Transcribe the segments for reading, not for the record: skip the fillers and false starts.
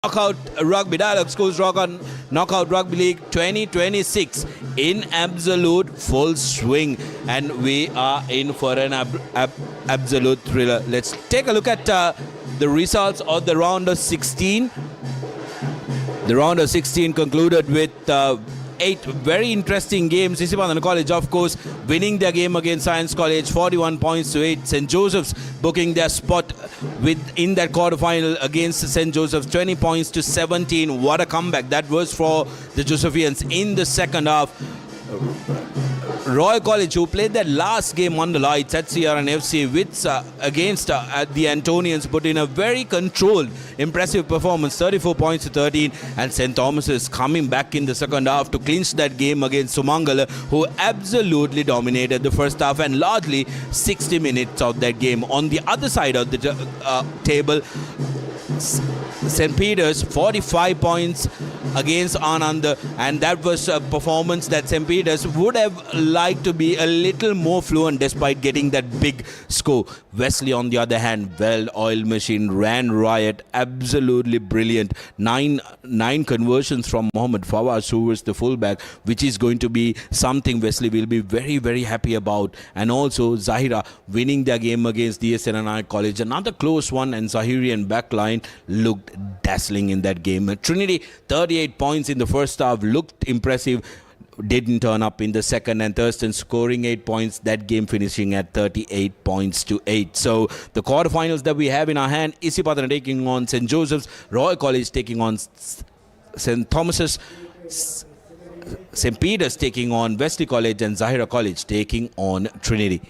Knockout Rugby Dialog Schools Rock on Knockout Rugby League 2026 in absolute full swing, and we are in for an absolute thriller. Let's take a look at the results of the round of 16. The round of 16 concluded with 8 very interesting games. Isipadana College, of course, winning their game against Science College 41 points to 8. St. Joseph's booking their spot in that quarterfinal against St. Joseph's 20 points to 17. What a comeback that was for the Josephians in the second half. Royal College, who played their last game on the lights at CRN FC against the Antonians, put in a very controlled, impressive performance, 34 points to 13. And St. Thomas's coming back in the second half to clinch that game against Sumangala, who absolutely dominated the first half and largely 60 minutes of that game. On the other side of the table, St. Peter's 45 points against Anand, and that was a performance that St. Peter's would have liked to be a little more fluent despite getting that big score. Wesley, on the other hand, well-oiled machine, ran riot, absolutely brilliant. Nine conversions from Mohammed Fawaz, who was the fullback, which is going to be something Wesley will be very, very happy about. And also Zahira winning their game against DSNI College, another close one, and Zahirian backline looked dazzling in that game. Trinity, 38 points in the first half, looked impressive, didn't turn up in the second, and Thurston scoring 8 points, that game finishing at 38 points to 8. So the quarterfinals that we have in our hand, Isipadana taking on St. Joseph's, Royal College taking on St. Thomas's, St. Peter's taking on Wesley College, and Zahira College taking on Trinity.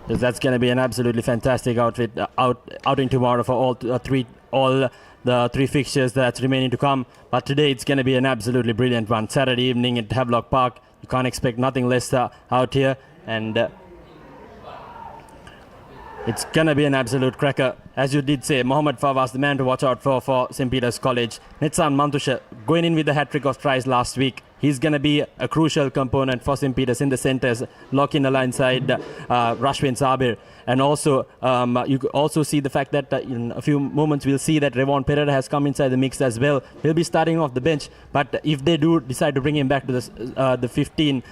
That's going to be an absolutely fantastic outing tomorrow for all the three fixtures that's remaining to come. But today it's going to be an absolutely brilliant one. Saturday evening at Havelock Park. You can't expect nothing less out here. And It's going to be an absolute cracker. As you did say, Mohamed Fawaz, the man to watch out for St. Peter's College. Nitsan Mantusha, going in with the hat-trick of tries last week. He's going to be a crucial component for St. Peter's in the centres, locking alongside Rashwin Sabir. And also, you could also see the fact that in a few moments we'll see that Revon Pereira has come inside the mix as well. He'll be starting off the bench, but if they do decide to bring him back to the 15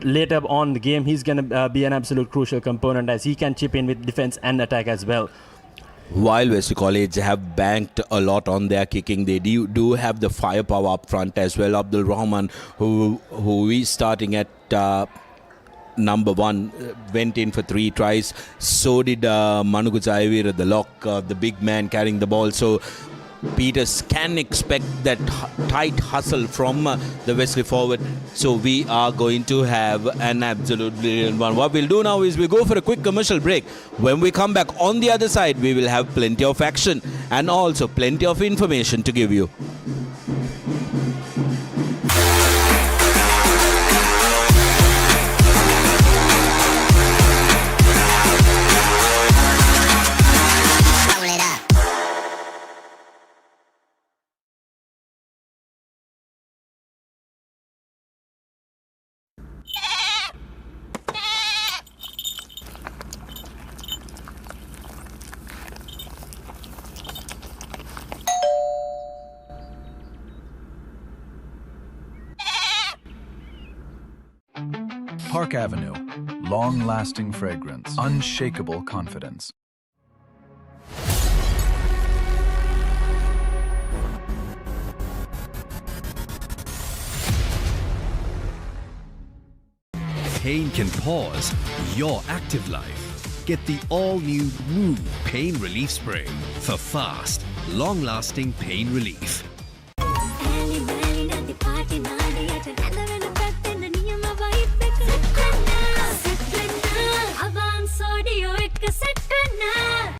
later on the game, he's going to be an absolute crucial component as he can chip in with defence and attack as well. While Wesley College have banked a lot on their kicking, they do have the firepower up front as well. Abdul Rahman, who is starting at number 1, went in for 3 tries. So did Manugu Jaivir, the lock, the big man carrying the ball. So Peters can expect that tight hustle from the Wesley forward. So we are going to have an absolute brilliant one. What we'll do now is we'll go for a quick commercial break. When we come back on the other side, we will have plenty of action and also plenty of information to give you. Park Avenue. Long-lasting fragrance. Unshakable confidence. Pain can pause your active life. Get the all-new Woo Pain Relief Spray for fast, long-lasting pain relief.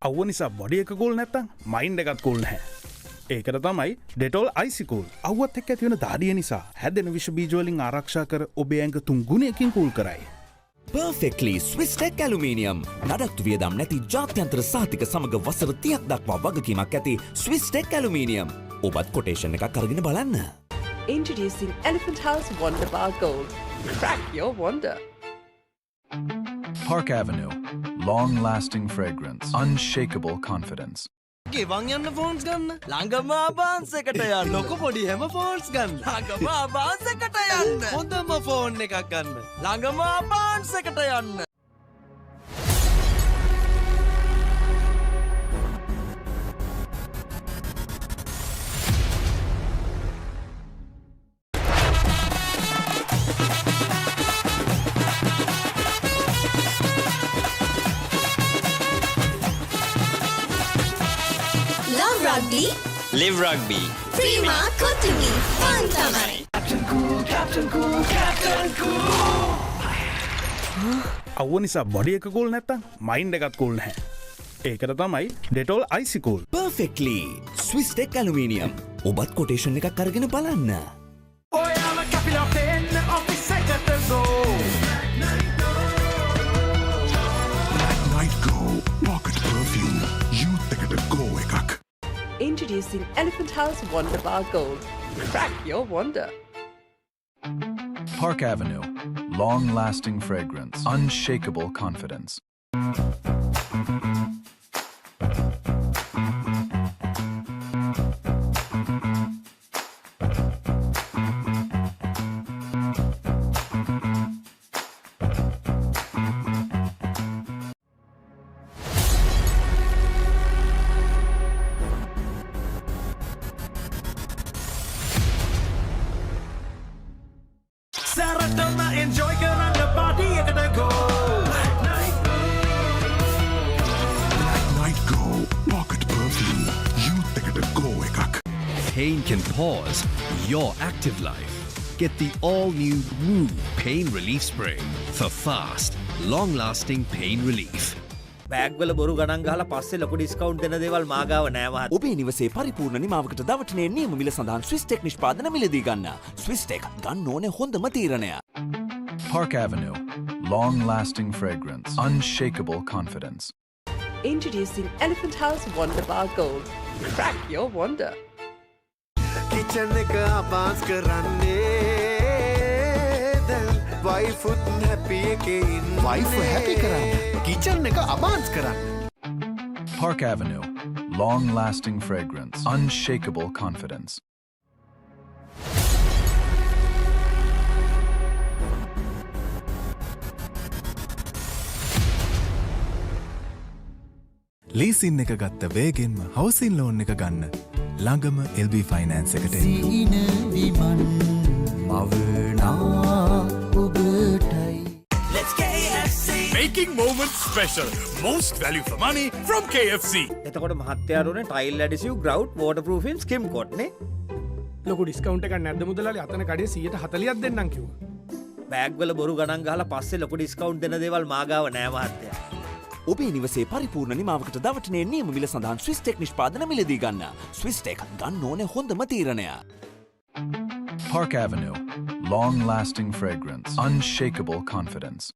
අවුව නිසා body එක cool නැත්තම් mind එකත් cool නැහැ. ඒකට තමයි Dettol IC cool. අවුවත් එක්ක ඇති වෙන දාඩිය නිසා හැදෙන විෂ බීජ වලින් ආරක්ෂා කර ඔබේ ඇඟ 3 ගුණයකින් කූල් කරයි. Perfectly Swiss Tech Aluminium. නඩත්තු වියදම් නැති ජාත්‍යන්තර සහතික සමග වසර 30ක් දක්වා වගකීමක් ඇති Swiss Tech Aluminium. ඔබත් කොටේෂන් එකක් අරගෙන බලන්න. Introducing Elephant House Wonder Bar Gold. Crack your wonder. Park Avenue. Long-lasting fragrance. Unshakable confidence. ගෙවන් යන්න ෆෝන්ස් ගන්න ළඟම ආබාන්ස් එකට යන්න ලොකු පොඩි හැම ෆෝන්ස් ගන්න ළඟම ආබාන්ස් එකට යන්න හොඳම ෆෝන් එකක් ගන්න ළඟම ආබාන්ස් එකට යන්න Rugby. Live Rugby. Prima Kotumi. Fun tamai. Captain Cool, Captain Cool, Captain Cool. අවුව නිසා බොඩි එක කූල් නැත්තම් මයින්ඩ් එකත් කූල් නැහැ. ඒකට තමයි Dettol IC cool. Perfectly Swiss Tech Aluminium. ඔබත් කොටේෂන් එකක් අරගෙන බලන්න. ඔයාම කැපිලා පෙන්න ඔෆිස් එකට ගෝ. Black Night Go Pocket Perfume. Youth එකට go එකක්. Introducing Elephant House Wonder Bar Gold. Crack your wonder. Park Avenue. Long-lasting fragrance. Unshakable confidence. සැරටම enjoy කරන්න party එකට go. Black Night Go Pocket Perfume. Youth එකට go එකක්. Pain can pause your active life. Get the all-new Woo Pain Relief Spray for fast, long-lasting pain relief. Bag වල බොරු ගණන් ගහලා පස්සේ ලොකු ඩිස්කවුන්ට් දෙන දේවල් මාගාව නෑ මහත්. ඔබේ නිවසේ පරිපූර්ණ නිමාවකට දවටනේ නියම මිල සඳහන් Swiss Tech නිෂ්පාදන මිලදී ගන්න. Swiss Tech ගන්න ඕනේ හොඳම තීරණය. Park Avenue. Long-lasting fragrance. Unshakable confidence. Introducing Elephant House Wonder Bar Gold. Crack your wonder. Kitchen එක අබාස් කරන්නේ දැන් wife උත් happy එකේ ඉන්නේ Wife happy කරන්න. Kitchen එක අබාන්ස් කරන්න. Park Avenue. Long-lasting fragrance. Unshakable confidence. Leasing එක ගත්ත වේගෙන්ම හවසින් ලෝන් එක ගන්න. ළඟම LB ෆයිනෑන්ස් එකට එන්න. Making moments special. Most value for money from KFC. එතකොට මහත්තයාරුනේ ටයිල් ඇඩිසිව් ග්‍රවුට් waterproofing skim coat නේ ලොකු ඩිස්කවුන්ට් එකක් නැද්ද මුදලාලි අතන කඩේ 140ක් දෙන්නම් කිව්වා. බෑග් වල බොරු ගණන් ගහලා පස්සේ ලොකු ඩිස්කවුන්ට් දෙන දේවල් මාගාව නෑ මහත්තයා. ඔබේ නිවසේ පරිපූර්ණ නිමාවකට දවටනේ නියම මිල සඳහන් ස්විස් ටෙක් නිෂ්පාදන මිලදී ගන්න. ස්විස් ටෙක් ගන්න ඕනේ හොඳම තීරණය. Park Avenue. Long-lasting fragrance. Unshakable confidence.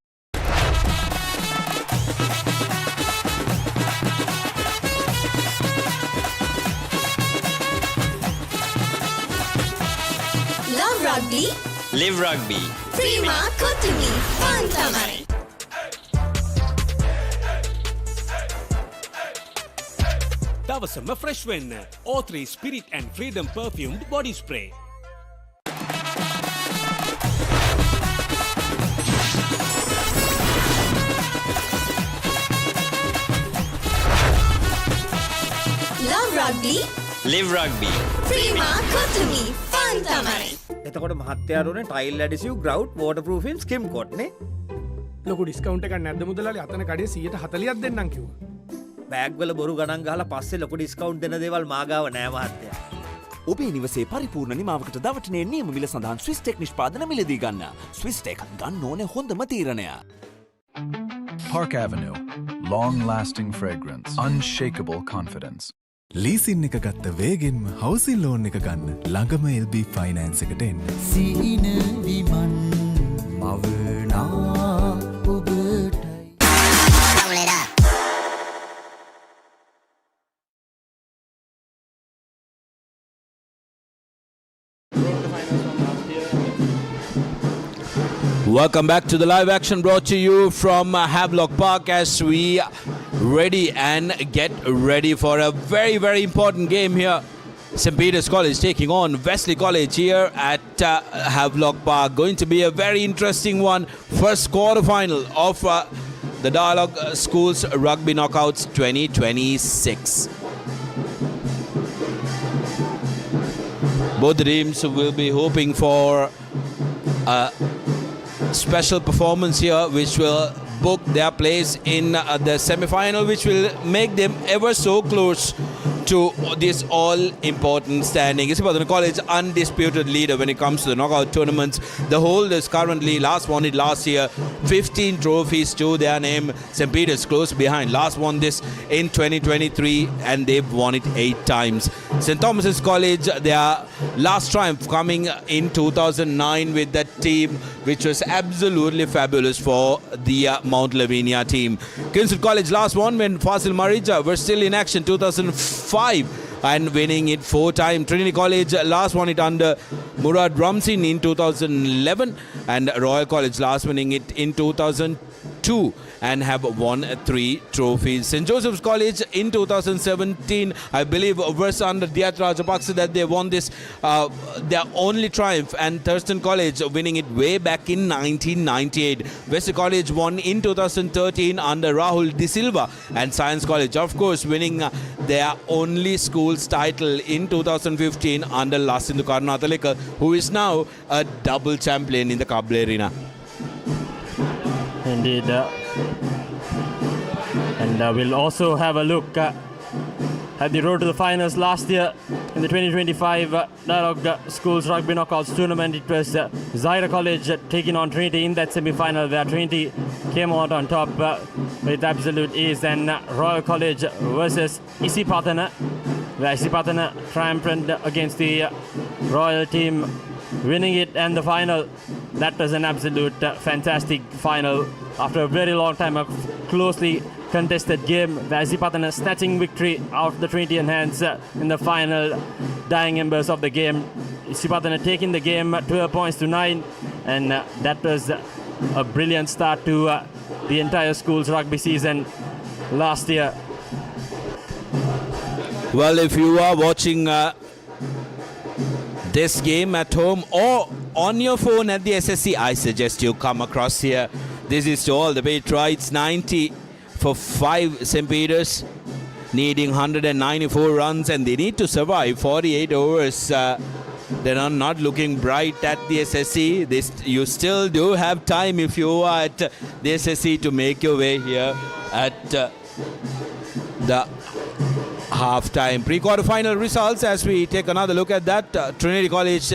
Love rugby. Live rugby. Prima Kotumi. Pantamai. දවසම fresh වෙන්න. O3 Spirit and Freedom perfumed body spray. Love rugby. Live rugby. Prima Kotumi. Pantamai. එතකොට මහත්තයාරුනේ ටයිල් ඇඩිසිව් ග්‍රවුට් waterproofing skim coat නේ ලොකු discount එකක් නැද්ද මුදලාලි අතන කඩේ 140ක් දෙන්නම් කිව්වා. බෑග් වල බොරු ගණන් ගහලා පස්සේ ලොකු ඩිස්කවුන්ට් දෙන දේවල් මාගාව නෑ මහත්තයා. ඔබේ නිවසේ පරිපූර්ණ නිමාවකට දවටනේ නියම මිල සඳහන් ස්විස් ටෙක් නිෂ්පාදන මිලදී ගන්න. ස්විස් ටෙක් ගන්න ඕනේ හොඳම තීරණය. Park Avenue. Long-lasting fragrance. Unshakable confidence. Leasing එක ගත්ත වේගෙන්ම හවසින් ලෝන් එක ගන්න. ළඟම LB ෆයිනෑන්ස් එකට එන්න. Welcome back to the live action brought to you from Havelock Park as we ready and get ready for a very, very important game here. St. Peter's College taking on Wesley College here at Havelock Park. Going to be a very interesting one. First quarterfinal of the Dialog Schools Rugby Knockouts 2026. Both the teams will be hoping for special performance here which will book their place in the semi-final, which will make them ever so close to this all-important standing. Isipadana College undisputed leader when it comes to the knockout tournaments. The holders currently won it last year, 15 trophies to their name. St. Peter's close behind. Last won this in 2023 and they've won it 8 times. St. Thomas's College, their last triumph coming in 2009 with that team which was absolutely fabulous for the Mount Lavinia team. Kingswood College last won when Fasil Marija were still in action 2005 and winning it 4 times. Trinity College last won it under Murad Ramsin in 2011 and Royal College last winning it in 2002 and have won 3 trophies. St. Joseph's College in 2017, I believe, was under Diat Rajapaksa that they won this, their only triumph, and Thurston College winning it way back in 1998. Wesley College won in 2013 under Rahul De Silva, and Science College, of course, winning their only school's title in 2015 under Lasindu Karnathalika, who is now a double champion in the Kabul Arena. Indeed. And we'll also have a look at the road to the finals last year in the 2025 Dialog Schools Rugby Knockouts tournament. It was Zaira College taking on Trinity in that semi-final where Trinity came out on top with absolute ease, and Royal College versus Isipatana, where Isipatana triumphed against the Royal team, winning it, and the final. That was an absolute fantastic final after a very long time, a closely contested game. Isipatana snatching victory out of the Trinitian hands in the final dying embers of the game. Isipatana taking the game 12 points to 9, and that was a brilliant start to the entire school's rugby season last year. Well, if you are watching this game at home or on your phone at the SSC, I suggest you come across here. This is to all the way rights. 90 for 5 St. Peter's, needing 194 runs, and they need to survive 48 overs. They are not looking bright at the SSC. You still do have time if you are at the SSC to make your way here at the half-time. Pre-quarter-final results as we take another look at that. Trinity College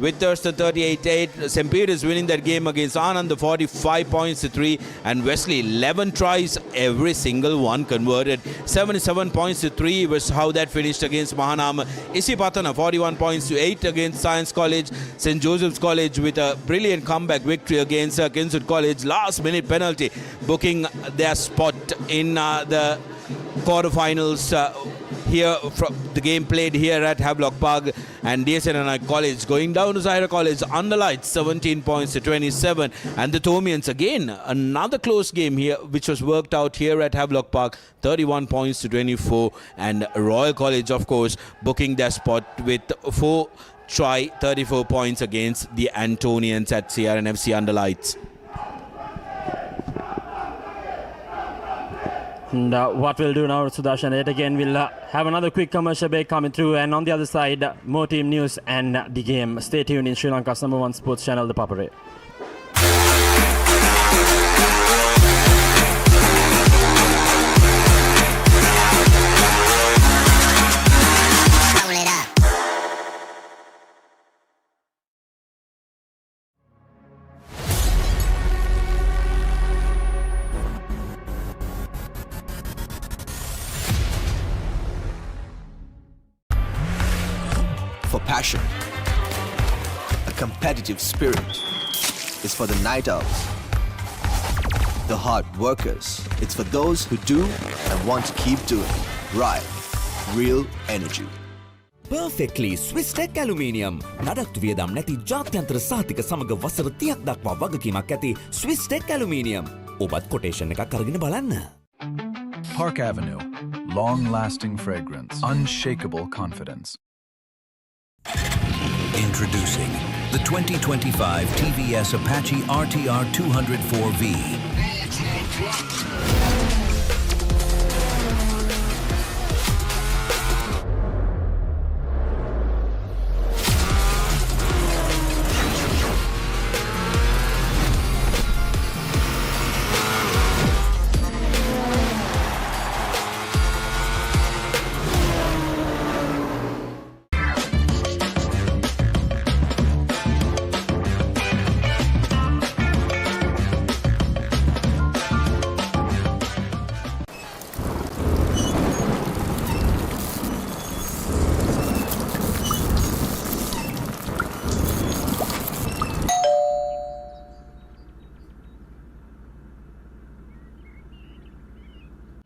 with Thurston 38-8. St. Peter's winning that game against Anand 45 points to 3. And Wesley 11 tries, every single one converted. 77 points to 3 was how that finished against Mahanam. Isipatana 41 points to 8 against Science College. St. Joseph's College with a brilliant comeback victory against Kingswood College. Last minute penalty booking their spot in the quarterfinals here from the game played here at Havelock Park. And DSNI College going down to Zahira College under lights 17 points to 27. And the Thomians again another close game here which was worked out here at Havelock Park, 31 points to 24. And Royal College of course booking their spot with 4 try 34 points against the Antonians at CRNFC under lights. And what we'll do now, Sudarshan, yet again we'll have another quick commercial break coming through, and on the other side, more team news and the game. Stay tuned in Sri Lanka's #1 sports channel, the Papare. For passion, a competitive spirit is for the night owls, the hard workers. It's for those who do and want to keep doing. Right, real energy. Perfectly Swiss Tech Aluminium. නඩත්තු වියදම් නැති ජාත්‍යන්තර සහතික සමග වසර 30ක් දක්වා වගකීමක් ඇති Swiss Tech Aluminium. ඔබත් කොටේෂන් එකක් අරගෙන බලන්න. Park Avenue. Long-lasting fragrance. Unshakable confidence. Introducing the 2025 TVS Apache RTR 204V.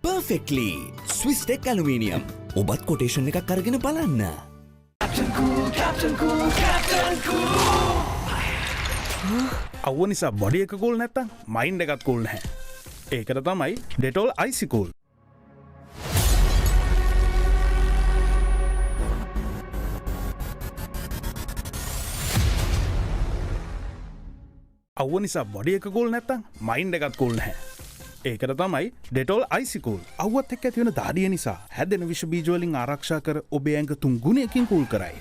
Perfectly Swiss Tech Aluminium. ඔබත් කොටේෂන් එකක් අරගෙන බලන්න. අවුව නිසා බොඩි එක කූල් නැත්තම් මයින්ඩ් එකත් කූල් නැහැ. ඒකට තමයි ඩෙටෝල් අයිසි කූල්. අවුව නිසා බොඩි එක කූල් නැත්තම් මයින්ඩ් එකත් කූල් නැහැ. ඒකට තමයි ඩෙටෝල් අයිසි කූල්. අවුවත් එක්ක ඇති වෙන දාඩිය නිසා හැදෙන විෂ බීජ වලින් ආරක්ෂා කර ඔබේ ඇඟ 3 ගුණයකින් කූල් කරයි.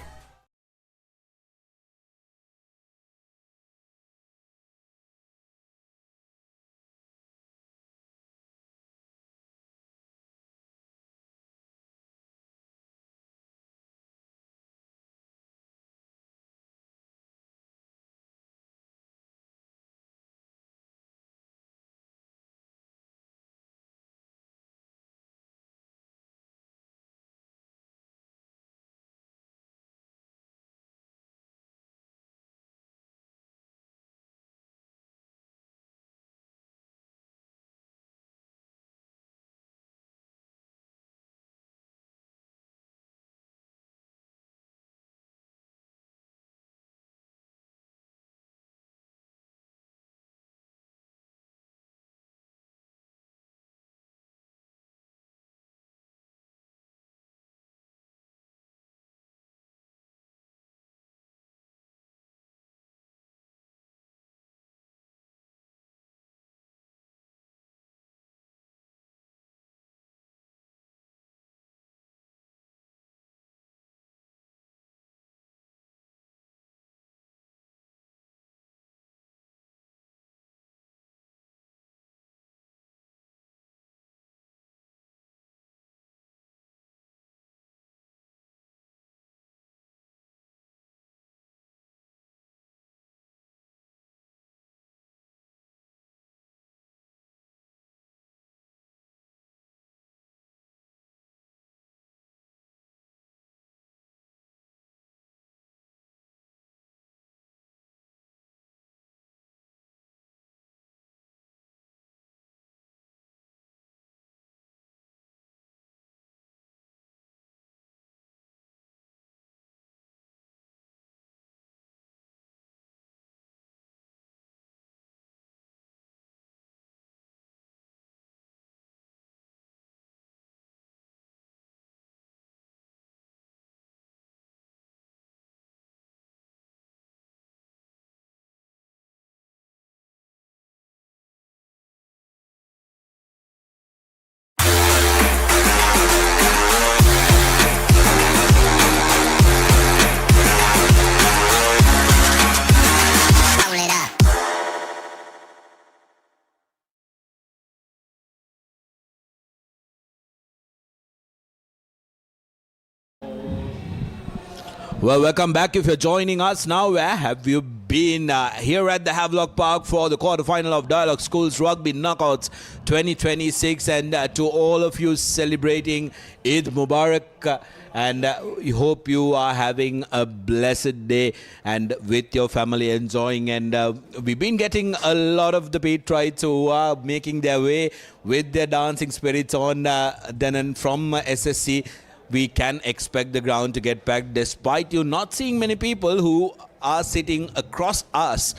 Well, welcome back. If you're joining us now, where have you been? Here at the Havelock Park for the quarterfinal of Dialog Schools Rugby Knockouts 2026. And to all of you celebrating Eid Mubarak. And we hope you are having a blessed day and with your family enjoying. And we've been getting a lot of the patriots who are making their way with their dancing spirits on then from SSC. We can expect the ground to get packed despite you not seeing many people who are sitting across us,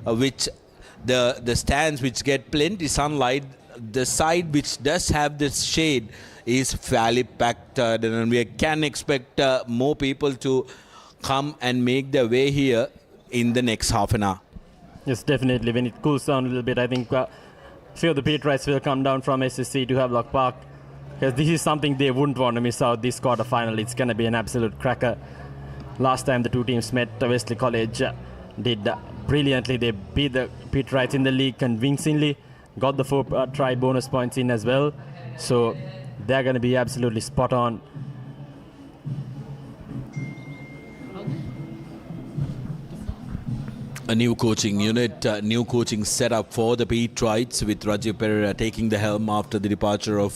which the stands which get plenty sunlight, the side which does have this shade is fairly packed, and we can expect more people to come and make their way here in the next half an hour. Yes, definitely. When it cools down a little bit, I think few of the patriots will come down from SSC to Havelock Park. Because this is something they wouldn't want to miss out this quarterfinal. It's going to be an absolute cracker. Last time the two teams met, Wesley College did brilliantly. They beat the Patriots in the league convincingly. Got the 4 try bonus points in as well. So they're going to be absolutely spot on. A new coaching unit, new coaching setup for the Patriots with Rajiv Pereira taking the helm after the departure of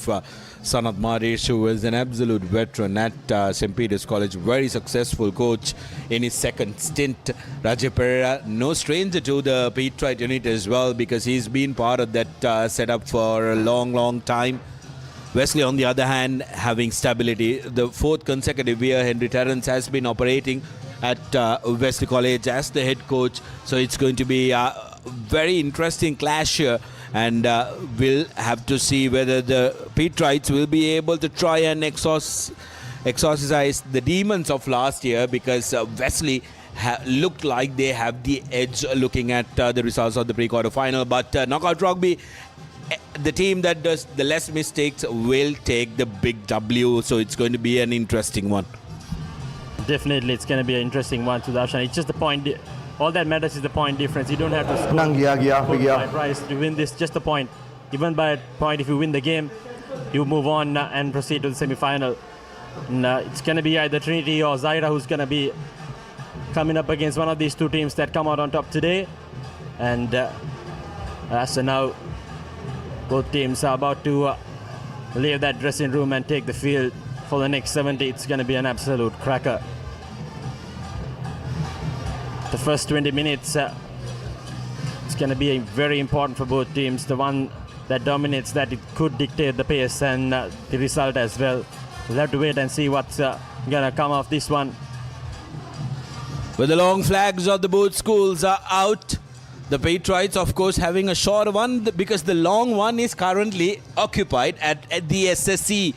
Sanat Mahesh, who was an absolute veteran at St. Peter's College. Very successful coach in his second stint. Rajiv Pereira, no stranger to the Patriot unit as well because he's been part of that setup for a long, long time. Wesley, on the other hand, having stability. The 4th consecutive year, Henry Terrence has been operating at Wesley College as the head coach. So it's going to be a very interesting clash here. And we'll have to see whether the Patriots will be able to try and exorcise the demons of last year, because Wesley looked like they have the edge looking at the results of the pre-quarter final. But Knockout Rugby, the team that does the less mistakes will take the big W. So it's going to be an interesting one. Definitely, it's going to be an interesting one, Sudarshan. It's just the point. All that matters is the point difference. You don't have to score by price to win this. Just the point. Even by a point, if you win the game, you move on and proceed to the semi-final. And, it's going to be either Trinity or Zaira who's going to be coming up against one of these two teams that come out on top today. And so now both teams are about to leave that dressing room and take the field for the next 70. It's going to be an absolute cracker. The first 20 minutes, it's going to be very important for both teams. The one that dominates that, it could dictate the pace and the result as well. We'll have to wait and see what's going to come off this one. But the long flags of the both schools are out. The Patriots, of course, having a short one because the long one is currently occupied at the SSC.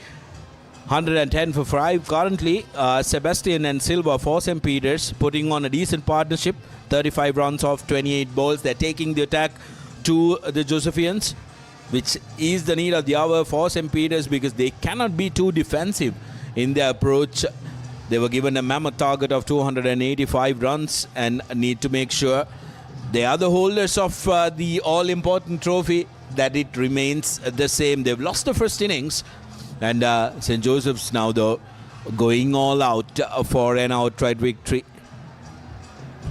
110 for 5 currently. Sebastian and Silva for St. Peter's putting on a decent partnership. 35 runs off 28 balls. They're taking the attack to the Josephians, which is the need of the hour for St. Peter's because they cannot be too defensive in their approach. They were given a mammoth target of 285 runs and need to make sure they are the holders of the all-important trophy, that it remains the same. They've lost the first innings. And St. Joseph's now, though, going all out for an outright victory.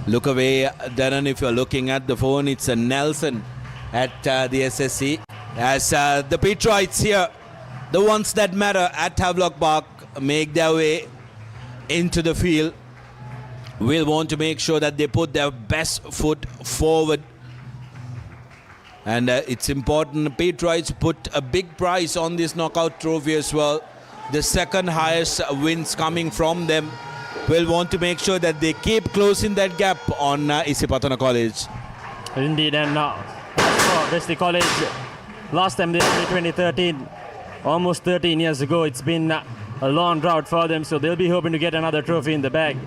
Look away, Darren, if you're looking at the phone. It's a Nelson at the SSC. As the Patriots here, the ones that matter at Havelock Park, make their way into the field. Will want to make sure that they put their best foot forward. And it's important. Patriots put a big price on this knockout trophy as well. The second highest wins coming from them. Will want to make sure that they keep closing that gap on Isipatana College. Indeed, and for Wesley College, last time they won in 2013, almost 13 years ago. It's been a long drought for them, so they'll be hoping to get another trophy in the bag.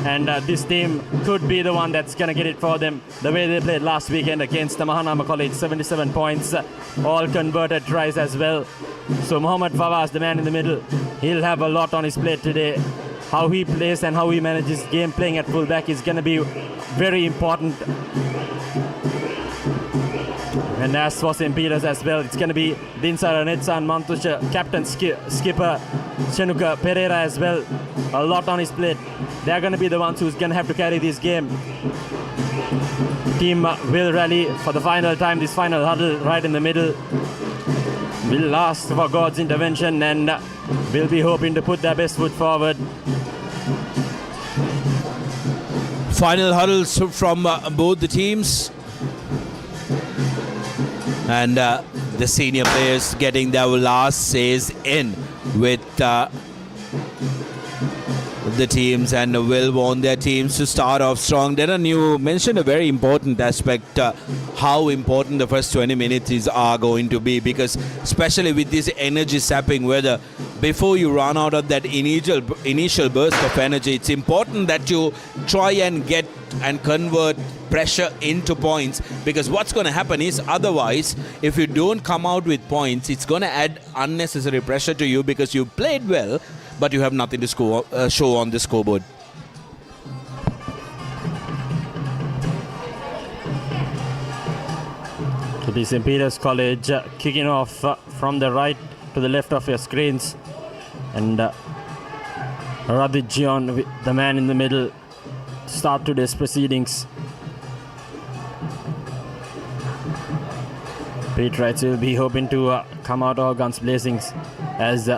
And this team could be the one that's going to get it for them. The way they played last weekend against the Mahanama College, 77 points, all converted tries as well. So Mohammad Fawaz, the man in the middle, he'll have a lot on his plate today. How he plays and how he manages game playing at fullback is going to be very important. And as for St. Peter's as well, it's going to be Dinsara Netsan Mantusha, captain skipper Chenuka Pereira as well. A lot on his plate. They're going to be the ones who's going to have to carry this game. Team will rally for the final time. This final huddle right in the middle will ask for God's intervention and will be hoping to put their best foot forward. Final huddles from both the teams. And the senior players getting their last says in with the teams and will want their teams to start off strong. Then you mentioned a very important aspect, how important the first 20 minutes are going to be, because especially with this energy sapping weather, before you run out of that initial burst of energy, it's important that you try and get and convert pressure into points, because what's going to happen is otherwise if you don't come out with points, it's going to add unnecessary pressure to you because you played well but you have nothing to show on the scoreboard. To be St. Peter's College kicking off from the right to the left of your screens, and Radhit Jion, the man in the middle, start today's proceedings. Patriots will be hoping to come out all guns blazing as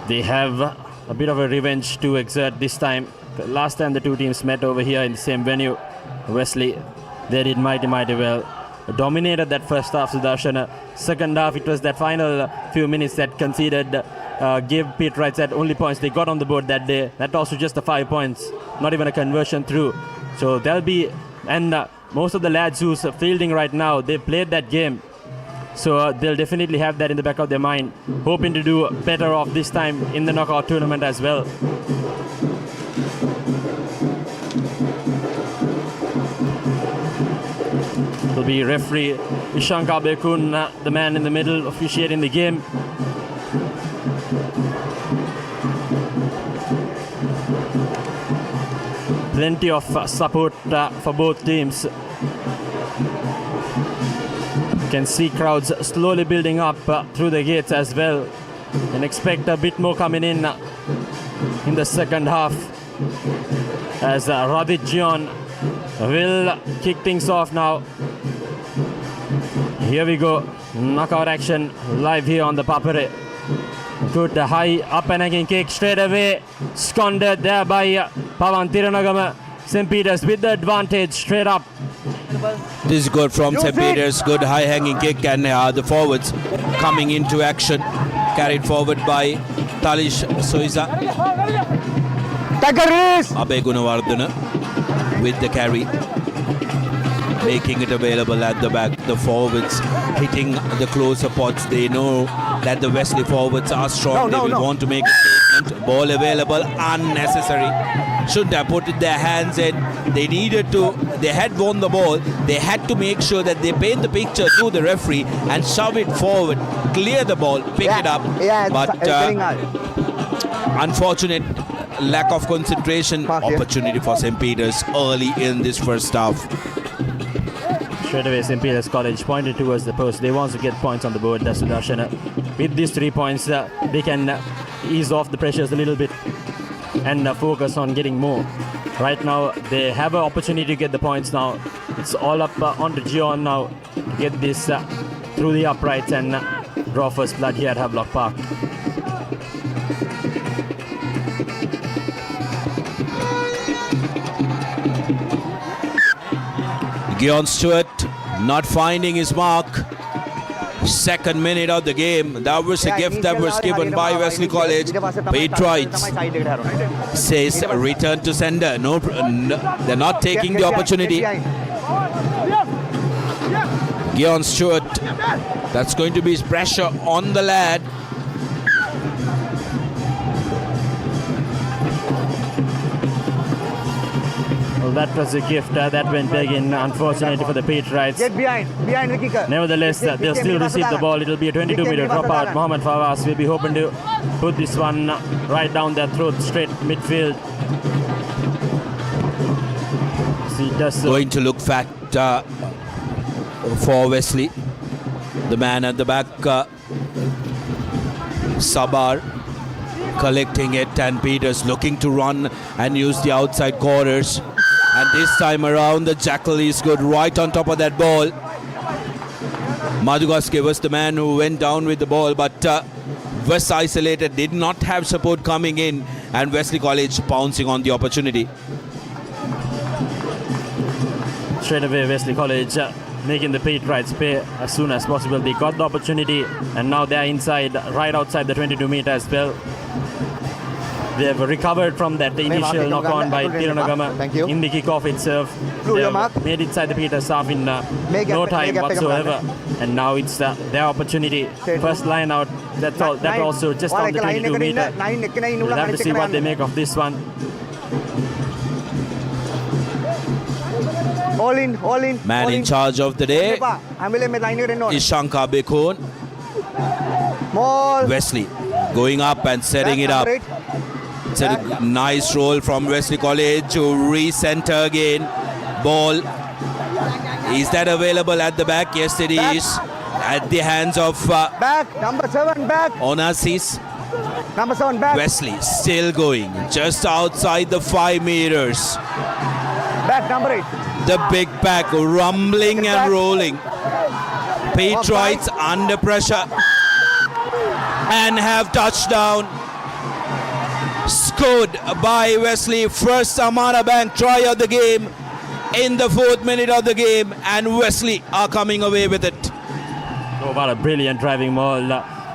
they have a bit of a revenge to exert this time. The last time the two teams met over here in the same venue, Wesley, they did mighty well. Dominated that first half, Sudarshan. Second half, it was that final few minutes that conceded, gave Patriots that only points they got on the board that day. That also just the 5 points, not even a conversion through. So there'll be, and most of the lads who's fielding right now, they played that game. So they'll definitely have that in the back of their mind, hoping to do better off this time in the knockout tournament as well. Will be referee Ishanka Bekun, the man in the middle, officiating the game. Plenty of support for both teams. You can see crowds slowly building up through the gates as well, and expect a bit more coming in the second half as Radhit Jion will kick things off now. Here we go, knockout action live here on the Papare. Good high up and hanging kick straight away, squandered there by Pavan Tirunagama. St. Peter's with the advantage straight up. This is good from St. Peter's, good high hanging kick, and the forwards coming into action, carried forward by Talish Soiza. Abhay Gunawardena with the carry, making it available at the back. The forwards hitting the closer pots. They know that the Wesley forwards are strong. They will want to make a statement. Ball available, unnecessary. Shouldn't have put their hands in. They needed to. They had won the ball. They had to make sure that they paint the picture to the referee and shove it forward, clear the ball, pick it up. But unfortunate lack of concentration. Opportunity for St. Peter's early in this first half. Straight away, St. Peter's College pointed towards the post. They want to get points on the board. That's Sudarshan. With these 3 points, they can ease off the pressures a little bit and focus on getting more. Right now, they have an opportunity to get the points now. It's all up on the Gion now to get this through the uprights and draw first blood here at Havelock Park. Gion Stewart not finding his mark. Second minute of the game. That was a gift that was given by Wesley College. Patriots says return to sender. No, they're not taking the opportunity. Gion Stewart, that's going to be his pressure on the lad. Well, that was a gift that went big in, unfortunately for the Patriots. Get behind the kicker. Nevertheless, they'll still receive the ball. It'll be a 22-meter dropout. Mohammad Fawaz will be hoping to put this one right down their throat, straight midfield. Going to look fat. for Wesley. The man at the back, Sabar, collecting it, and Peters looking to run and use the outside corners. And this time around, the Jackal is good right on top of that ball. Madhugaske was the man who went down with the ball, but was isolated, did not have support coming in, and Wesley College pouncing on the opportunity. Straight away, Wesley College making the Pete Wrights pay as soon as possible. They got the opportunity, and now they're inside, right outside the 22 meter as well. They have recovered from that initial knock-on by Tirunagama in the kickoff itself. They have made inside the Peters half in no time whatsoever. And now it's their opportunity. First line out, that's all. That also just on the 22 meter. We'll have to see what they make of this one. All in. Man in charge of the day is Shankar Bekhon. Wesley going up and setting it up. It's a nice roll from Wesley College to re-center again. Ball. Is that available at the back? Yes, it is. At the hands of number 7 back. Onassis. Number 7 back. Wesley still going. Just outside the 5 meters. Back number 8. The big pack rumbling and rolling. Pete Wrights under pressure. And have touchdown. Scored by Wesley. First Amara Bank try of the game in the 4th minute of the game, and Wesley are coming away with it. Oh, what a brilliant driving ball,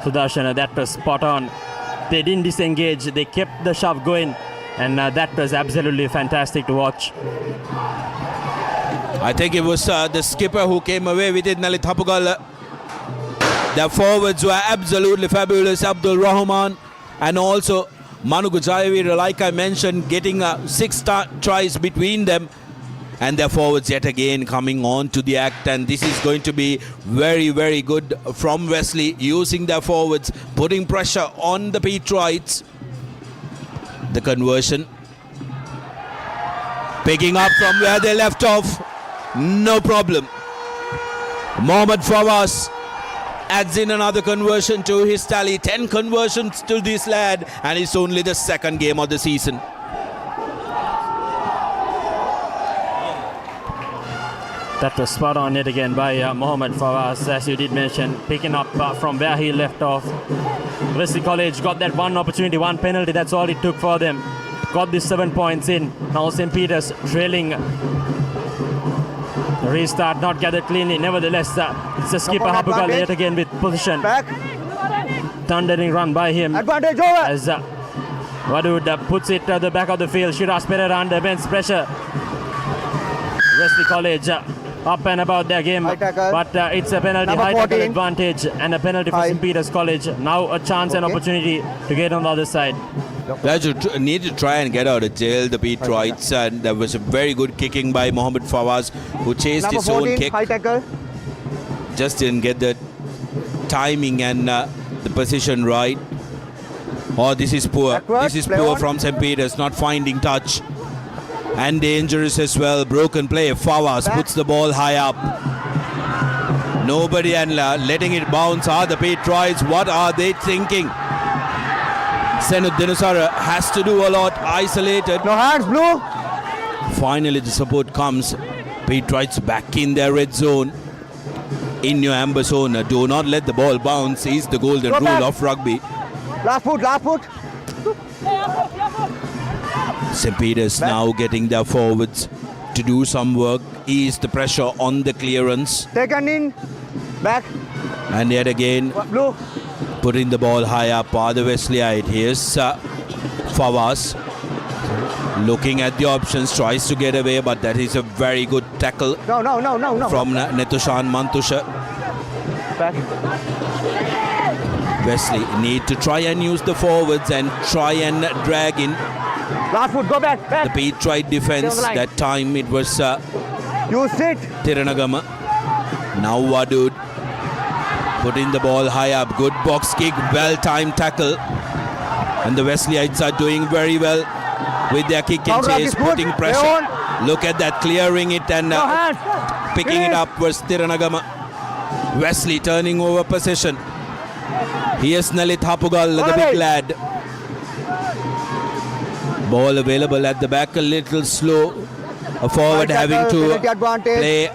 Sudarshan. That was spot on. They didn't disengage. They kept the shove going, and that was absolutely fantastic to watch. I think it was the skipper who came away with it, Nalit Hapugal. The forwards were absolutely fabulous. Abdul Rahman and also Manu Gujayavir, like I mentioned, getting 6 tries between them. And their forwards yet again coming on to the act. And this is going to be very, very good from Wesley, using their forwards, putting pressure on the Pete Wrights. The conversion. Picking up from where they left off. No problem. Mohammad Fawaz adds in another conversion to his tally. 10 conversions to this lad, and it's only the 2nd game of the season. That was spot on yet again by Mohammad Fawaz, as you did mention, picking up from where he left off. Wesley College got that one opportunity, one penalty, that's all it took for them. Got the 7 points in. Now St. Peter's trailing. The restart not gathered cleanly. Nevertheless, it's a skipper Hapugal yet again with position. Thundering run by him. Advantage over. As Wadud puts it to the back of the field. Shiraz Pereira under immense pressure. Wesley College up and about their game, but it's a penalty, high tackle advantage, and a penalty for St. Peter's College. Now a chance and opportunity to get on the other side. They need to try and get out of jail, the Pete Wrights, and there was a very good kicking by Mohammad Fawaz, who chased his own kick. High tackle. Just didn't get the timing and the position right. Oh, this is poor. This is poor from St. Peter's, not finding touch. And dangerous as well. Broken play. Fawaz puts the ball high up. Nobody, and letting it bounce are the Pete Wrights. What are they thinking? Senud Dinusara has to do a lot. Isolated. No hands, blue. Finally the support comes. Pete Wrights back in their red zone. In your amber zone. Do not let the ball bounce is the golden rule of rugby. Last foot. St. Peter's now getting their forwards to do some work, ease the pressure on the clearance. Taken in, back. And yet again, blue. Putting the ball high up are the Wesleyite. Here's Fawaz looking at the options, tries to get away, but that is a very good tackle. No. From Netushan Mantusha. Back. Wesley need to try and use the forwards and try and drag in. Last foot, go back. The Pete Wright defense. That time it was you sit. Tirunagama. Now Wadud putting the ball high up. Good box kick, well-timed tackle. And the Wesleyites are doing very well with their kick and chase, putting pressure. Look at that, clearing it, and picking it up was Tiranagama. Wesley turning over possession. Here's Nalit Hapugal, the big lad. Ball available at the back, a little slow. A forward having to play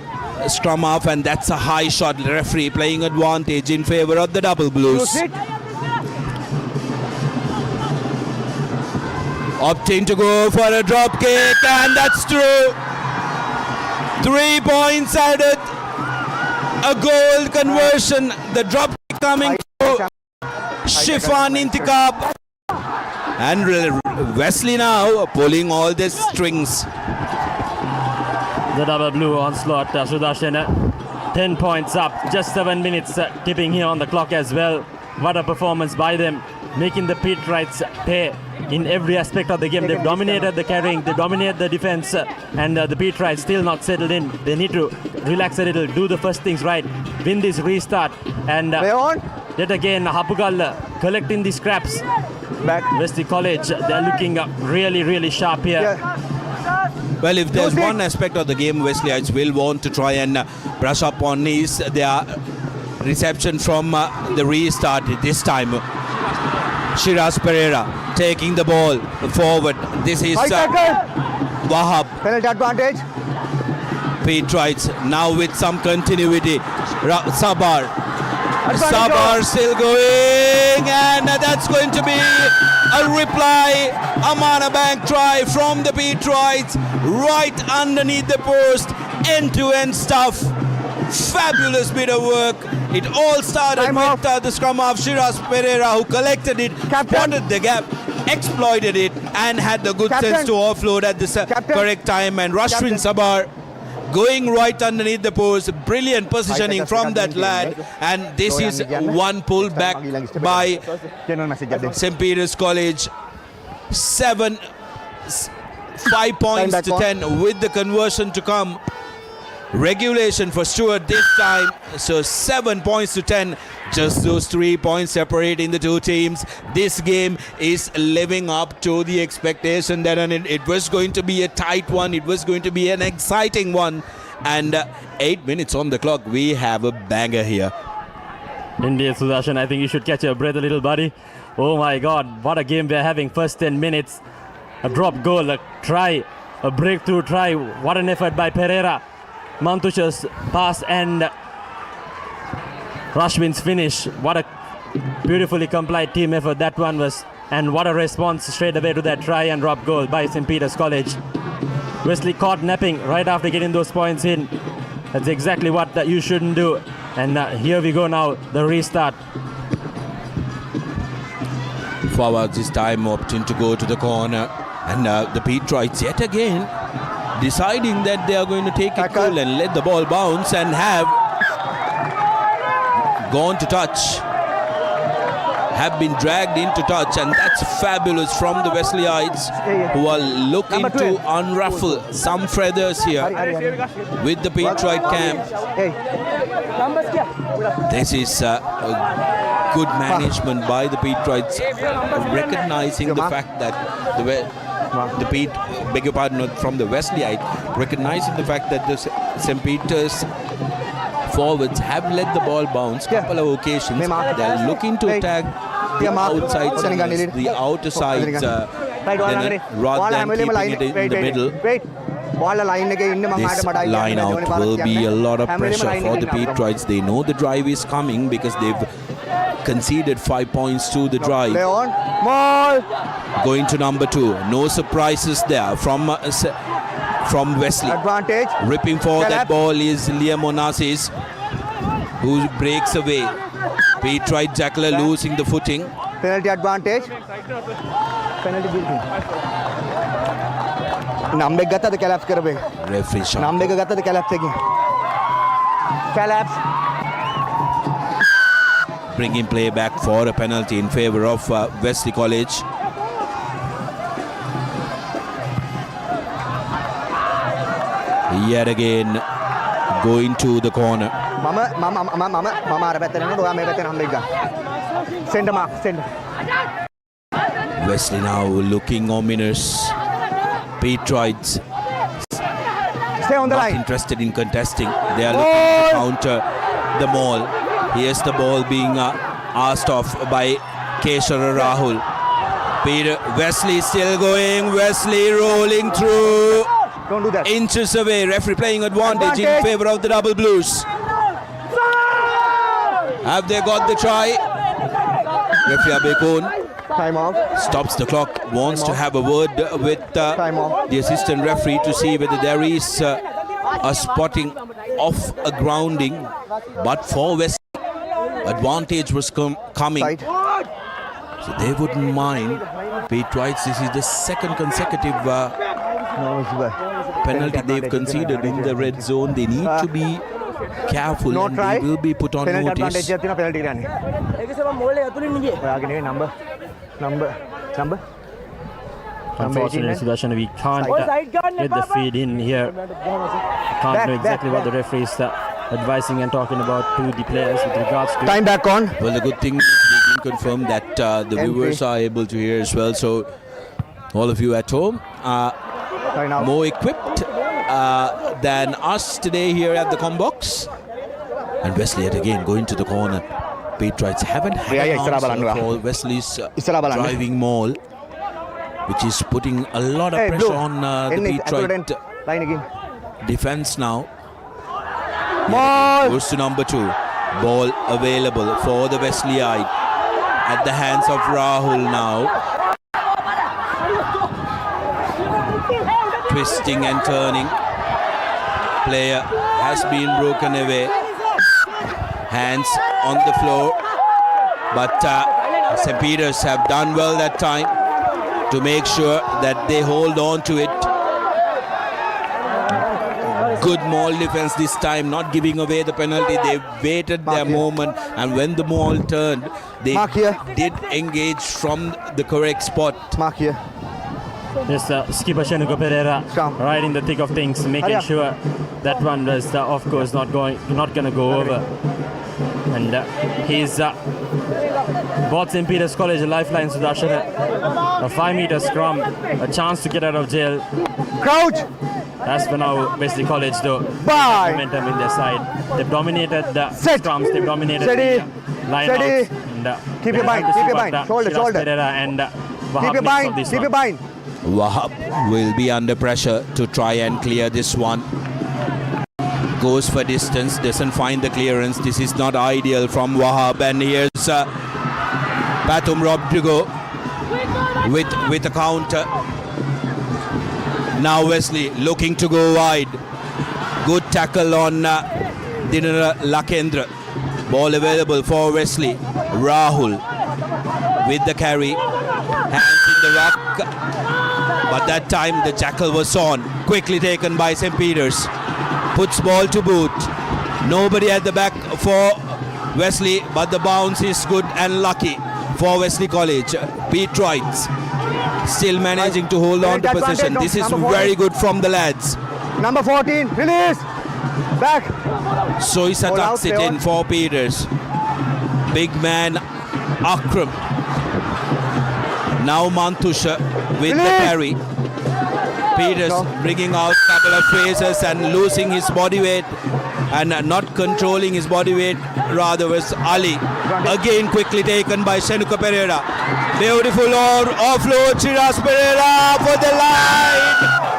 scrum off, and that's a high shot. Referee playing advantage in favor of the double blues. Opting to go for a drop kick, and that's true. 3 points added. A goal conversion. The drop kick coming to Shifan Intikab. And Wesley now pulling all the strings. The double blue onslaught, Sudarshan, 10 points up, just 7 minutes tipping here on the clock as well. What a performance by them, making the Petrites pay in every aspect of the game. They've dominated the carrying, they dominate the defense, and the Petrites still not settled in. They need to relax a little, do the first things right, win this restart, and yet again Hapugal collecting the scraps. Wesley College, they're looking really sharp here. Well, if there's one aspect of the game Wesleyites will want to try and brush up on is their reception from the restart this time. Shiraz Pereira taking the ball forward. This is Wahab. Penalty advantage. Petrites now with some continuity. Sabar still going, and that's going to be a reply. Amana Bank try from the Petrites right underneath the post. End-to-end stuff. Fabulous bit of work. It all started with the scrum of Shiraz Pereira, who collected it, spotted the gap, exploited it, and had the good sense to offload at the correct time. And Rashwin Sabar going right underneath the post. Brilliant positioning from that lad. And this is one pull back by St. Peter's College. 5 points to 10 with the conversion to come. Regulation for Stewart this time. So 7 points to 10. Just those 3 points separating the two teams. This game is living up to the expectation that it was going to be a tight one. It was going to be an exciting one. And 8 minutes on the clock. We have a banger here. Indeed, Sudarshan, I think you should catch your breath a little, buddy. Oh my God, what a game we're having. First 10 minutes. A drop goal, a try, a breakthrough try. What an effort by Pereira. Mantusha's pass and Rashwin's finish. What a beautifully complied team effort that one was. And what a response straight away to that try and drop goal by St. Peter's College. Wesley caught napping right after getting those points in. That's exactly what you shouldn't do. And here we go now, the restart. Forwards this time opting to go to the corner. And the Petrites yet again deciding that they are going to take it cool and let the ball bounce and have gone to touch. Have been dragged into touch, and that's fabulous from the Wesleyites, who are looking to unruffle some feathers here with the Petrite camp. This is good management by the Petrites, recognizing the fact that from the Wesleyite, recognizing the fact that the St. Peter's forwards have let the ball bounce a couple of occasions. They're looking to attack the outside sides, the outer sides, rather than keeping it in the middle. This line out will be a lot of pressure for the Petrites. They know the drive is coming because they've conceded 5 points to the drive. Going to number 2. No surprises there from Wesley. Advantage. Ripping for that ball is Liam Onassis, who breaks away. Petrite Jackler losing the footing. Penalty advantage. Penalty guilty. Nambe gata the collapse karbe. Referee shot. Nambe gata the collapse again. Collapse. Bringing play back for a penalty in favor of Wesley College. Yet again going to the corner. Send him up, send. Wesley now looking ominous. Petrites Stay on the not line. interested in contesting. They are looking to counter the maul. Here's the ball being asked off by Keshara Rahul. Peter Wesley still going. Wesley rolling through. Don't do that. Inches away. Referee playing advantage in favour of the Double Blues. Have they got the try? Referee Abekon Time off. stops the clock. Wants to have a word with the assistant referee to see whether there is a spotting of a grounding. But for Wesley, advantage was coming. So they wouldn't mind. Pete Whites, this is the second consecutive penalty they've conceded in the red zone. They need to be careful No and try. they will be put on Penalty notice. advantage penalty number. Unfortunately, Sudarshan, we can't get the feed in here. Can't know exactly what the referee is advising and talking about to the players with regards to. Time back on. Well, the good thing is we can confirm that the viewers are able to hear as well. So all of you at home are more equipped than us today here at the Combox. And Wesley yet again going to the corner. Pete Wrights haven't had an answer for Wesley's driving maul, which is putting a lot of pressure on the Pete Wright defense now. Goes to number 2. Ball available for the Wesleyite at the hands of Rahul now. Twisting and turning. Player has been broken away. Hands on the floor. But St. Peter's have done well that time to make sure that they hold on to it. Good maul defense this time, not giving away the penalty. They waited their moment, and when the maul turned, they did engage from the correct spot. Mark here. Yes, skipper Shenuko Pereira right in the thick of things, making sure that one was, of course, not going to go over. And he's bought St. Peter's College a lifeline. Sudarshan, a 5-meter scrum, a chance to get out of jail. Crouch. As for now, Wesley College though, momentum in their side. They've dominated the scrums, they've dominated the line-outs. Keep your bind, shoulder. Pereira and Keep your bind. Wahab will be under pressure to try and clear this one. Goes for distance, doesn't find the clearance. This is not ideal from Wahab, and here's Patum Rodrigo with a counter. Now Wesley looking to go wide. Good tackle on Dinara Lakendra. Ball available for Wesley. Rahul with the carry. Hands in the ruck. But that time the tackle was on. Quickly taken by St. Peter's. Puts ball to boot. Nobody at the back for Wesley, but the bounce is good and lucky for Wesley College. Pete Wrights still managing to hold on to possession. This is very good from the lads. Number 14, release. Back. Soisa tucks it in for Peters. Big man Akram. Now Mantusha with the carry. Peters bringing out a couple of phases and losing his body weight and not controlling his body weight, rather was Ali. Again quickly taken by Shenuko Pereira. Beautiful offload, Shiraz Pereira for the line.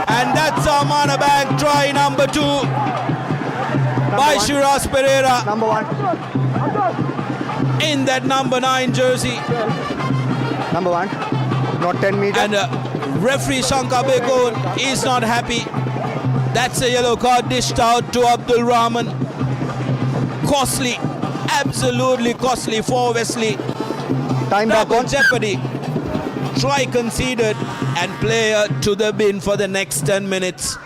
And that's a Manabang try number 2 by Shiraz Pereira. Number 1. In that number 9 jersey. Number 1. Not 10 meters. And referee Shankar Bekon is not happy. That's a yellow card dished out to Abdul Rahman. Costly, absolutely costly for Wesley. Time back on. Jeopardy. Try conceded and player to the bin for the next 10 minutes.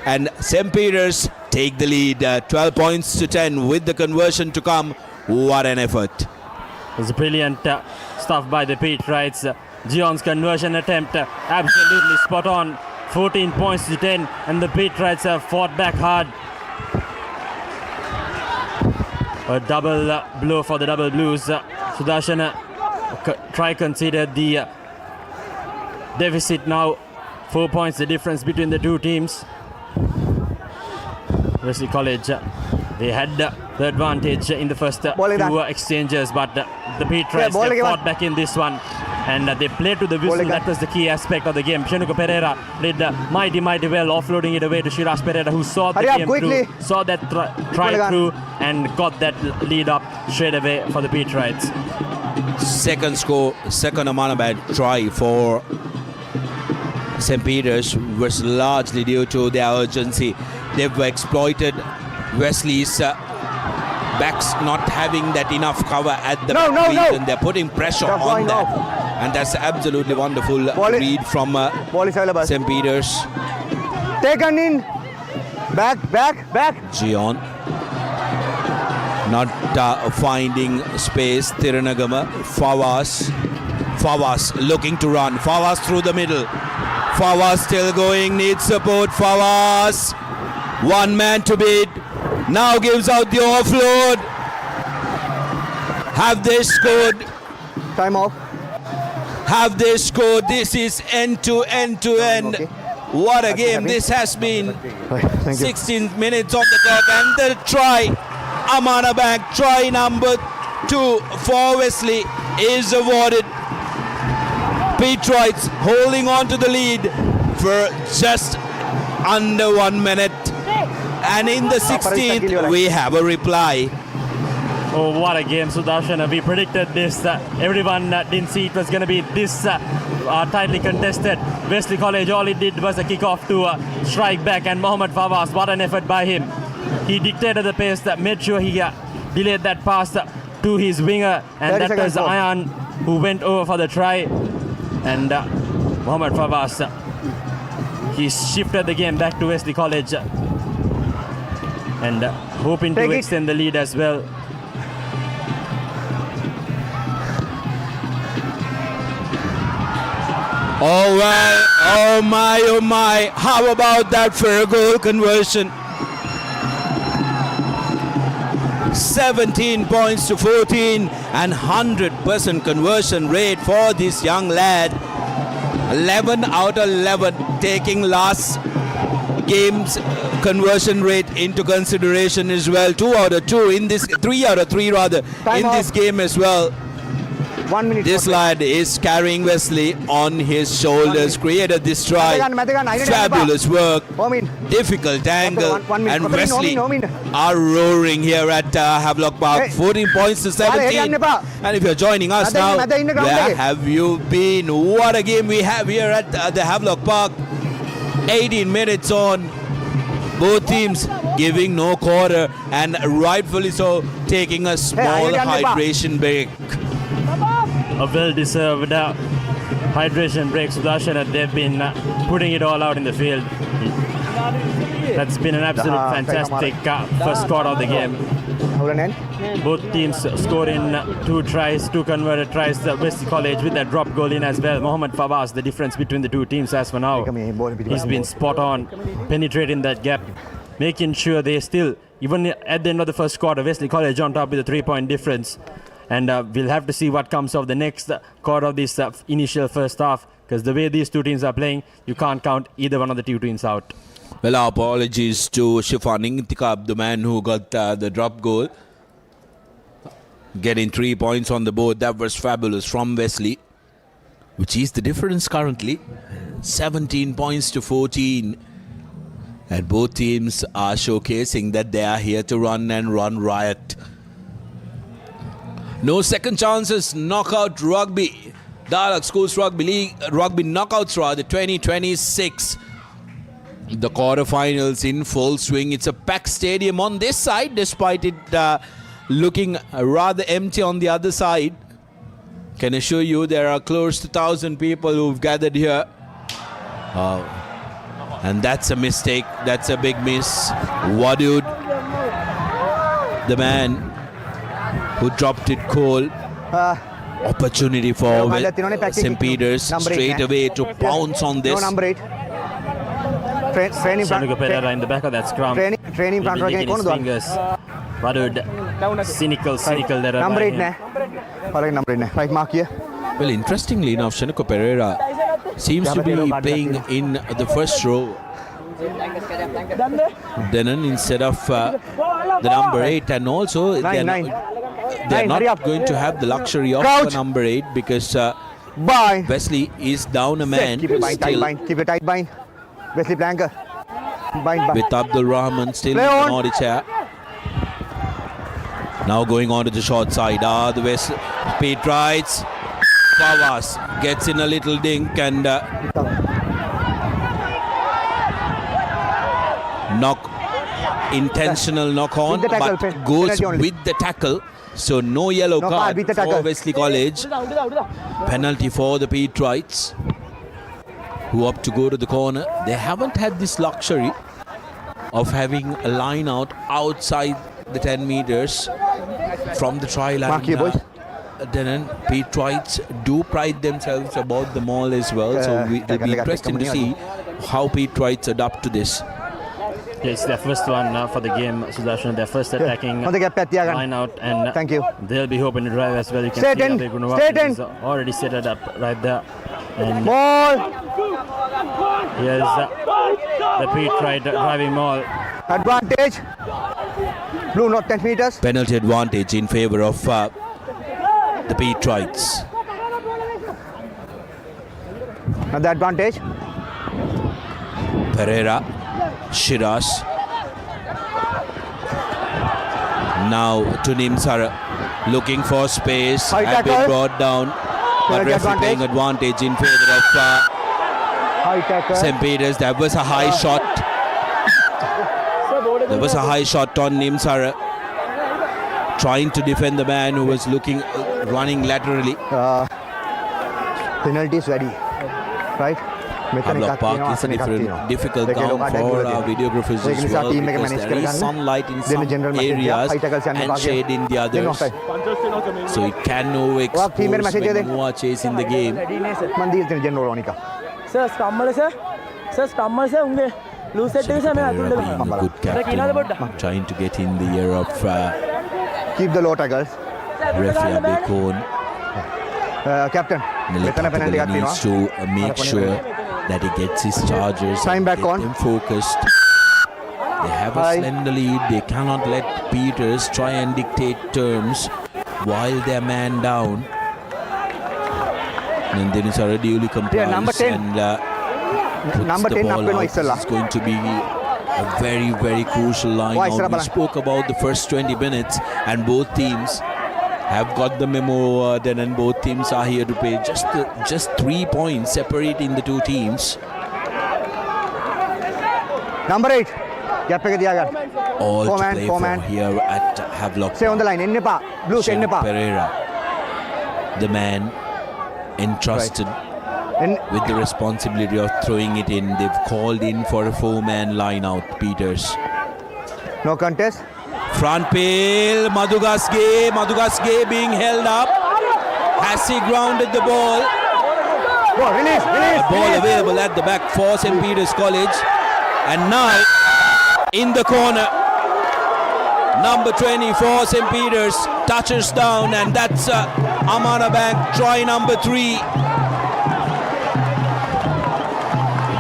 And St. Peter's take the lead, 12 points to 10 with the conversion to come. What an effort. It's brilliant stuff by the Pete Wrights. Gion's conversion attempt absolutely spot on. 14 points to 10, and the Pete Wrights have fought back hard. A double blow for the Double Blues. Sudarshan try conceded the deficit now. 4 points the difference between the two teams. Wesley College. They had the advantage in the first two exchanges, but the Patriots fought back in this one. And they played to the whistle. That was the key aspect of the game. Shenuka Pereira did mighty well, offloading it away to Shiraz Pereira, who saw the game through, saw that try through, and got that lead up straight away for the Patriots. Second Amanabad try for St. Peter's was largely due to their urgency. They've exploited Wesley's backs not having that enough cover at the back, and they're putting pressure on that. And that's absolutely wonderful read from St. Peter's. Taken in. Back. Gion. Not finding space. Tirunagama. Fawaz looking to run. Fawaz through the middle. Fawaz still going. Needs support. Fawaz. One man to beat. Now gives out the offload. Have they scored? Time off. Have they scored? This is end to end. Okay. What a game this has been. 16 minutes on the clock, and the try. Amanabad try number 2 for Wesley is awarded. Patriots holding on to the lead for just under 1 minute. And in the 16th, we have a reply. Oh, what a game, Sudarshan. We predicted this. Everyone didn't see it was going to be this tightly contested. Wesley College, all it did was a kick-off to strike back. And Mohammad Fawaz, what an effort by him. He dictated the pace, made sure he delayed that pass to his winger. And that was Ayan who went over for the try. And Mohammad Fawaz, he shifted the game back to Wesley College. And hoping to extend the lead as well. Oh well, oh my, how about that for a goal conversion? 17 points to 14 and 100% conversion rate for this young lad. 11 out of 11 taking last game's conversion rate into consideration as well. 2 out of 2 in this, 3 out of 3 rather, in this game as well. 1 minute. This lad is carrying Wesley on his shoulders, created this try. Fabulous work, difficult angle, and Wesley are roaring here at Havelock Park. 14 points to 17. And if you're joining us now, where have you been? What a game we have here at the Havelock Park. 18 minutes on. Both teams giving no quarter, and rightfully so, taking a small hydration break. A well-deserved hydration break, Sudarshan. They've been putting it all out in the field. That's been an absolute fantastic first quarter of the game. Both teams scoring 2 tries, 2 converted tries. Wesley College with that drop goal in as well. Mohammad Fawaz, the difference between the two teams as for now. He's been spot on, penetrating that gap, making sure they still, even at the end of the first quarter, Wesley College on top with a 3-point difference. And we'll have to see what comes of the next quarter of this initial first half, because the way these two teams are playing, you can't count either one of the two teams out. Well, our apologies to Shifan Intikab, the man who got the drop goal. Getting 3 points on the board. That was fabulous from Wesley, which is the difference currently. 17 points to 14. And both teams are showcasing that they are here to run and run riot. No second chances, knockout rugby. Dialog Schools Rugby League, Rugby Knockouts rather, 2026. The quarterfinals in full swing. It's a packed stadium on this side, despite it looking rather empty on the other side. Can assure you there are close to 1,000 people who've gathered here. And that's a mistake. That's a big miss. Wadud, the man who dropped it cold. Opportunity for St. Peter's straight away to pounce on this. Shanuka Pereira in the back of that scrum. Training his fingers. Wadud, cynical there. Number 8 right, mark here. Well, interestingly enough, Shanuka Pereira seems to be playing in the first row. Denon instead of the number 8, and also they're not going to have the luxury of a number 8 because Wesley is down a man Keep it tight, bind. Wesley Blanker. Bind. With Abdul Rahman still in the Nordic chair. Now going on to the short side. The West Pete Wrights. Fawaz gets in a little dink and intentional knock on, but goes with the tackle. So no yellow card for Wesley College. Penalty for the Pete Wrights, who opt to go to the corner. They haven't had this luxury of having a line out outside the 10 meters from the try line. Then Pete Wrights do pride themselves about the maul as well. So it'll be interesting to see how Pete Wrights adapt to this. It's their first one for the game, Sudarshan. Their first attacking line out, and thank you. They'll be hoping to drive as well. You can Straight see in. already set it up right there. And ball. Here's the Pete Wright driving maul. Advantage. Blue, not 10 meters. Penalty advantage in favor of the Pete Wrights. Now the advantage. Pereira, Shiraz. Now to Nimsara, looking for space. Had been brought down, but referee playing advantage in favor of St. Peter's. That was a high shot. There was a high shot on Nimsara, trying to defend the man who was running laterally. Penalty is ready, right? Havelock Park is a difficult ground for our videographers as well, because there is sunlight in some areas and shade in the others. So it can overexpose when who are chasing the game. Sir, Stammer, sir. Sir, Stammer, sir. Lose it, Being a good captain, trying to get in the ear of keep the low tackles. referee Abekon. Captain, needs to make sure that he gets his charges and get them focused. They have a slender lead. They cannot let Peters try and dictate terms while they're man down. And then it's already duly complies number 10. and puts the ball out. It's going to be a very, very crucial line out. We spoke about the first 20 minutes and both teams have got the memo then, and both teams are here to play. Just 3 points separating the two teams. Number 8. All to play for here at Havelock. Stay on the line. Blue, Pereira, the man entrusted with the responsibility of throwing it in. They've called in for a 4-man line out, Peters. No contest. Front pale, Madhugasge being held up. Has he grounded the ball? Release. A ball available at the back for St. Peter's College. And now, in the corner, number 20 for St. Peter's touches down, and that's Amana Bank, try number 3.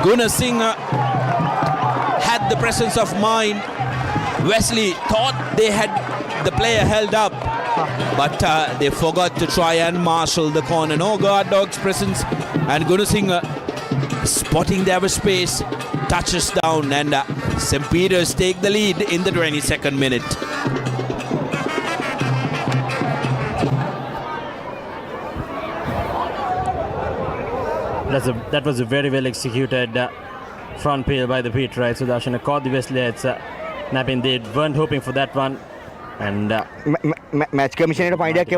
Gunnar Singh had the presence of mind. Wesley thought they had the player held up, but they forgot to try and marshal the corner. No guard dog's presence, and Gunnar Singh spotting their space, touches down, and St. Peter's take the lead in the 22nd minute. That was a very well executed front peel by the Pete Wright. So Darshan caught the Wesley's napping. They weren't hoping for that one. And match commission point match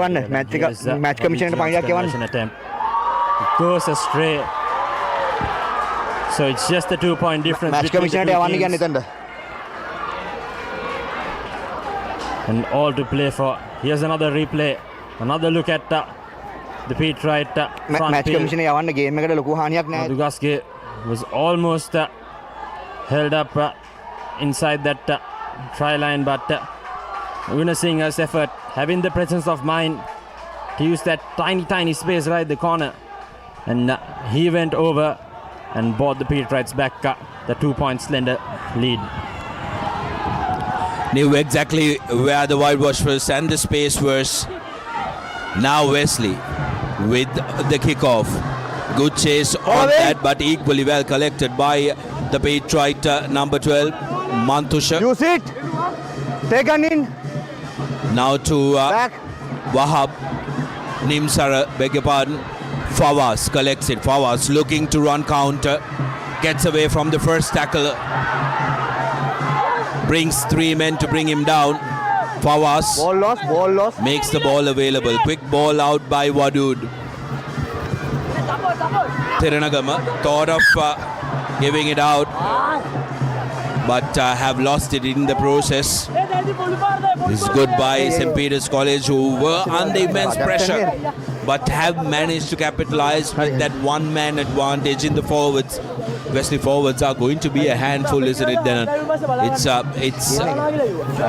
commission point attempt. It goes astray. So it's just a 2-point difference. Match commission and all to play for. Here's another replay. Another look at the Pete Wright front match commission game Madhugasge was almost held up inside that try line, but Gunnar Singh's effort, having the presence of mind to use that tiny space right the corner, and he went over and brought the Petrites back the 2 points slender lead. Knew exactly where the whitewash was and the space was. Now Wesley with the kickoff. Good chase on that, but equally well collected by the Petrite number 12, Mantusha. Use it. Take an in. Now to Wahab. Nimsara, beg your pardon. Fawaz collects it. Fawaz looking to run counter. Gets away from the first tackle. Brings 3 men to bring him down. Fawaz Ball loss. makes the ball available. Quick ball out by Wadud. Thiranagama thought of giving it out, but have lost it in the process. It's good by St. Peter's College, who were under immense pressure, but have managed to capitalize with that one-man advantage in the forwards. Wesley forwards are going to be a handful, isn't it, Denan?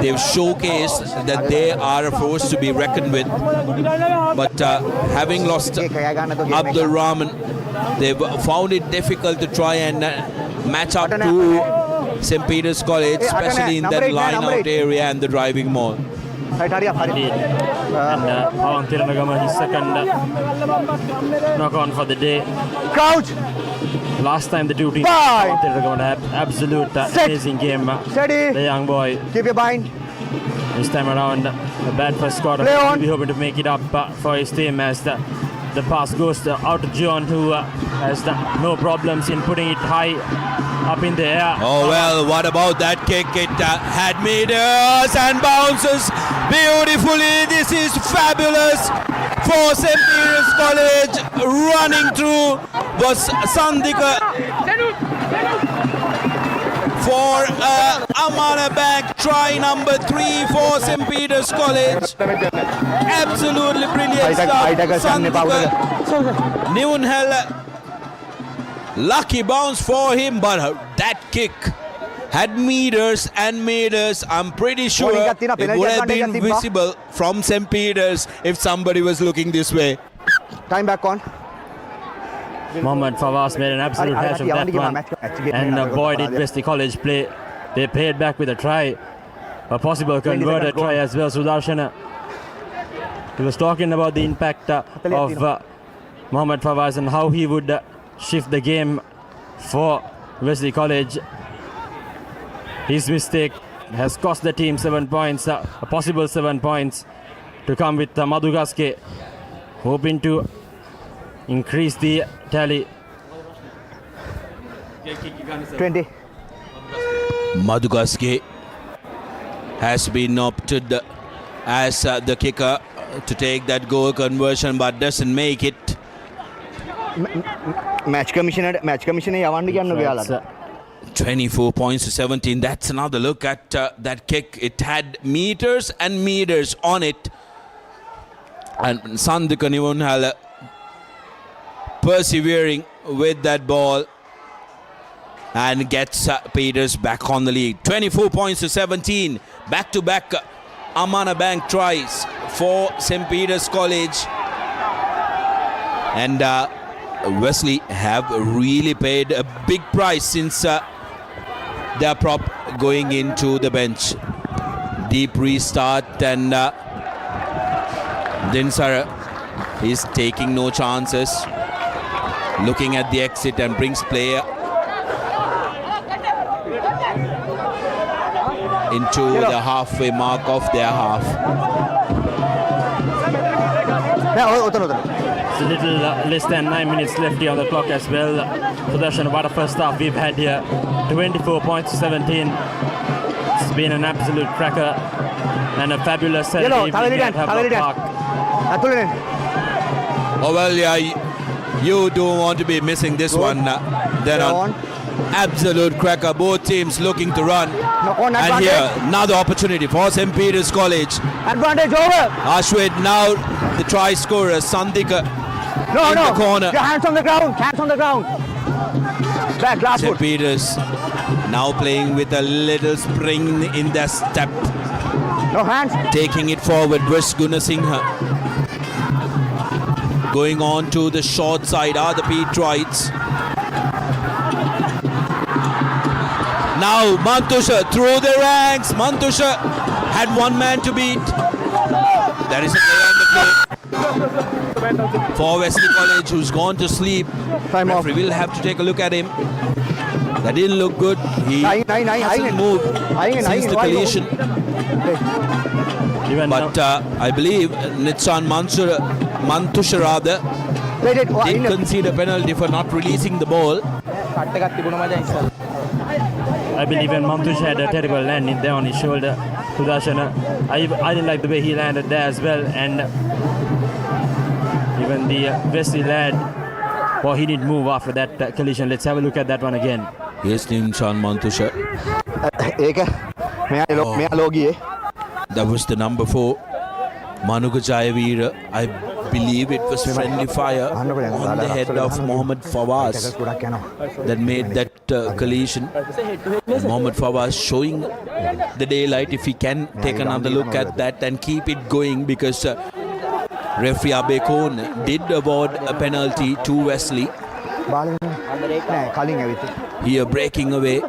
They've showcased that they are a force to be reckoned with, but having lost Abdul Rahman, they've found it difficult to try and match up to St. Peter's College, especially in that line-out area and the driving mall. And Pawan Thiranagama, his second knock-on for the day. Crouch. Last time the two teams Thiranagama had absolute amazing game. Steady. The young boy. Keep your bind. This time around, a bad first quarter. He'll be hoping to make it up for his team as the pass goes out to John, who has no problems in putting it high up in the air. Oh well, what about that kick? It had meters and bounces beautifully. This is fabulous for St. Peter's College. Running through was Sandika for Amana Bank, try number 3 for St. Peter's College. Absolutely brilliant stuff. Sandika Newhall, lucky bounce for him, but that kick had meters and meters. I'm pretty sure it would have been visible from St. Peter's if somebody was looking this way. Time back on. Mohammad Fawaz made an absolute hash of that one, and boy did Wesley College play. They paid back with a try, a possible converted try as well. Sudarshana, he was talking about the impact of Mohammad Fawaz and how he would shift the game for Wesley College. His mistake has cost the team 7 points, a possible 7 points to come with Madhugaske, hoping to increase the tally. 20. Madhugaske has been opted as the kicker to take that goal conversion, but doesn't make it. Match commissioner යවන්න කියන්න ඔයාලට. 24 points to 17. That's another look at that kick. It had meters and meters on it, and Sandika Newhall persevering with that ball and gets Peters back on the lead. 24 points to 17. Back-to-back Amana Bank tries for St. Peter's College. And Wesley have really paid a big price since their prop going into the bench. Deep restart, and Dinsara is taking no chances. Looking at the exit and brings player into the halfway mark of their half. It's a little less than 9 minutes left here on the clock as well. Sudarshan, what a first half we've had here. 24 points to 17. It's been an absolute cracker and a fabulous Saturday evening at Havelock Park. Oh well, yeah, you don't want to be missing this one. Then on. Absolute cracker. Both teams looking to run. And here, another opportunity for St. Peter's College. Advantage over. Ashwin now the try scorer, Sandika in the corner. Your hands on the ground. Hands on the ground. Back, last St. foot. Peters now playing with a little spring in their step. No hands. Taking it forward, Vish Gunasinghe. Going on to the short side are the Petrites. Now Mantusha through the ranks. Mantusha had one man to beat. There is a player on the field for Wesley College who's gone to sleep. Referee will have to take a look at him. That didn't look good. He hasn't moved since the collision. But I believe Nitsan Mantusha rather did concede a penalty for not releasing the ball. I believe when Mamtush had a terrible landing there on his shoulder. Sudarshana, I didn't like the way he landed there as well, and even the Wesley lad, well, he didn't move after that collision. Let's have a look at that one again. Yes, Nitsan Mantusha. That was the number 4, Manuka Jayavira. I believe it was friendly fire on the head of Mohammad Fawaz that made that collision. Mohammad Fawaz showing the daylight if he can take another look at that and keep it going, because referee Abekon did award a penalty to Wesley. Here breaking away.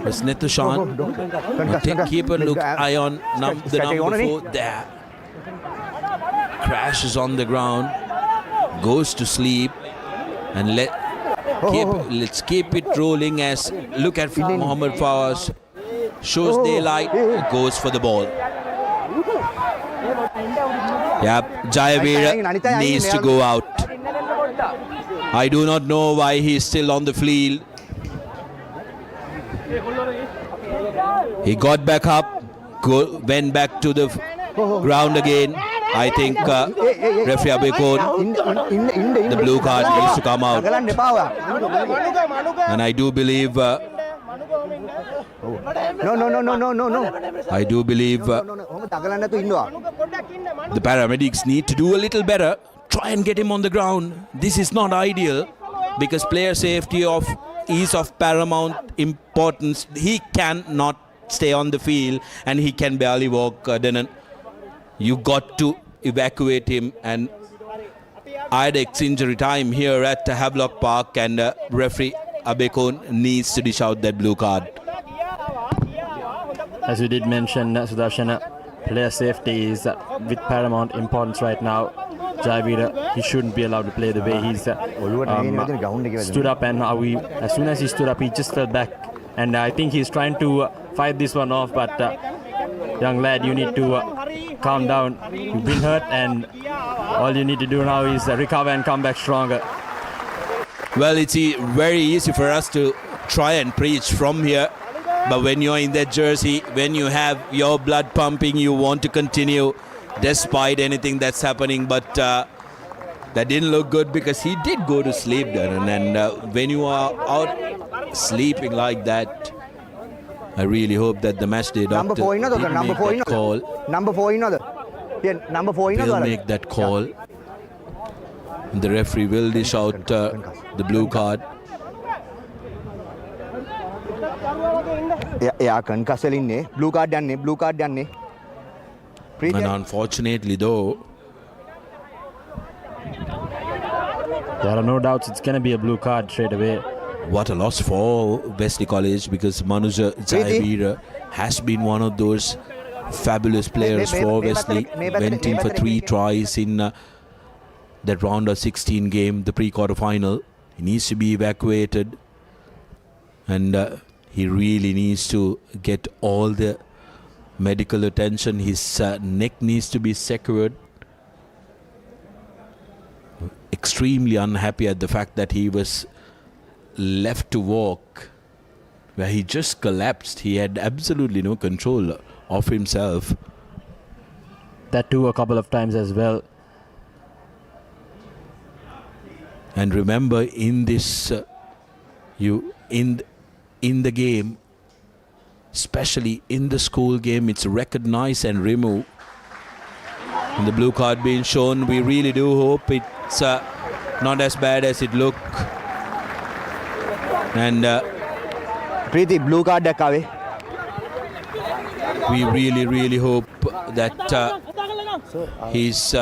It's Netushan. Keep a look eye on the number 4 there. Crashes on the ground, goes to sleep, and let's keep it rolling as look at Mohammad Fawaz, shows daylight, goes for the ball. Yep, Jayavira needs to go out. I do not know why he is still on the field. He got back up, went back to the ground again. I think referee Abekon, the blue card needs to come out. And I do believe I do believe the paramedics need to do a little better. Try and get him on the ground. This is not ideal, because player safety is of paramount importance. He cannot stay on the field and he can barely walk. Denan, you got to evacuate him, and IDEX injury time here at Havelock Park, and referee Abekon needs to dish out that blue card. As you did mention, Sudarshana, player safety is with paramount importance right now. Jayavira, he shouldn't be allowed to play the way he's stood up, and as soon as he stood up, he just fell back. And I think he's trying to fight this one off, but young lad, you need to calm down. You've been hurt, and all you need to do now is recover and come back stronger. Well, it's very easy for us to try and preach from here, but when you're in that jersey, when you have your blood pumping, you want to continue despite anything that's happening. But that didn't look good, because he did go to sleep there, and when you are out sleeping like that, I really hope that the match day doctor didn't make that call. Number 4 Will make that call. And the referee will dish out the blue card. Blue card danne. And unfortunately though, there are no doubts it's going to be a blue card straight away. What a loss for Wesley College, because Manuja Jayavira has been one of those fabulous players for Wesley. Went in for 3 tries in that round of 16 game, the pre-quarter final. He needs to be evacuated, and he really needs to get all the medical attention. His neck needs to be secured. Extremely unhappy at the fact that he was left to walk, where he just collapsed. He had absolutely no control of himself. That too a couple of times as well. And remember, in this in the game, especially in the school game, it's recognize and remove. And the blue card being shown, we really do hope it's not as bad as it looked. And Preeti, blue card dekave. We really hope that he's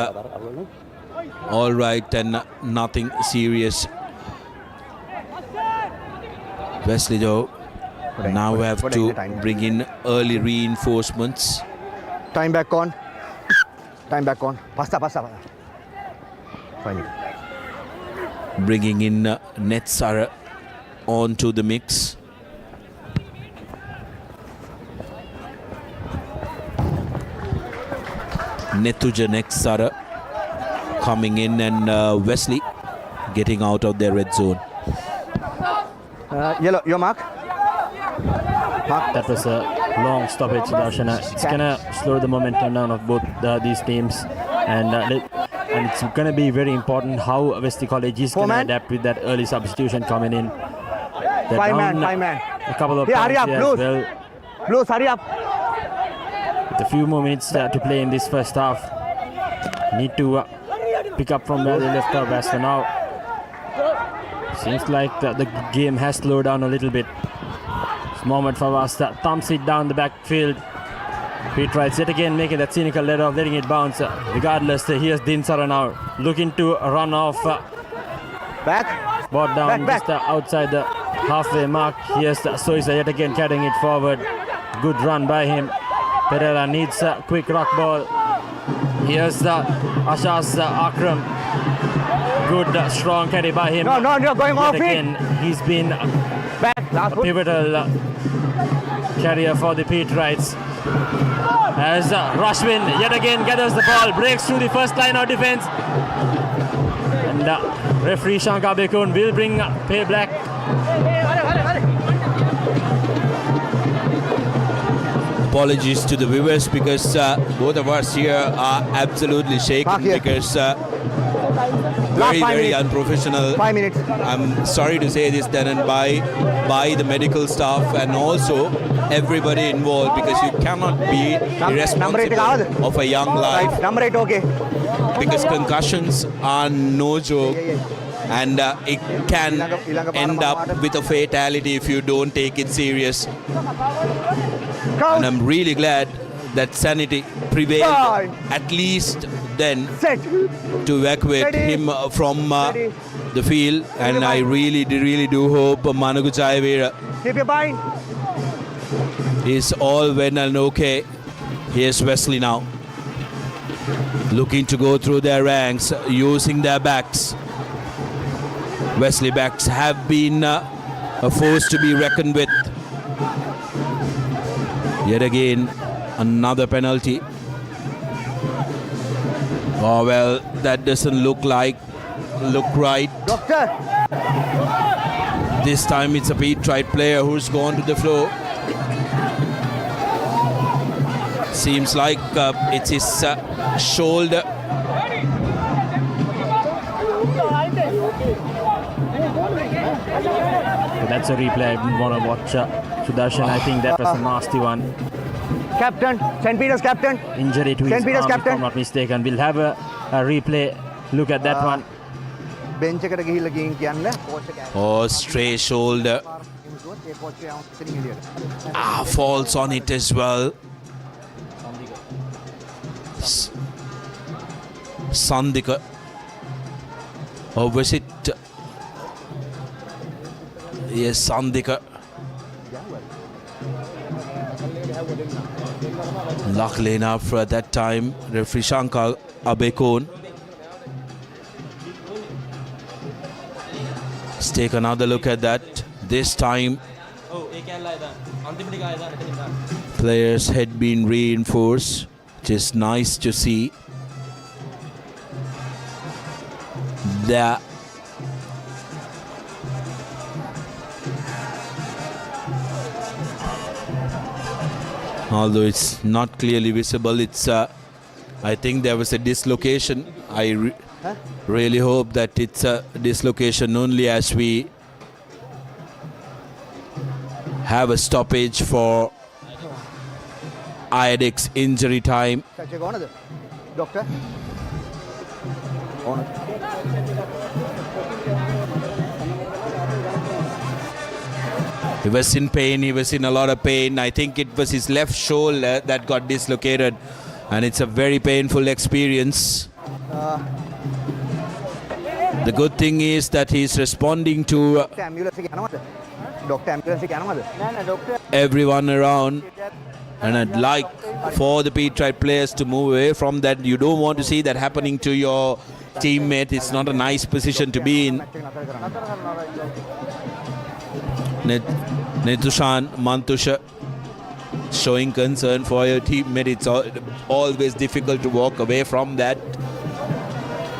all right and nothing serious. Wesley though Now we have to bring in early reinforcements. Time back on. Time back on. Pasta. 5 minutes. Bringing in Netsara onto the mix. Netuja Netsara coming in, and Wesley getting out of their red zone. Yellow, your mark. That was a long stoppage, Darshana. It's going to slow the momentum down of both these teams. And it's going to be very important how Wesley College is going to adapt with that early substitution coming in. 5 man. A couple of hurry up, Blues. well. Blues, hurry up. With a few more minutes to play in this first half. Need to pick up from where they left off as for now. Seems like the game has slowed down a little bit. Mohamed Fawaz thumps it down the backfield. Pete tries yet again making that cynical let off, letting it bounce. Regardless, here's Dinsara now looking to run off. Back. Brought down back. just outside the halfway mark. Here's Soisa yet again carrying it forward. Good run by him. Pereira needs a quick rock ball. Here's Ashas Akram. Good strong carry by him. No, you're going off again, he's been a pivotal carrier for the Pete Rights. As Rashwin yet again gathers the ball, breaks through the first line of defense. And referee Shankar Bekun will bring pay black. Apologies to the viewers because both of us here are absolutely shaking because very unprofessional. 5 minutes. I'm sorry to say this, Denon, by the medical staff and also everybody involved, because you cannot be irresponsible of a young life. Number 8, okay. Because concussions are no joke, and it can end up with a fatality if you don't take it serious. And I'm really glad that sanity prevailed at least then to evacuate him from the field, and I really do hope Managu Jayavira Keep your bind. is all well and okay. Here's Wesley now, looking to go through their ranks using their backs. Wesley backs have been a force to be reckoned with. Yet again, another penalty. Oh well, that doesn't look right. Doctor. This time it's a Pete Wright player who's gone to the floor. Seems like it's his shoulder. That's a replay I want to watch. Sudarshan, I think that was a nasty one. Captain, St. Peter's captain. Injury to his St. Peter's arm, captain. if I'm not mistaken. We'll have a replay. Look at that one. Bench එකට ගිහිල්ලා ගින් කියන්න coach එක. Oh, stray shoulder. Falls on it as well. Sandika. Or was it? Yes, Sandika. Luckily enough at that time, referee Shankar Abekon. Let's take another look at that. This time, players had been reinforced, which is nice to see. There. Although it's not clearly visible, it's I think there was a dislocation. I really hope that it's a dislocation only, as we have a stoppage for IADX injury time. Doctor. He was in pain, he was in a lot of pain. I think it was his left shoulder that got dislocated, and it's a very painful experience. The good thing is that he's responding to doctor ambulance එක යනවද? නෑ නෑ doctor everyone around. And I'd like for the Petrite players to move away from that. You don't want to see that happening to your teammate. It's not a nice position to be in. Netushan Mantusha showing concern for your teammate. It's always difficult to walk away from that.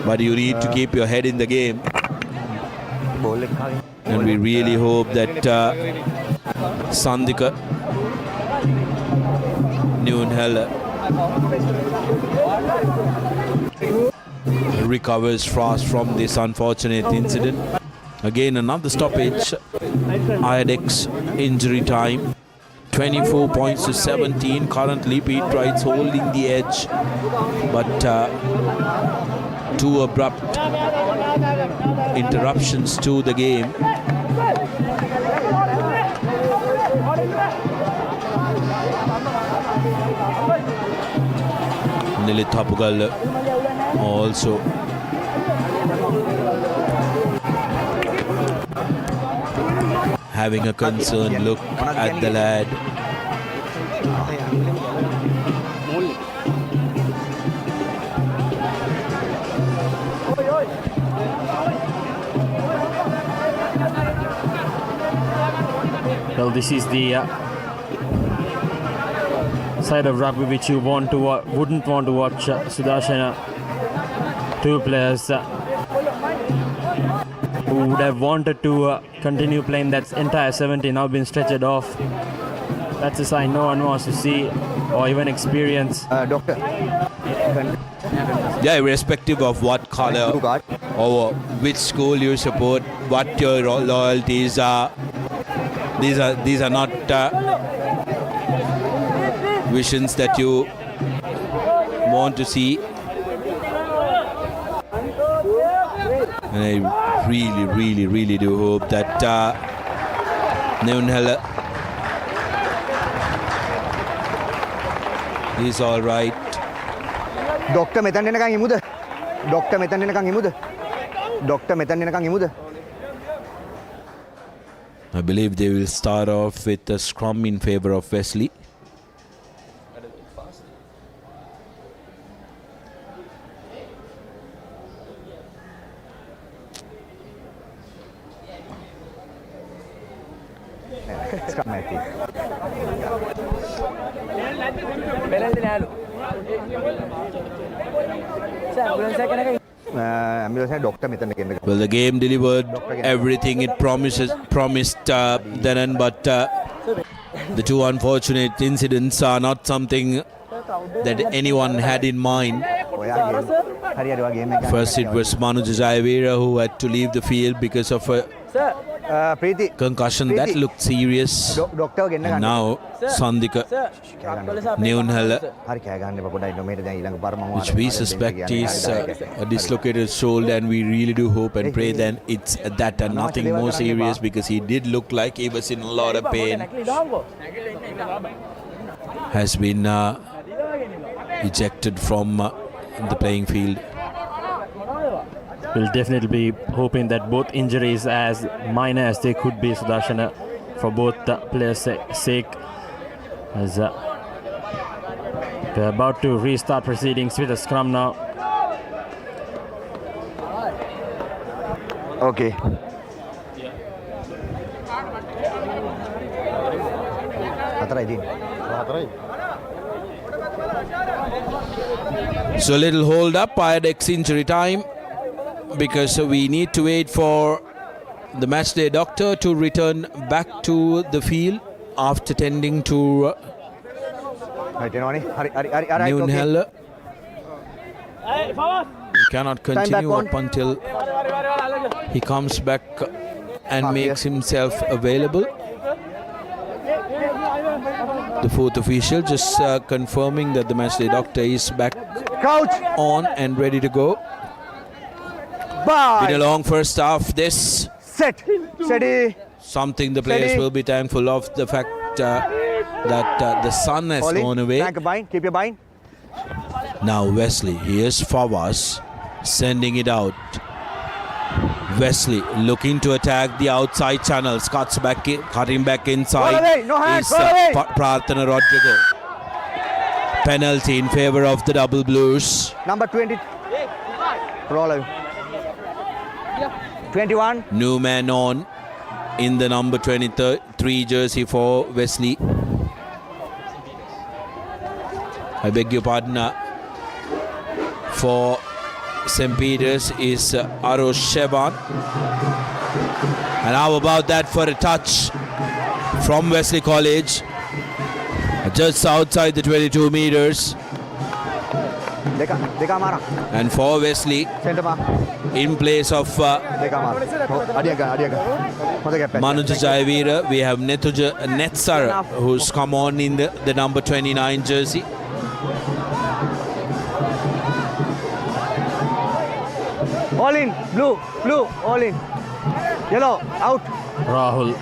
But you need to keep your head in the game. And we really hope that Sandika Newnheller recovers fast from this unfortunate incident. Again, another stoppage. IADX injury time. 24 points to 17. Currently, Petrite's holding the edge. But two abrupt interruptions to the game. Nilit Hapugal also having a concerned look at the lad. Well, this is the side of rugby which you wouldn't want to watch. Sudarshana, two players who would have wanted to continue playing that entire 70, now been stretched off. That's a sign no one wants to see or even experience. Doctor. Yeah, irrespective of what color or which school you support, what your loyalties are, these are not visions that you want to see. And I really do hope that Newnheller is all right. Doctor මෙතන එනකන් ඉමුද? Doctor මෙතන එනකන් ඉමුද? Doctor මෙතන එනකන් ඉමුද? I believe they will start off with a scrum in favor of Wesley. Scrum match. Well, the game delivered everything it promised then, but the two unfortunate incidents are not something that anyone had in mind. First, it was Manu Jayavira who had to leave the field because of a concussion that looked serious. And now Sandika Newnheller, which we suspect is a dislocated shoulder, and we really do hope and pray that it's that and nothing more serious, because he did look like he was in a lot of pain. Has been ejected from the playing field. We'll definitely be hoping that both injuries, as minor as they could be, Sudarshana, for both players' sake, as we're about to restart proceedings with a scrum now. Okay. So a little hold up, IADX injury time, because we need to wait for the matchday doctor to return back to the field after tending to Newnheller. He cannot continue up until he comes back and makes himself available. The fourth official just confirming that the matchday doctor is back on and ready to go. Been a long first half. This set steady. Something the players will be thankful of, the fact that the sun has gone away. Keep your bind. Now Wesley, here's Fawaz sending it out. Wesley looking to attack the outside channels, cutting back inside. Roll away, no hands, is roll away. Prarthana Rodrigo. Penalty in favor of the Double Blues. Number 20. Roll away. 21. New man on in the number 23 jersey for Wesley. I beg your pardon. For St. Peter's is Arosh Sheban. And how about that for a touch from Wesley College? Just outside the 22 meters. And for Wesley, in place of Manuja Jayavira, we have Netuja Netsara, who's come on in the number 29 jersey. All in, blue, all in. Yellow, out. Rahul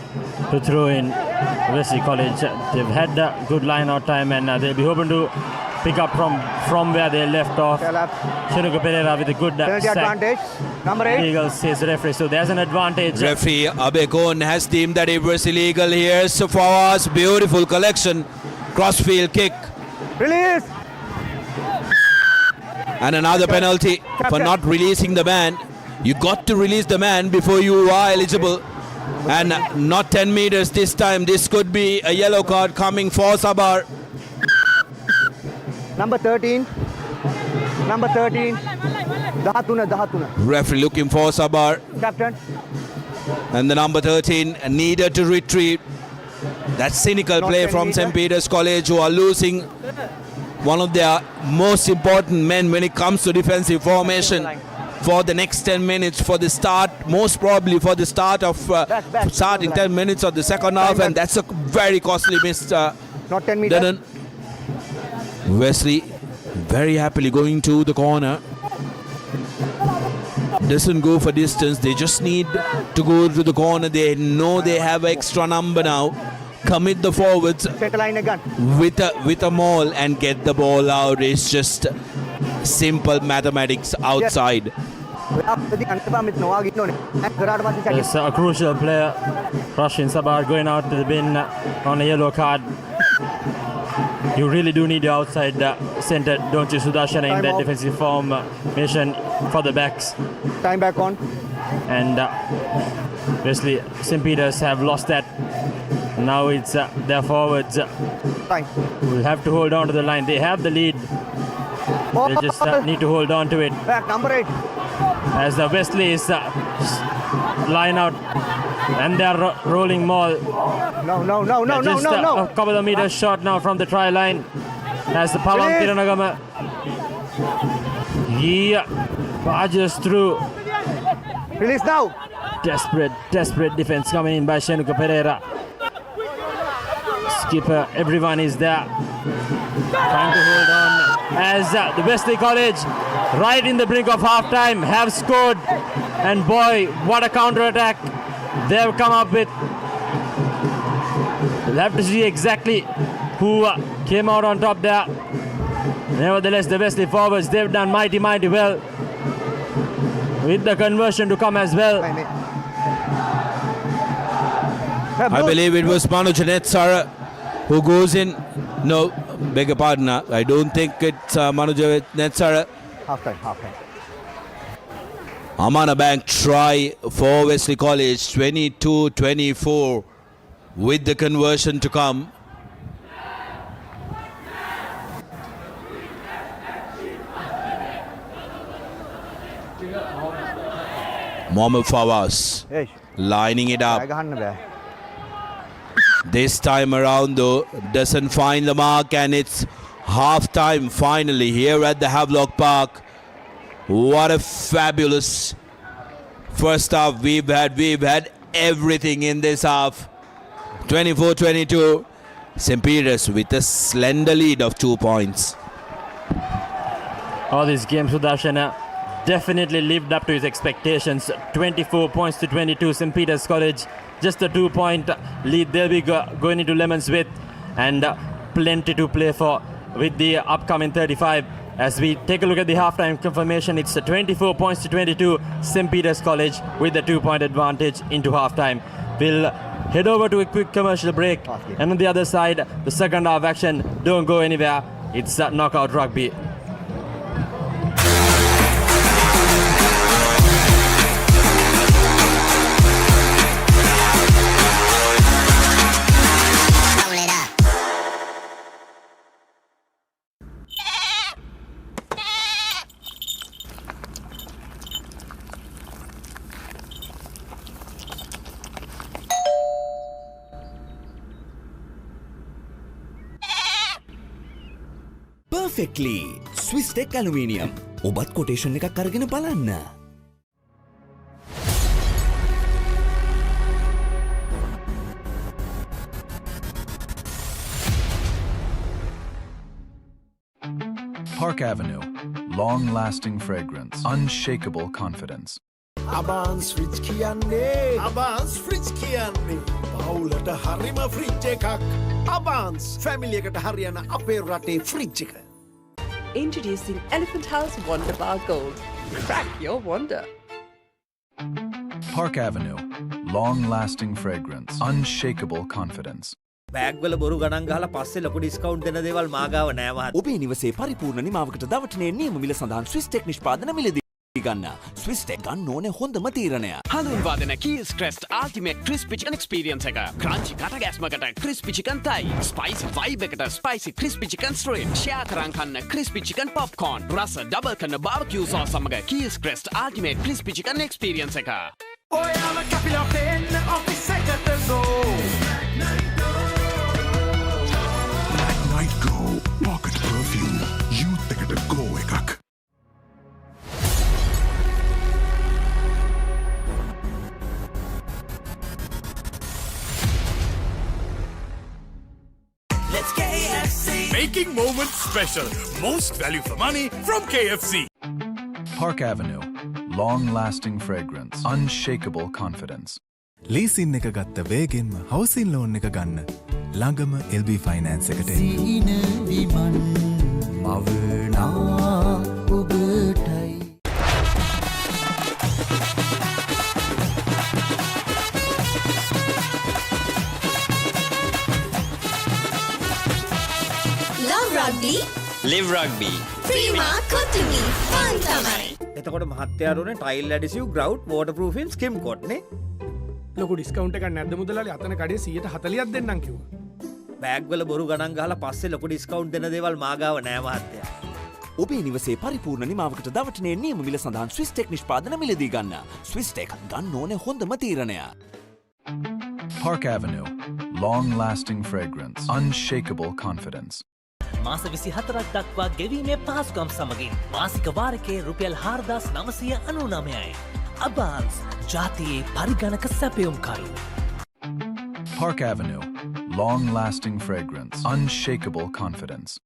to throw in Wesley College. They've had a good line out time and they'll be hoping to pick up from where they left off. Shinuka Pereira with a good sack. Advantage. Number 8. Illegal says the referee, so there's an advantage. Referee Abekon has deemed that it was illegal here. So for us, beautiful collection. Crossfield kick. Release. And another penalty for not releasing the man. You got to release the man before you are eligible. And not 10 meters this time. This could be a yellow card coming for Sabar. Number 13. Number 13. Dahatuna. Referee looking for Sabar. Captain. And the number 13 needed to retreat. That cynical play from St. Peter's College, who are losing one of their most important men when it comes to defensive formation for the next 10 minutes, for the start, most probably for the start of starting 10 minutes of the second half, and that's a very costly miss. Not 10 meters. Wesley very happily going to the corner. Doesn't go for distance, they just need to go to the corner. They know they have extra number now. Commit the forwards with a maul and get the ball out. It's just simple mathematics outside. It's a crucial player, Roshin Sabar, going out to the bin on a yellow card. You really do need your outside centre, don't you, Sudarshan, in that defensive formation for the backs. Time back on. And Wesley, St. Peter's have lost that. Now it's their forwards will have to hold on to the line. They have the lead. They just need to hold on to it. Back, number 8. As the Wesley is line out and they're rolling maul. No. A couple of meters short now from the try line. As the Palang Kiranagama, he barges through. Release now. Desperate defense coming in by Shinuka Pereira. Skipper, everyone is there trying to hold on as the Wesley College right in the brink of half time have scored, and boy, what a counter attack they've come up with. We'll have to see exactly who came out on top there. Nevertheless, the Wesley forwards, they've done mighty well with the conversion to come as well. I believe it was Manu Janetsara who goes in. No, beg your pardon. I don't think it's Manu Janetsara. Half time. Amana Bank try for Wesley College, 22-24 with the conversion to come. Mohamed Fawaz lining it up. This time around though, doesn't find the mark, and it's half time finally here at the Havelock Park. What a fabulous first half we've had everything in this half. 24-22, St. Peter's with a slender lead of 2 points. All these games, Sudarshan, definitely lived up to his expectations. 24 points to 22, St. Peter's College. Just a 2-point lead they'll be going into Lemons with, and plenty to play for with the upcoming 35. As we take a look at the halftime confirmation, it's 24 points to 22. St. Peter's College with the 2-point advantage into halftime. We'll head over to a quick commercial break. And on the other side, the second half action. Don't go anywhere. It's knockout rugby. Perfectly. Swiss Tech Aluminium. ඔබත් quotation එකක් අරගෙන බලන්න. Park Avenue. Long-lasting fragrance. Unshakable confidence. Abans fridge කියන්නේ Abans fridge කියන්නේ පවුලට හරිම fridge එකක් Abans family එකට හරියන අපේ රටේ fridge එක. Introducing Elephant House Wonder Bar Gold. Crack your wonder. Park Avenue. Long-lasting fragrance. Unshakable confidence. Bag වල බොරු ගණන් ගහලා පස්සේ ලොකු ඩිස්කවුන්ට් දෙන දේවල් මාගාව නෑ මහත්තයා. ඔබේ නිවසේ පරිපූර්ණ නිමාවකට දවටනේ නියම මිල සඳහන් Swiss Tech නිෂ්පාදන මිලදී ගන්න. Swiss Tech ගන්න ඕනේ හොඳම තීරණය. හඳුන්වා දෙන Keys Crest Ultimate Crispy Chicken Experience එක. Crunchy කට ගැස්මකට Crispy Chicken Thai. Spicy vibe එකට Spicy Crispy Chicken Strip. Share කරන් කන්න Crispy Chicken Popcorn. රස ඩබල් කරන barbecue sauce සමග Keys Crest Ultimate Crispy Chicken Experience එක. ඔයාලා කැපිලා පෙන්න ඔෆිස් එකට go. Black Night Go Pocket Perfume Youth එකට go එකක්. Making moments special. Most value for money from KFC. Park Avenue. Long-lasting fragrance. Unshakable confidence. Leasing එක ගත්ත වේගෙන්ම හවසින් loan එක ගන්න. ළඟම LB ෆයිනෑන්ස් එකට එන්න. Love Rugby. Live Rugby. Prima Kotumi. Fun තමයි. එතකොට මහත්තයාරුනේ ටයිල් ඇඩිසිව් ග්‍රවුට් වෝටර්ප්‍රූෆින් ස්කිම් කොට් නේ. ලොකු ඩිස්කවුන්ට් එකක් නැද්ද මුදලාලි අතන කඩේ 140ක් දෙන්නම් කිව්වා. බෑග් වල බොරු ගණන් ගහලා පස්සේ ලොකු ඩිස්කවුන්ට් දෙන දේවල් මාගාව නෑ මහත්තයා. ඔබේ නිවසේ පරිපූර්ණ නිමාවකට දවටනේ නියම මිල සඳහන් Swiss Tech නිෂ්පාදන මිලදී ගන්න. Swiss Tech ගන්න ඕනේ හොඳම තීරණය. Park Avenue. Long-lasting fragrance. Unshakable confidence. මාස 24ක් දක්වා ගෙවීමේ පහසුකම් සමගින් මාසික වාරිකයේ රුපියල් 4999යි. අබාන්ස් ජාතියේ පරිගණක සැපයුම්කරු. Park Avenue. Long-lasting fragrance. Unshakable confidence.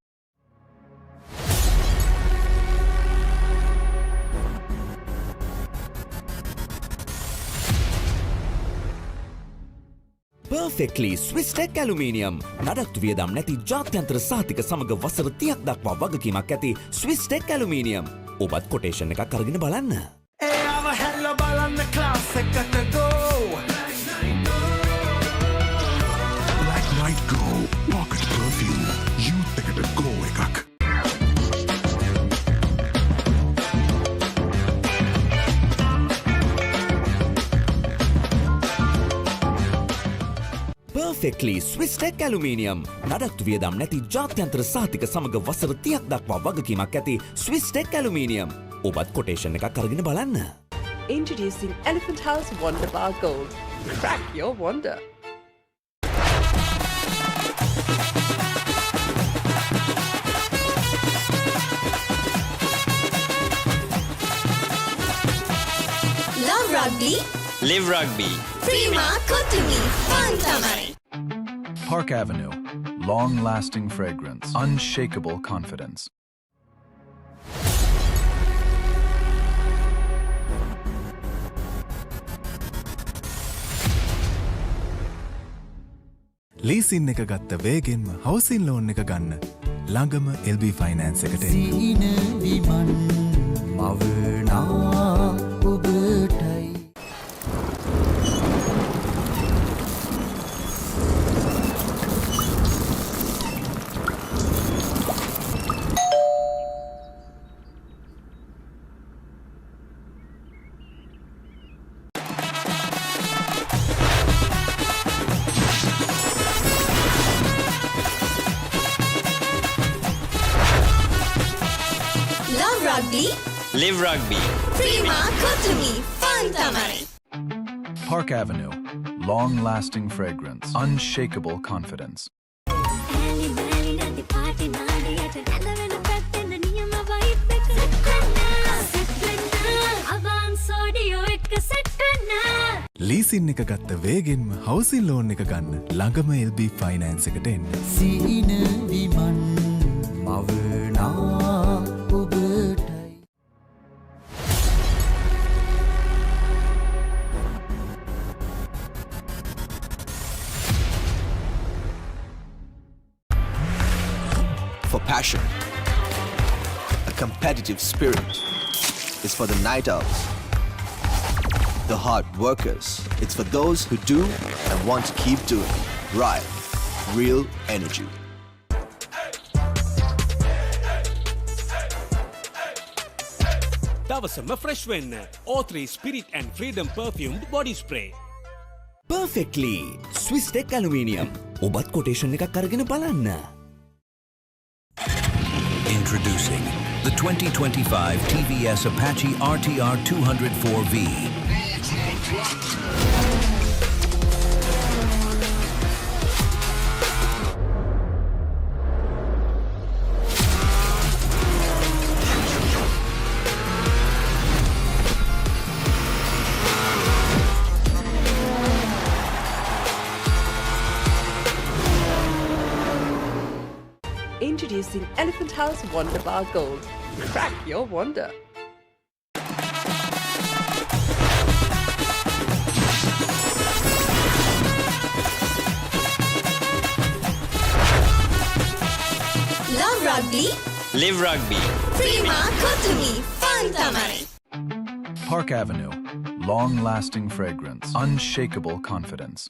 Perfectly Swiss Tech Aluminium. නඩත්තු වියදම් නැති ජාත්‍යන්තර සහතික සමග වසර 30ක් දක්වා වගකීමක් ඇති Swiss Tech Aluminium. ඔබත් කොටේෂන් එකක් අරගෙන බලන්න. එයාව හැල්ල බලන්න ක්ලාස් එකට go. Black Night Go Pocket Perfume Youth එකට go එකක්. Perfectly Swiss Tech Aluminium. නඩත්තු වියදම් නැති ජාත්‍යන්තර සහතික සමග වසර 30ක් දක්වා වගකීමක් ඇති Swiss Tech Aluminium. ඔබත් කොටේෂන් එකක් අරගෙන බලන්න. Introducing Elephant House Wonder Bar Gold. Crack your wonder. Love Rugby. Live Rugby. Prima Kotumi. Fun තමයි. Park Avenue. Long-lasting fragrance. Unshakable confidence. Leasing එක ගත්ත වේගෙන්ම හවසින් ලෝන් එක ගන්න. ළඟම LB ෆයිනෑන්ස් එකට එන්න. Love Rugby. Live Rugby. Prima Kotumi. Fun tamai. Park Avenue. Long-lasting fragrance. Unshakable confidence. Leasing එක ගත්ත වේගෙන්ම හවසින් ලෝන් එක ගන්න. ළඟම LB ෆයිනෑන්ස් එකට එන්න. For passion, a competitive spirit is for the night owls, the hard workers. It's for those who do and want to keep doing. Right, real energy. දවසම fresh වෙන්න O3 Spirit and Freedom perfumed body spray. Perfectly. Swiss Tech Aluminium. ඔබත් quotation එකක් අරගෙන බලන්න. Introducing the 2025 TVS Apache RTR 204V. Introducing Elephant House Wonder Bar Gold. Crack your wonder. Love Rugby. Live Rugby. Prima Kotumi. Fun tamai. Park Avenue. Long-lasting fragrance. Unshakable confidence.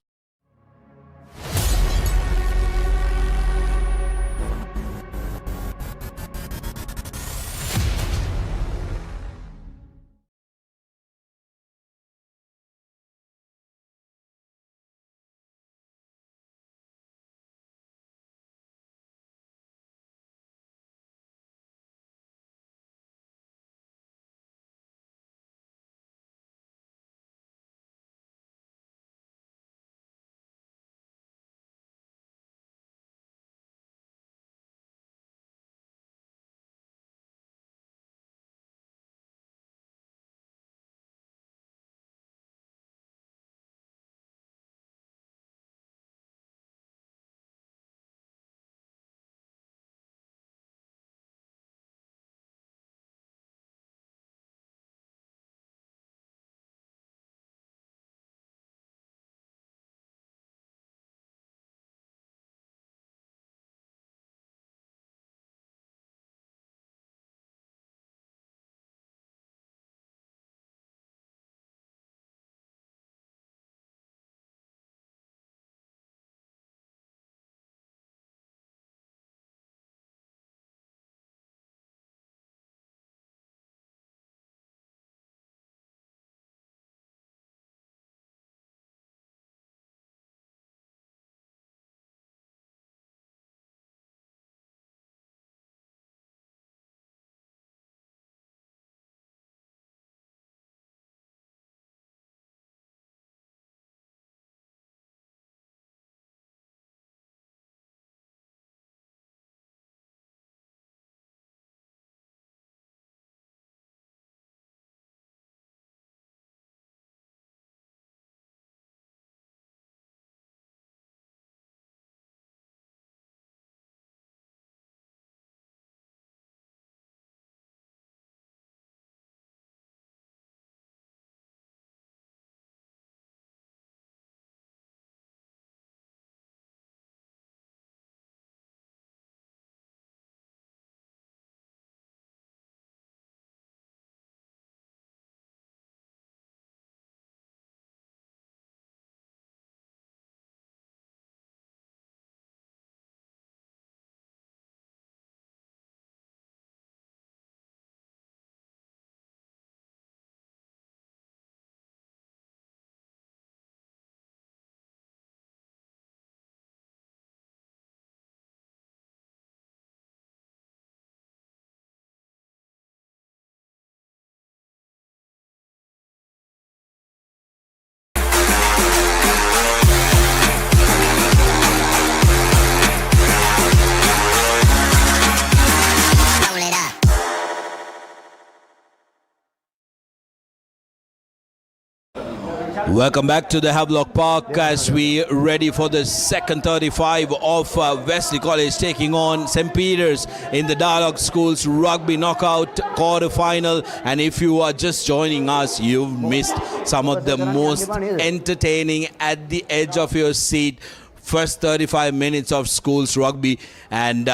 Welcome back to the Havelock Park as we ready for the second 35 of Wesley College taking on St. Peter's in the Dialog Schools Rugby Knockout Quarterfinal. And if you are just joining us, you've missed some of the most entertaining at the edge of your seat first 35 minutes of schools rugby, and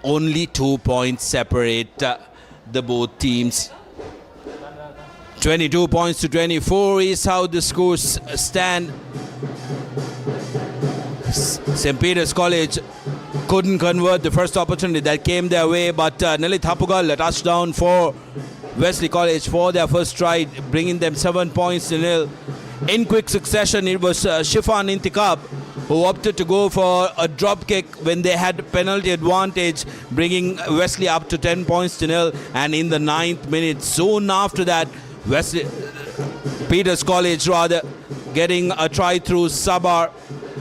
only 2 points separate the both teams. 22 points to 24 is how the scores stand. St. Peter's College couldn't convert the first opportunity that came their way, but Nelly Thapugal, a touchdown for Wesley College for their first try, bringing them 7 points to nil. In quick succession, it was Shifan Intikab who opted to go for a drop kick when they had penalty advantage, bringing Wesley up to 10 points to nil. And in the 9th minute, soon after that, Peter's College getting a try through Sabar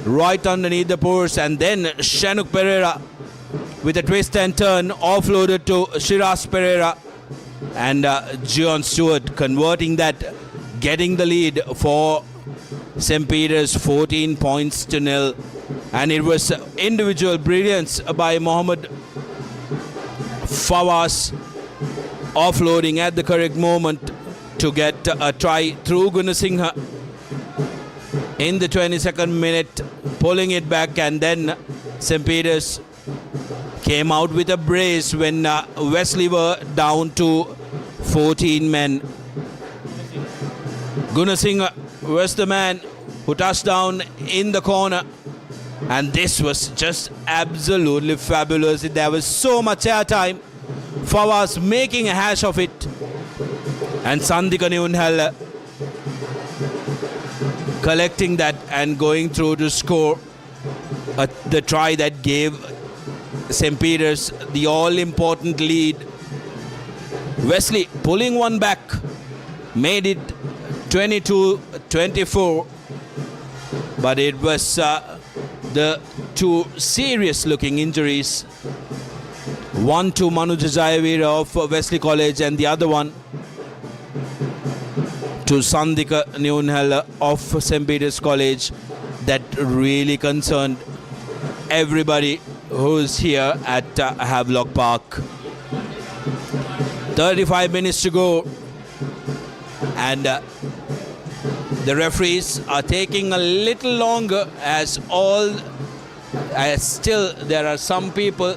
right underneath the post, and then Shanuk Pereira with a twist and turn offloaded to Shiraz Pereira, and Gion Stewart converting that, getting the lead for St. Peter's 14 points to nil. And it was individual brilliance by Mohammed Fawaz offloading at the correct moment to get a try through Gunasinghe in the 22nd minute, pulling it back, and then St. Peter's came out with a brace when Wesley were down to 14 men. Gunasinghe was the man who touched down in the corner, and this was just absolutely fabulous. There was so much airtime. Fawaz making a hash of it, and Sandika Nunhal collecting that and going through to score the try that gave St. Peter's the all-important lead. Wesley pulling one back, made it 22-24, but it was the two serious-looking injuries. One to Manu Jayavira of Wesley College, and the other one to Sandika Nunhal of St. Peter's College, that really concerned everybody who's here at Havelock Park. 35 minutes to go, and the referees are taking a little longer as still there are some people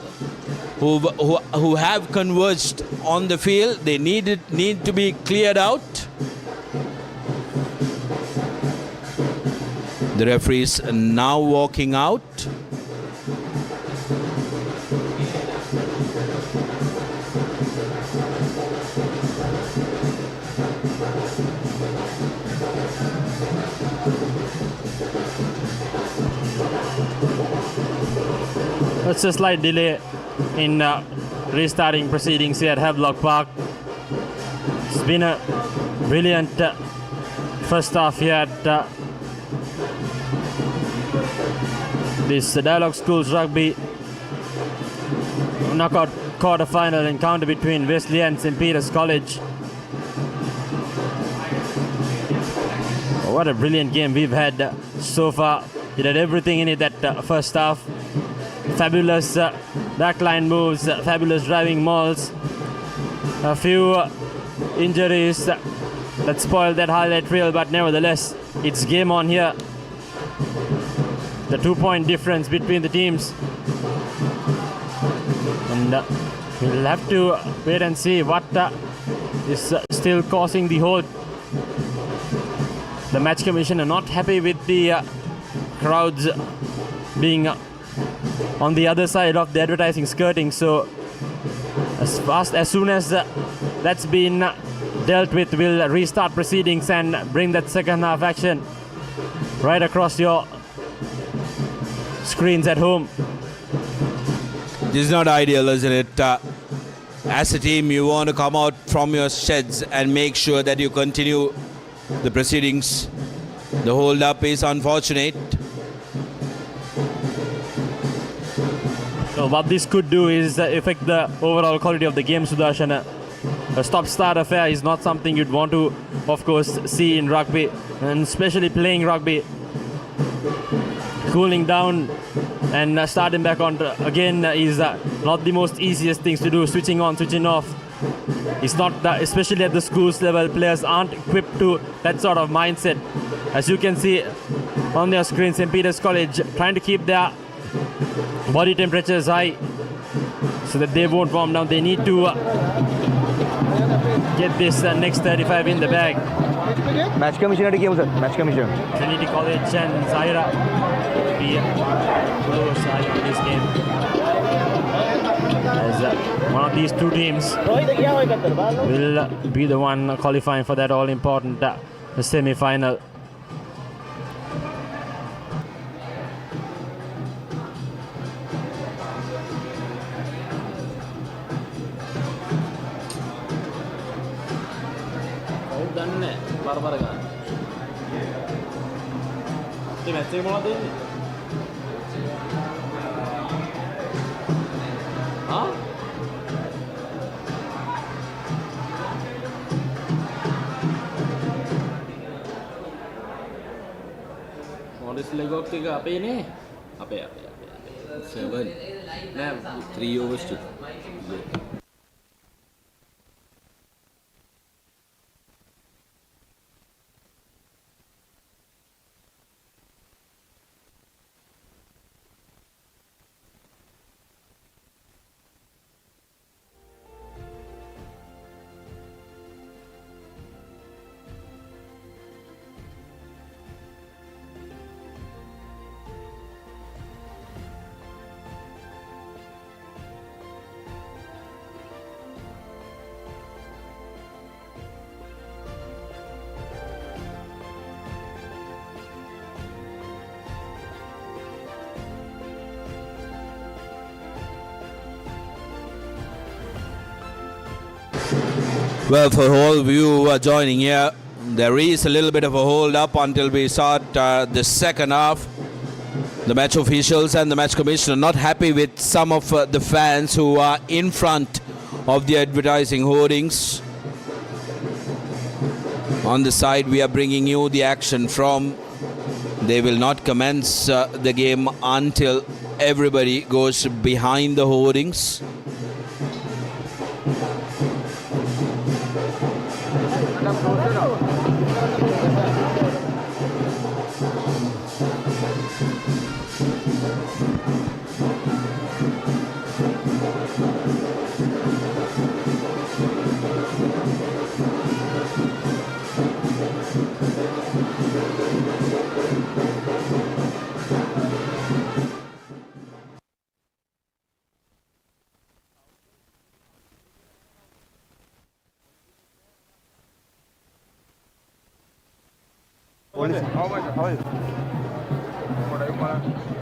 who have converged on the field. They need to be cleared out. The referees are now walking out. It's a slight delay in restarting proceedings here at Havelock Park. It's been a brilliant first half here at this Dialog Schools Rugby Knockout Quarterfinal encounter between Wesley and St. Peter's College. What a brilliant game we've had so far. It had everything in it that first half. Fabulous backline moves, fabulous driving mauls, a few injuries that spoiled that highlight reel, but nevertheless, it's game on here. The 2-point difference between the teams, and we'll have to wait and see what is still causing the hold. The match commissioner not happy with the crowds being on the other side of the advertising skirting, so as soon as that's been dealt with, we'll restart proceedings and bring that second half action right across your screens at home. This is not ideal, isn't it? As a team, you want to come out from your sheds and make sure that you continue the proceedings. The hold up is unfortunate. So what this could do is affect the overall quality of the game, Sudarshan. A stop-start affair is not something you'd want to of course, see in rugby, and especially playing rugby. Cooling down and starting back on again is not the most easiest things to do. Switching on, switching off. It's not that, especially at the schools level, players aren't equipped to that sort of mindset. As you can see on their screen, St. Peter's College trying to keep their body temperatures high so that they won't warm down. They need to get this next 35 in the bag. Match commissioner to game, sir. Match commissioner. Trinity College and Zaira will be close eye on this game. As one of these two teams will be the one qualifying for that all-important semi-final. Modest leg off එක අපේ නේ අපේ 7 නෑ 3 overs to Well, for all of you who are joining here, there is a little bit of a hold up until we start the second half. The match officials and the match commissioner not happy with some of the fans who are in front of the advertising hoardings. On the side, we are bringing you the action from. They will not commence the game until everybody goes behind the hoardings.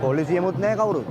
පොලිසියමුත් නෑ කවුරුත්.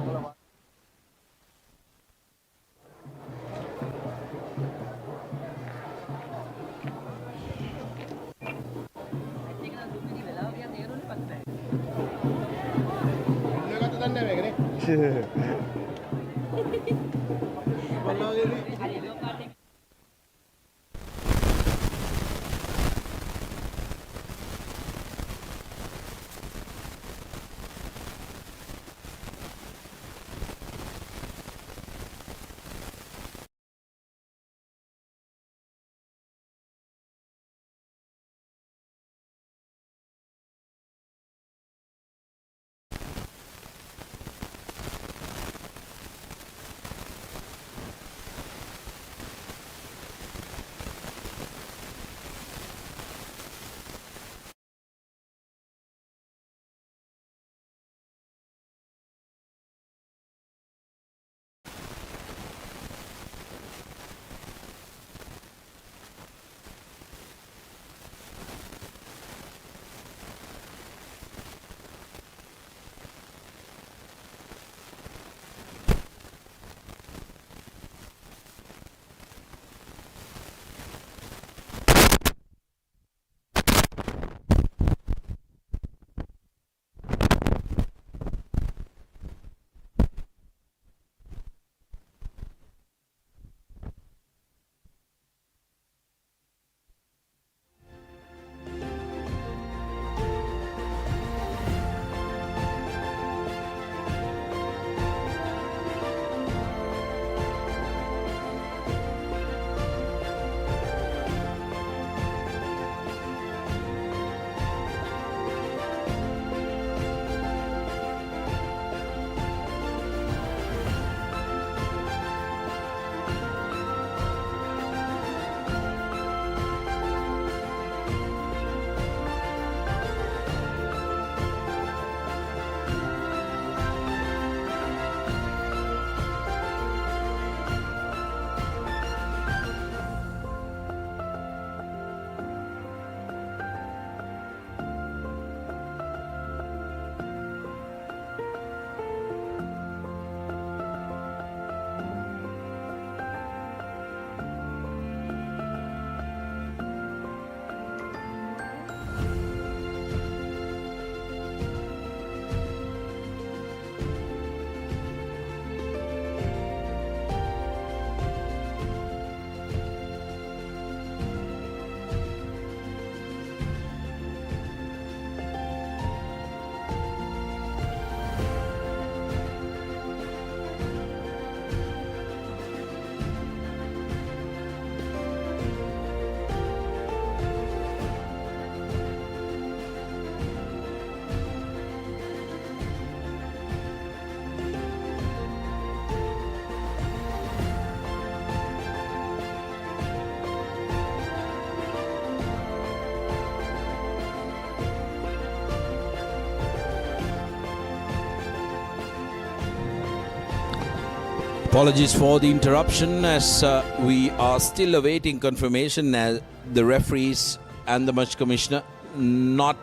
Apologies for the interruption as we are still awaiting confirmation as the referees and the match commissioner not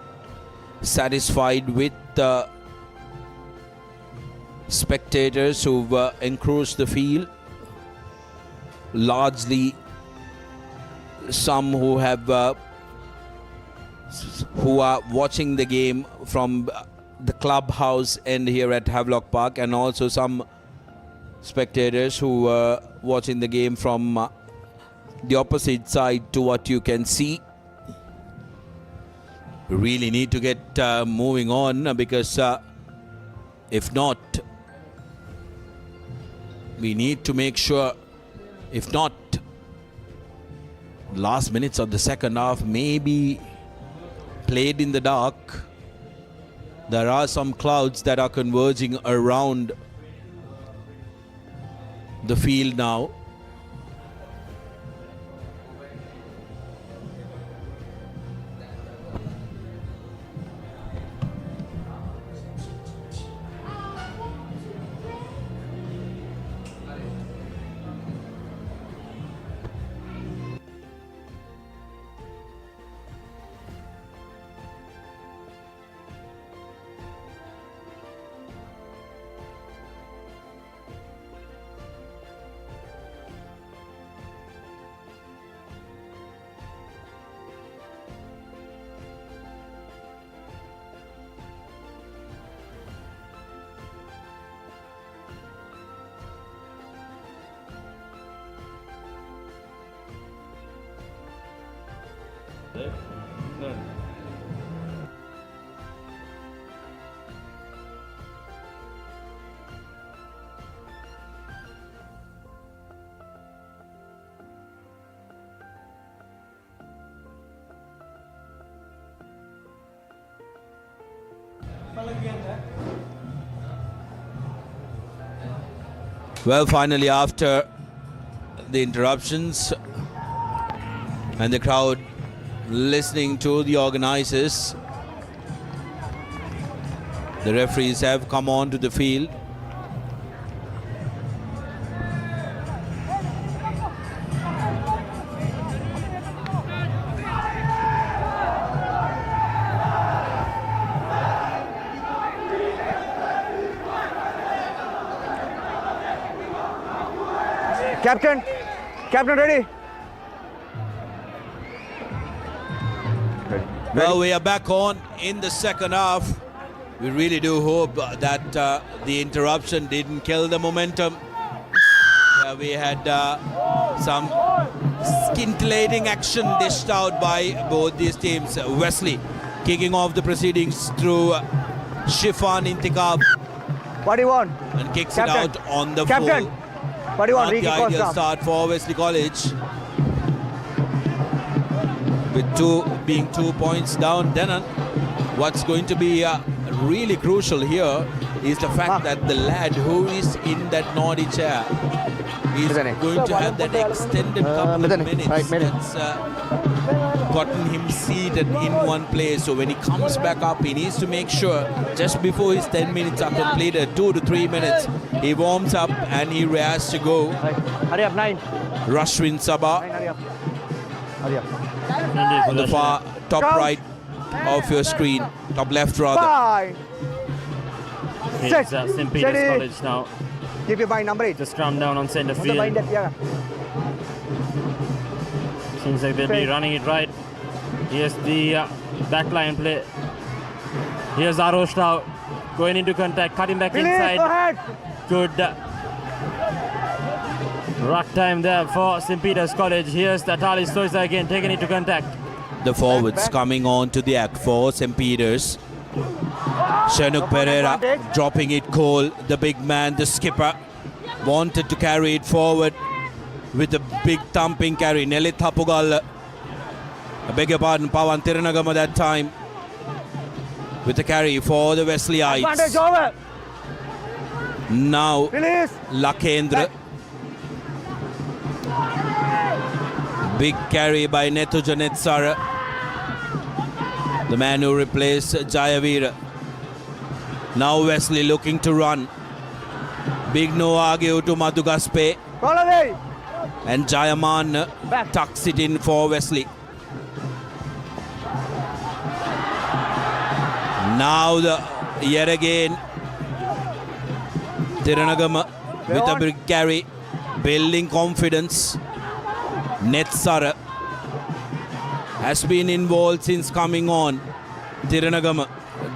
satisfied with the spectators who've encroached the field. Largely some who are watching the game from the clubhouse end here at Havelock Park, and also some spectators who were watching the game from the opposite side to what you can see. We really need to get moving on because if not, we need to make sure, if not, last minutes of the second half may be played in the dark. There are some clouds that are converging around the field now. Well, finally, after the interruptions and the crowd listening to the organizers, the referees have come on to the field. Captain ready? Well, we are back on in the second half. We really do hope that the interruption didn't kill the momentum. We had some scintillating action dished out by both these teams. Wesley kicking off the proceedings through Shifan Intikab. What do you want? And kicks Captain. it out on the Captain. full. What do you want? Not the ideal start for Wesley College. With being 2 points down, then what's going to be really crucial here is the fact that the lad who is in that naughty chair is going to have that extended couple of minutes that's gotten him seated in one place. So when he comes back up, he needs to make sure just before his 10 minutes are completed, 2 to 3 minutes, he warms up and he has to go. Hurry up, 9. Rashwin Sabha Hurry up. on the far top right of your screen, top left rather. 5. It's St. Peter's College now. Keep your mind, number 8. Just calm down on centre field. Seems like they'll be running it right. Here's the backline play. Here's Arosh now going into contact, cutting back inside. Good ruck time there for St. Peter's College. Here's the Tali Stoisa again, taking it to contact. The forwards coming on to the act for St. Peter's. Shenuk Pereira dropping it cold. The big man, the skipper, wanted to carry it forward with a big thumping carry. Nelly Thapugal, I beg your pardon, Pawan Tirunagama that time with the carry for the Wesleyites. Advantage over. Now Release. Lakendra. Big carry by Netu Janetsara, the man who replaced Jayavira. Now Wesley looking to run. Big Noah give to Madhugaspe. And Jayaman tucks it in for Wesley. Now yet again Tiranagama with a big carry, building confidence. Netsara has been involved since coming on. Tiranagama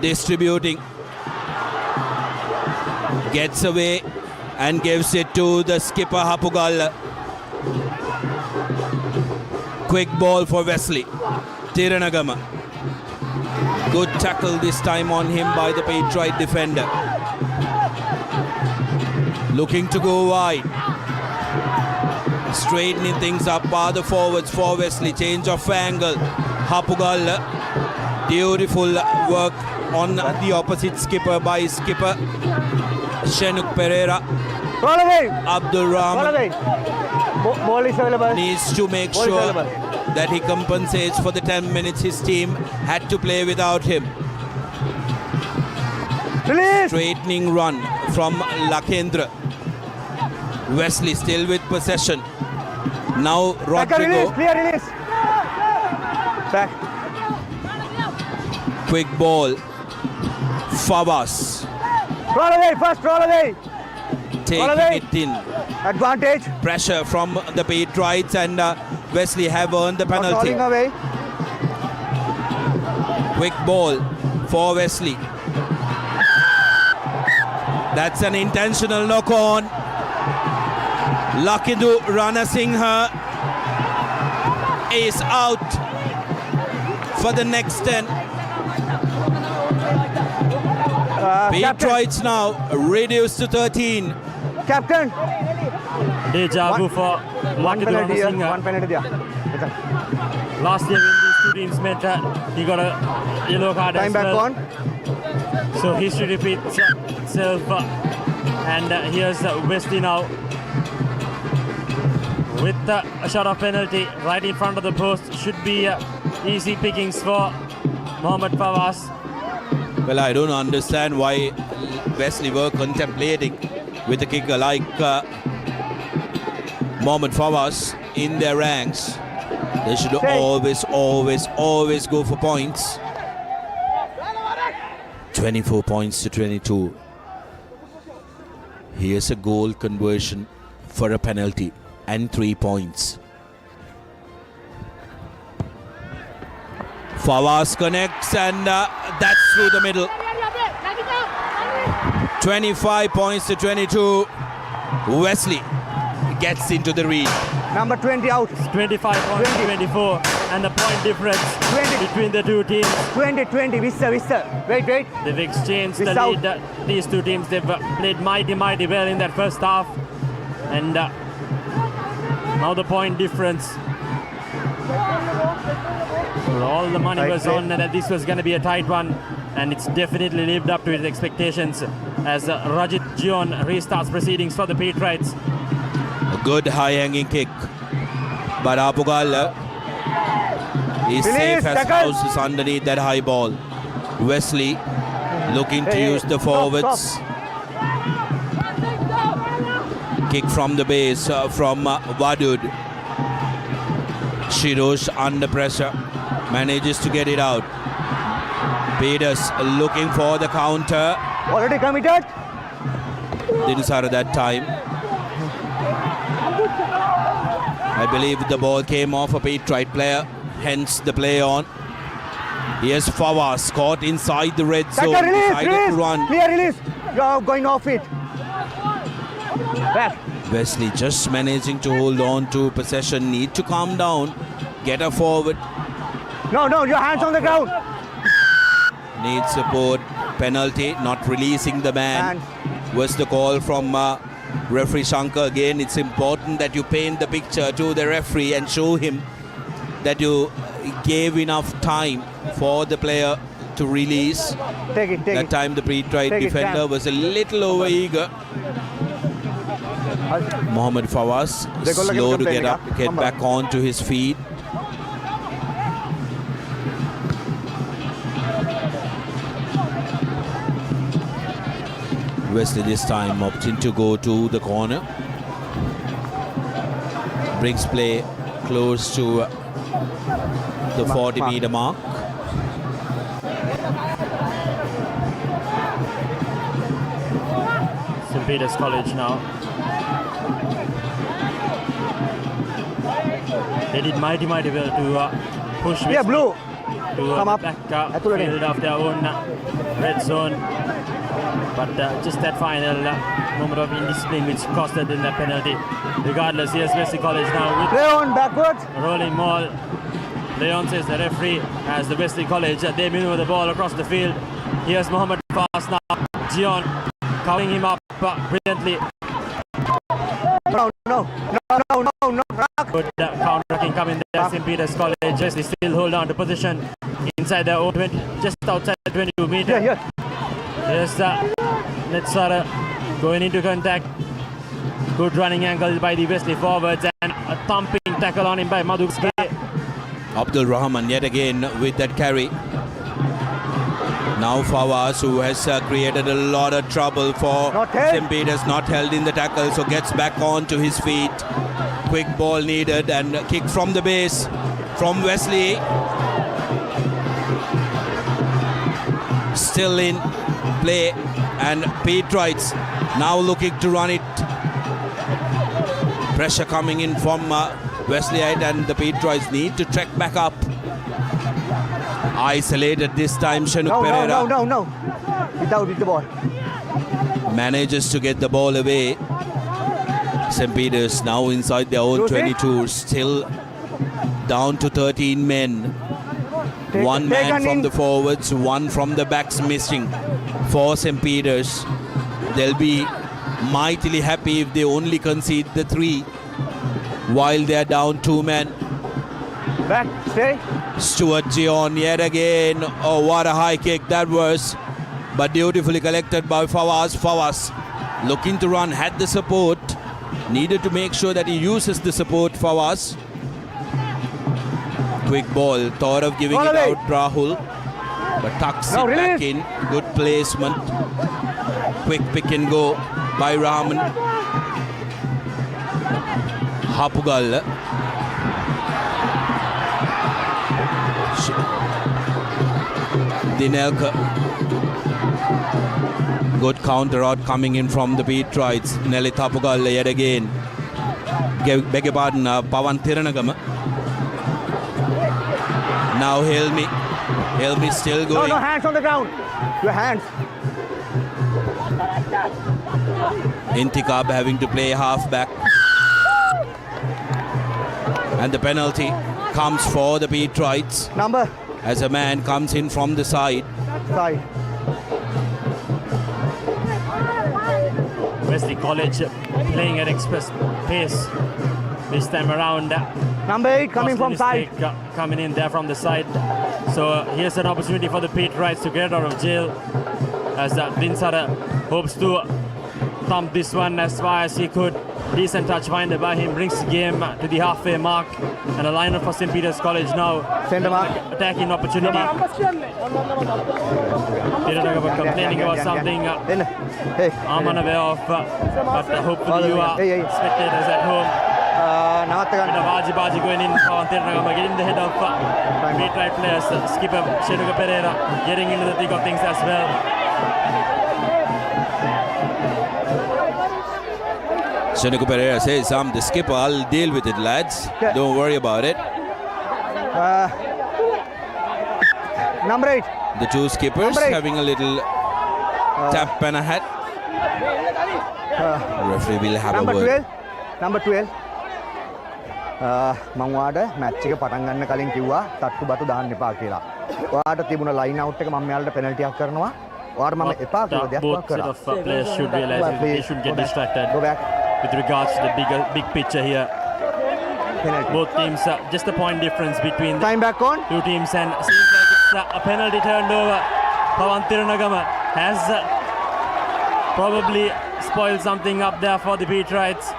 distributing, gets away and gives it to the skipper Hapugal. Quick ball for Wesley. Tiranagama. Good tackle this time on him by the Patriot defender. Looking to go wide. Straightening things up are the forwards for Wesley. Change of angle. Hapugal. Beautiful work on the opposite skipper by skipper Shenuk Pereira. Abdul Rahman needs to make sure that he compensates for the 10 minutes his team had to play without him. Straightening run from Lakendra. Wesley still with possession. Now Rodrigo. Clear release. Back. Quick ball. Fawaz. Roll away, first roll away. Taking it in. Advantage. Pressure from the Patriots and Wesley have earned the penalty. Away. Quick ball for Wesley. That's an intentional knock on. Lakindu Ranasinghe is out for the next 10. Patriots now reduced to 13. Captain. Deja vu for Lakindu Ranasinghe. One penalty. Last year when these two teams met, he got a yellow card Time as back well. on. So history repeats itself. And here's Wesley now with a shot of penalty right in front of the post. Should be easy pickings for Mohammad Fawaz. Well, I don't understand why Wesley were contemplating with a kicker like Mohammad Fawaz in their ranks. They should always go for points. 24 points to 22. Here's a goal conversion for a penalty and 3 points. Fawaz connects and that's through the middle. 25 points to 22. Wesley gets into the read. Number 20 out. 25 points to 24. And the point difference between the two teams. 20. Vista. Wait. They've exchanged the lead. These two teams, they've played mighty well in that first half. And now the point difference. Well, all the money was on that this was going to be a tight one. And it's definitely lived up to its expectations as Rajit Jion restarts proceedings for the Patriots. A good high-hanging kick. But Apugal is safe as houses underneath that high ball. Wesley looking to use the forwards. Kick from the base from Wadud. Shirosh under pressure. Manages to get it out. Peters looking for the counter. Already committed. Didn't start at that time. I believe the ball came off a Patriot player, hence the play on. Here's Fawaz caught inside the red zone. Decided to run. Clear release. You're going off it. Back. Wesley just managing to hold on to possession. Need to calm down. Get her forward. No, your hands on the ground. Needs support. Penalty, not releasing the man. Was the call from referee Shankar. Again, it's important that you paint the picture to the referee and show him that you gave enough time for the player to release. That time the Patriot defender was a little overeager. Mohammad Fawaz slow to get back on to his feet. Wesley this time opting to go to the corner. Brings play close to the 40-meter mark. St. Peter's College now. They did mighty well to push Wesley blue. to back field of their own red zone. But just that final moment of indiscipline which costed in that penalty. Regardless, here's Wesley College now with Leon backwards. rolling ball. Leon says the referee as the Wesley College. They maneuver the ball across the field. Here's Mohammed Fast now. Gion covering him up brilliantly. No. Good counter-attacking coming there. St. Peter's College. Wesley still hold on to position inside their own 20, just outside the 22 meter. Here's Netsara going into contact. Good running angle by the Wesley forwards and a thumping tackle on him by Madhuski. Abdul Rahman yet again with that carry. Now Fawaz, who has created a lot of trouble for St. Peter's, not held in the tackle, so gets back on to his feet. Quick ball needed and kick from the base from Wesley. Still in play, and Pete Wrights now looking to run it. Pressure coming in from Wesleyite, and the Pete Wrights need to trek back up. Isolated this time, Shanuk Pereira. No. Without the ball. Manages to get the ball away. St. Peter's now inside their own 22, still down to 13 men. One man from the forwards, one from the backs missing for St. Peter's. They'll be mightily happy if they only concede the 3 while they're down 2 men. Back, stay. Stuart Gion yet again. Oh, what a high kick that was. But beautifully collected by Fawaz. Fawaz looking to run, had the support. Needed to make sure that he uses the support, Fawaz. Quick ball, thought of giving it out, Rahul. But tucks it back in. Good placement. Quick pick and go by Rahman. Hapugal. Dinelka. Good counter out coming in from the Pete Wrights. Nelly Hapugal yet again. Beg your pardon, Pavan Thiranagama. Now Helmi. Helmi still going. No, hands on the ground. Your hands. Intikab having to play half-back. And the penalty comes for the Pete Wrights. Number. As a man comes in from the side. Wesley College playing at express pace this time around. Number 8 coming from side. Coming in there from the side. So here's an opportunity for the Pete Wrights to get out of jail as Dinsara hopes to thump this one as far as he could. Decent touch finder by him, brings the game to the halfway mark, and a lineup for St. Peter's College now. Center mark. Attacking opportunity. Complaining about something I'm unaware of, but hopefully you are spectators at home. Baji going in, getting the head of Pete Wright players. Skipper Shenuka Pereira getting into the thick of things as well. Shenuka Pereira says, I'm the skipper, I'll deal with it, lads. Don't worry about it. Number 8. The 2 skippers having a little tap and a hat. Referee will have a word. Number 12. මම ඔයාට match එක පටන් ගන්න කලින් කිව්වා තට්ටු බටු දාන්න එපා කියලා. ඔයාට තිබුණ ලයින් අවුට් එක මම යාලට penalty එකක් කරනවා. ඔයාට මම එපා කියලා දෙයක් කරා. Both players should realize that they shouldn't get distracted with regards to the big picture here. Penalty. Both teams, just a point difference between time back on 2 teams, and seems like it's a penalty turned over. Pavan Thiranagama has probably spoiled something up there for the Pete Wrights.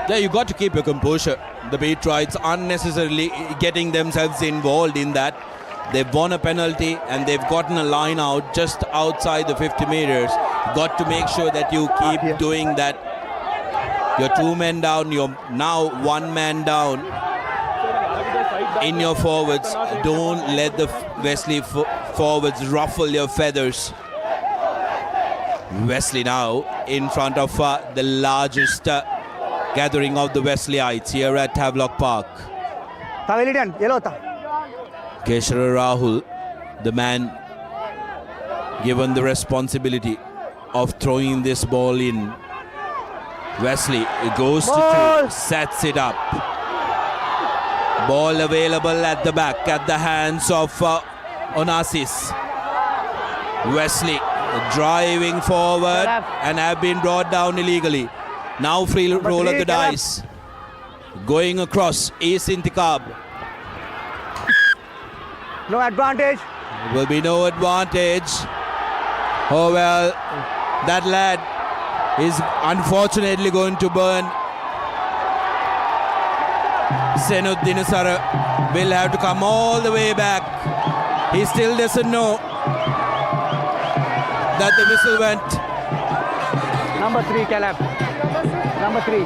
Yeah, you got to keep your composure. The Pete Wrights unnecessarily getting themselves involved in that. They've won a penalty and they've gotten a line out just outside the 50 meters. Got to make sure that you keep doing that. You're 2 men down, you're now 1 man down in your forwards. Don't let the Wesley forwards ruffle your feathers. Wesley now in front of the largest gathering of the Wesleyites here at Havelock Park. Keshara Rahul, the man given the responsibility of throwing this ball in. Wesley goes to 2, sets it up. Ball available at the back at the hands of Onassis. Wesley driving forward and have been brought down illegally. Now free roll of the dice. Going across is Intikab. No advantage. Will be no advantage. Oh well, that lad is unfortunately going to burn. Senud Dinasara will have to come all the way back. He still doesn't know that the whistle went. Number 3, Caleb. Number 3.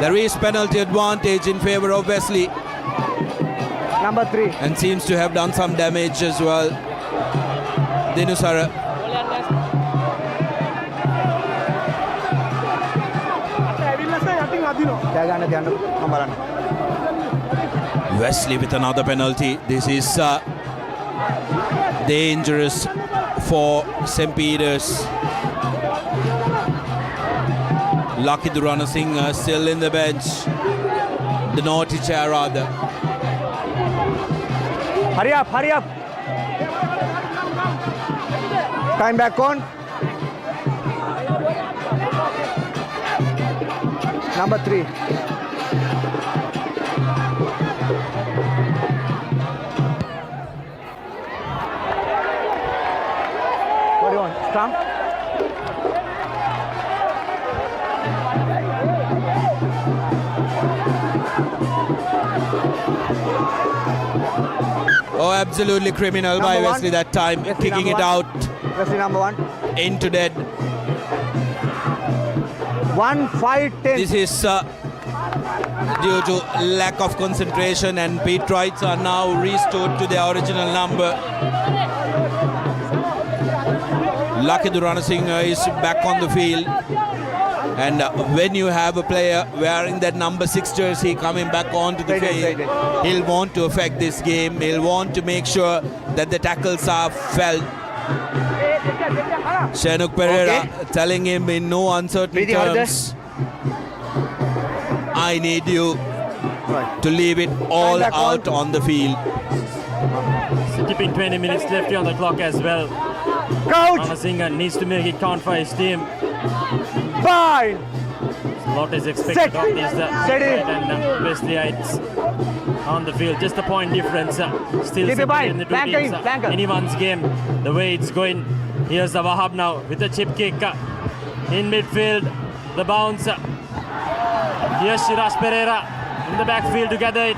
There is penalty advantage in favor of Wesley. Number 3. And seems to have done some damage as well. Dinasara. Wesley with another penalty. This is dangerous for St. Peter's. Lucky Durana Singh still in the bench. The naughty chair rather. Hurry up, hurry up. Time back on. Number 3. What do you want? Strong? Oh, absolutely criminal by Wesley that time, kicking it out. Wesley number 1. Into dead. 1-5-10. This is due to lack of concentration, and Petrites are now restored to their original number. Lucky Durana Singh is back on the field. And when you have a player wearing that number 6 jersey coming back onto the field, he'll want to affect this game. He'll want to make sure that the tackles are felt. Shanuk Pereira telling him in no uncertain terms, I need you to leave it all out on the field. Keeping 20 minutes left on the clock as well. Coach! Manasinghe needs to make it count for his team. Fine! A lot is expected of these and Wesleyites on the field. Just a point difference. Still in the two teams. Anyone's game, the way it's going. Here's the Wahab now with a chip kick in midfield. The bounce. Here's Shiraz Pereira in the backfield to gather it.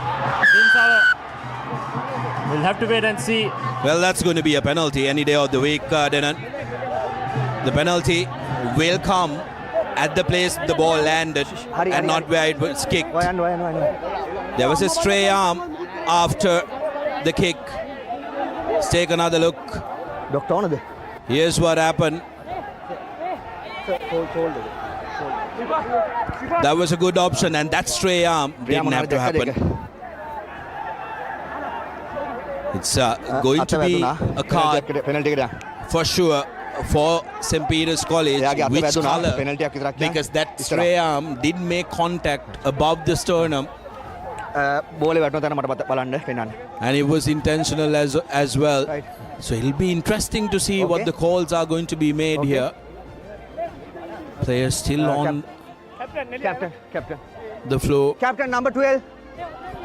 We'll have to wait and see. Well, that's going to be a penalty any day of the week, Denan. The penalty will come at the place the ball landed and not where it was kicked. There was a stray arm after the kick. Let's take another look. Here's what happened. That was a good option, and that stray arm didn't have to happen. It's going to be a card for sure for St. Peter's College. Which colour? Because that stray arm did make contact above the sternum. And it was intentional as well. So it'll be interesting to see what the calls are going to be made here. Players still on Captain. the floor. Captain number 12.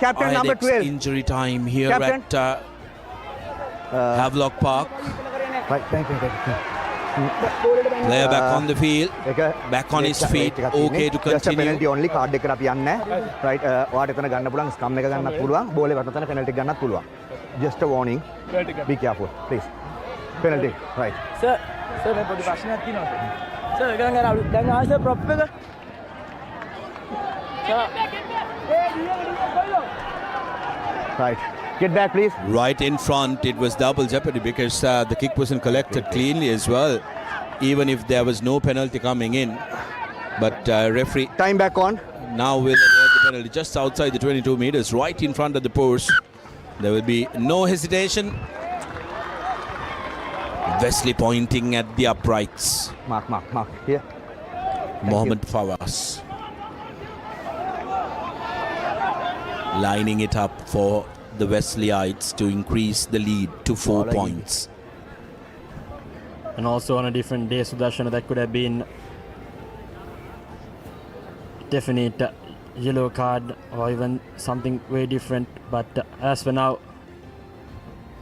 Captain number 12. Injury time here at Havelock Park. Player back on the field, back on his feet, okay to continue. penalty only card එක අපි යන්නේ right ඔයාට එතන ගන්න පුළුවන් ස්කම් එක ගන්නත් පුළුවන් බෝලේ වටන තැන penalty ගන්නත් පුළුවන් just a warning. Be careful, please. Penalty, right. Sir, මේ පොඩි ප්‍රශ්නයක් තියෙනවා සර්. සර් ගණන් ගන්න දැන් ආයෙත් ප්‍රොප් එක. Right. Get back, please. Right in front, it was double jeopardy because the kick wasn't collected cleanly as well, even if there was no penalty coming in. But referee... Time back on. Now will award the penalty just outside the 22 meters, right in front of the post. There will be no hesitation. Wesley pointing at the uprights. Mark. Here. Mohamed Fawaz lining it up for the Wesleyites to increase the lead to 4 points. And also on a different day, Sudarshan, that could have been definite yellow card or even something very different. But as for now,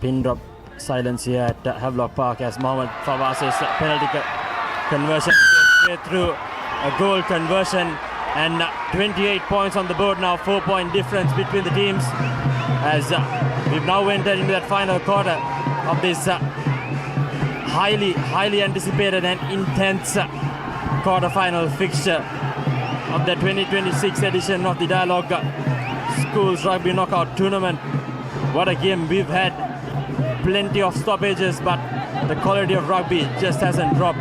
pin drop silence here at Havelock Park as Mohamed Fawaz's penalty conversion goes straight through a goal conversion. And 28 points on the board now, 4-point difference between the teams as we've now entered into that final quarter of this highly anticipated and intense quarter-final fixture of the 2026 edition of the Dialog Schools Rugby Knockout Tournament. What a game we've had. Plenty of stoppages, but the quality of rugby just hasn't dropped.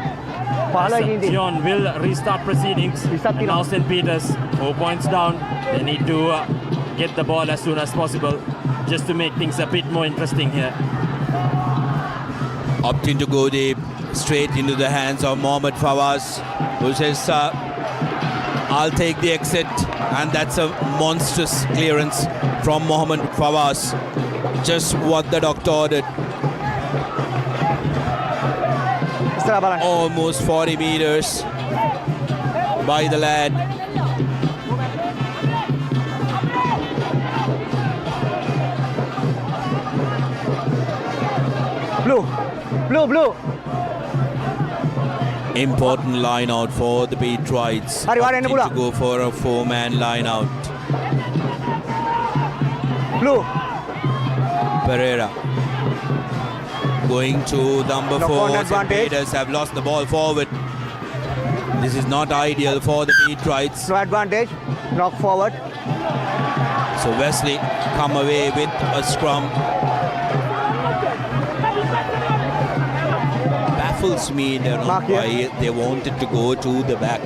John will restart proceedings. And now St. Peter's 4 points down. They need to get the ball as soon as possible just to make things a bit more interesting here. Opting to go deep, straight into the hands of Mohamed Fawaz, who says, I'll take the exit. And that's a monstrous clearance from Mohamed Fawaz. Just what the doctor ordered. Almost 40 meters by the lad. Blue. Important line out for the Patriots. Opting to go for a 4-man line out. Blue. Pereira going to number 4. St. Peters have lost the ball forward. This is not ideal for the Patriots. No advantage. Knock forward. So Wesley come away with a scrum. Baffles me why they wanted to go to the back,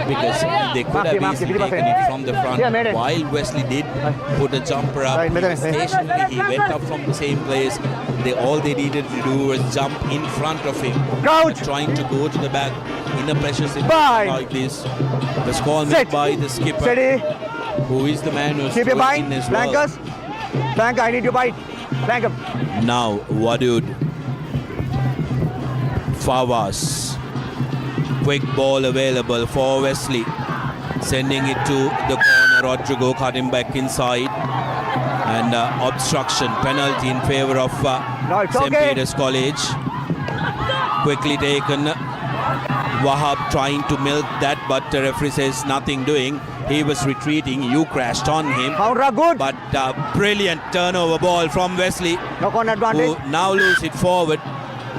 because they could have easily taken it from the front. While Wesley did put a jumper up, stationary, he went up from the same place. All they needed to do was jump in front of him. Trying to go to the back in a pressure situation like this. The call made by the skipper, who is the man who's throwing in as well. Flank, I need to bite. Flank him. Now, Wadud. Fawaz. Quick ball available for Wesley. Sending it to the corner. Rodrigo cut him back inside. And obstruction, penalty in favor of St. Peter's College. Quickly taken. Wahab trying to milk that, but the referee says nothing doing. He was retreating. You crashed on him. But brilliant turnover ball from Wesley. Knock on advantage. Who now lose it forward.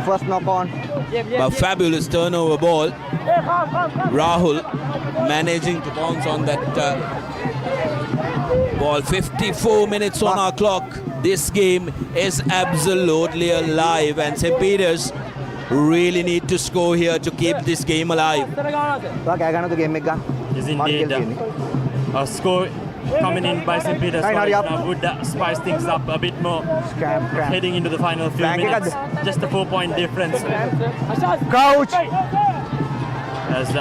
First knock on. A fabulous turnover ball. Rahul managing to bounce on that ball. 54 minutes on our clock. This game is absolutely alive, and St. Peter's really need to score here to keep this game alive. Is indeed a score coming in by St. Peter's College would spice things up a bit more heading into the final few minutes. Just a 4-point difference. Crouch. As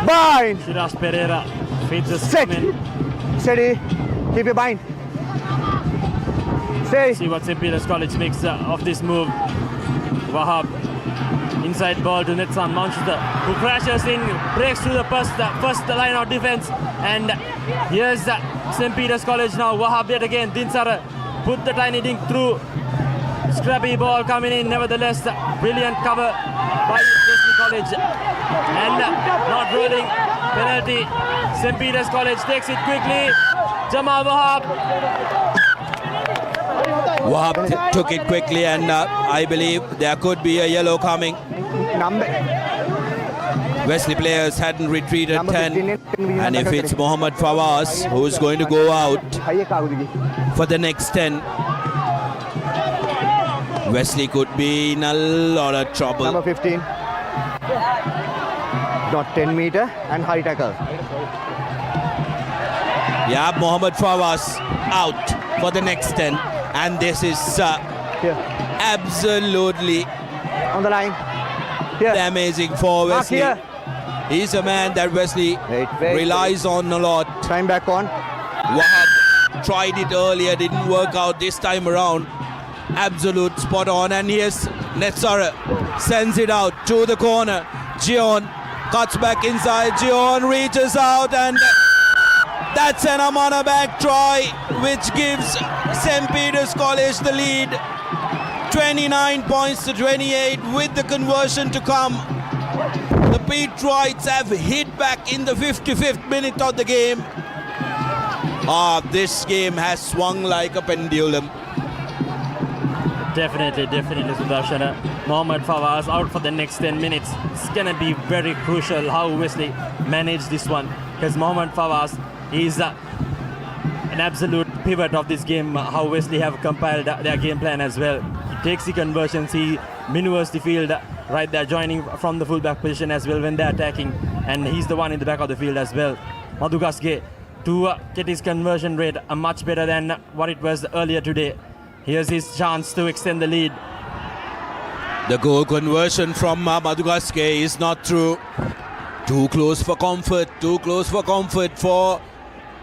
bind. Shiraz Pereira feeds us coming. Steady. Keep it bind. Stay. See what St. Peter's College makes of this move. Wahab. Inside ball to Netsan Manchester, who crashes in, breaks through the first line of defense. And here's St. Peter's College now. Wahab yet again. Dinsara put the tiny dink through. Scrappy ball coming in. Nevertheless, brilliant cover by Wesley College. And not rolling. Penalty. St. Peter's College takes it quickly. Jamal Wahab. Wahab took it quickly, and I believe there could be a yellow coming. Wesley players hadn't retreated 10, and if it's Mohammad Fawaz who's going to go out for the next 10, Wesley could be in a lot of trouble. Number 15. Not 10 meter and high tackle. Yeah, Mohammad Fawaz out for the next 10, and this is absolutely on the line. Amazing for Wesley. He's a man that Wesley relies on a lot. Time back on. Wahab tried it earlier, didn't work out this time around. Absolute spot on, and here's Netsara sends it out to the corner. Gion cuts back inside. Gion reaches out, and that's an Amana back try, which gives St. Peter's College the lead. 29 points to 28 with the conversion to come. The Patriots have hit back in the 55th minute of the game. This game has swung like a pendulum. Definitely, Sudarshana. Mohammad Fawaz out for the next 10 minutes. It's going to be very crucial how Wesley manage this one, because Mohammad Fawaz is an absolute pivot of this game, how Wesley have compiled their game plan as well. He takes the conversions, he maneuvers the field right there, joining from the fullback position as well when they're attacking, and he's the one in the back of the field as well. Madhugaske to get his conversion rate much better than what it was earlier today. Here's his chance to extend the lead. The goal conversion from Madhugaske is not through. Too close for comfort for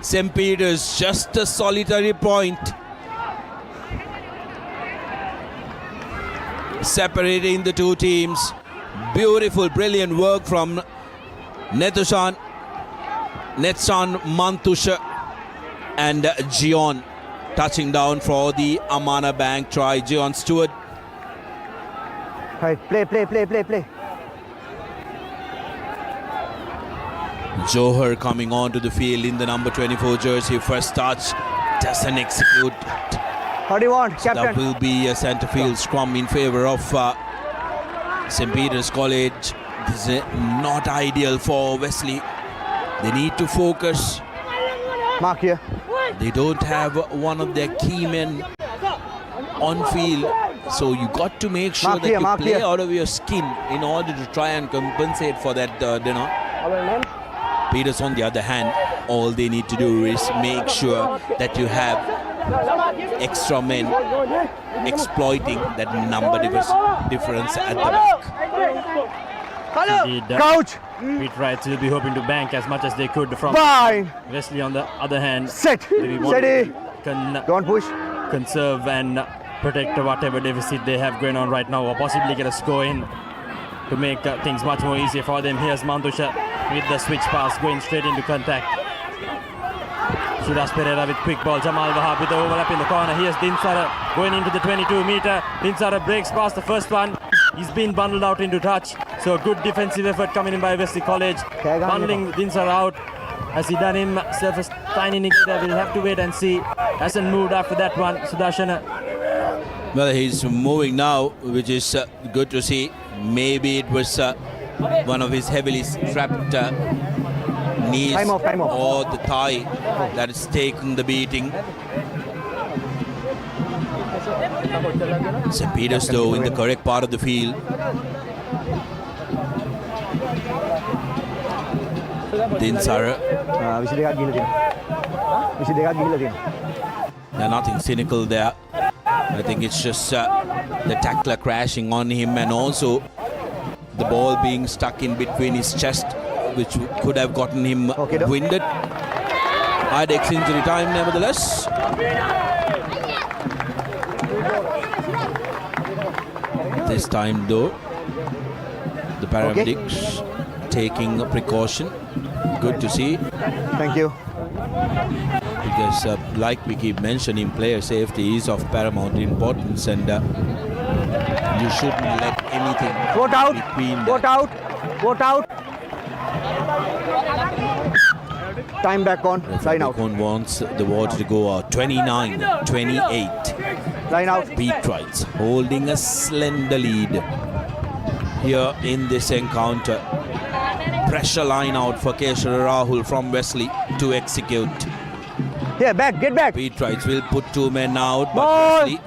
St. Peter's. Just a solitary point separating the two teams. Beautiful, brilliant work from Netsan Mantusha and Gion touching down for the Amana Bank try. Gion Stewart. Right, play. Johar coming onto the field in the number 24 jersey. First touch doesn't execute. How do you want, Captain? That will be a centre field scrum in favour of St. Peter's College. This is not ideal for Wesley. They need to focus. Mark here. They don't have one of their key men on field, so you got to make sure that you play out of your skin in order to try and compensate for that dinner. Peters, on the other hand, all they need to do is make sure that you have extra men exploiting that number difference at the back. Indeed, Coach! Patriots will be hoping to bank as much as they could from Wesley. On the other hand, steady. Don't push. Conserve and protect whatever deficit they have going on right now, or possibly get a score in to make things much more easier for them. Here's Mandusha with the switch pass going straight into contact. Shiraz Pereira with quick ball. Jamal Wahab with the overlap in the corner. Here's Dinsara going into the 22 meter. Dinsara breaks past the first one. He's been bundled out into touch. So a good defensive effort coming in by Wesley College. Bundling Dinsara out. Has he done himself a tiny negative? We'll have to wait and see. Hasn't moved after that one. Sudarshana. Well, he's moving now, which is good to see. Maybe it was one of his heavily strapped knees time off. or the thigh that is taking the beating. St. Peter's though in the correct part of the field. Dinsara. There's nothing cynical there. I think it's just the tackler crashing on him, and also the ball being stuck in between his chest, which could have gotten him winded. IDEX injury time nevertheless. This time though, the paramedics taking a precaution. Good to see. Thank you. Because like we keep mentioning, player safety is of paramount importance, and you shouldn't let anything between Vote out. Time back on. Sign out. Wants the water to go out. 29-28. Line out. Pete Wright holding a slender lead here in this encounter. Pressure line out for Keshara Rahul from Wesley to execute. Here, back, get back. Pete Wright will put two men out, but Wesley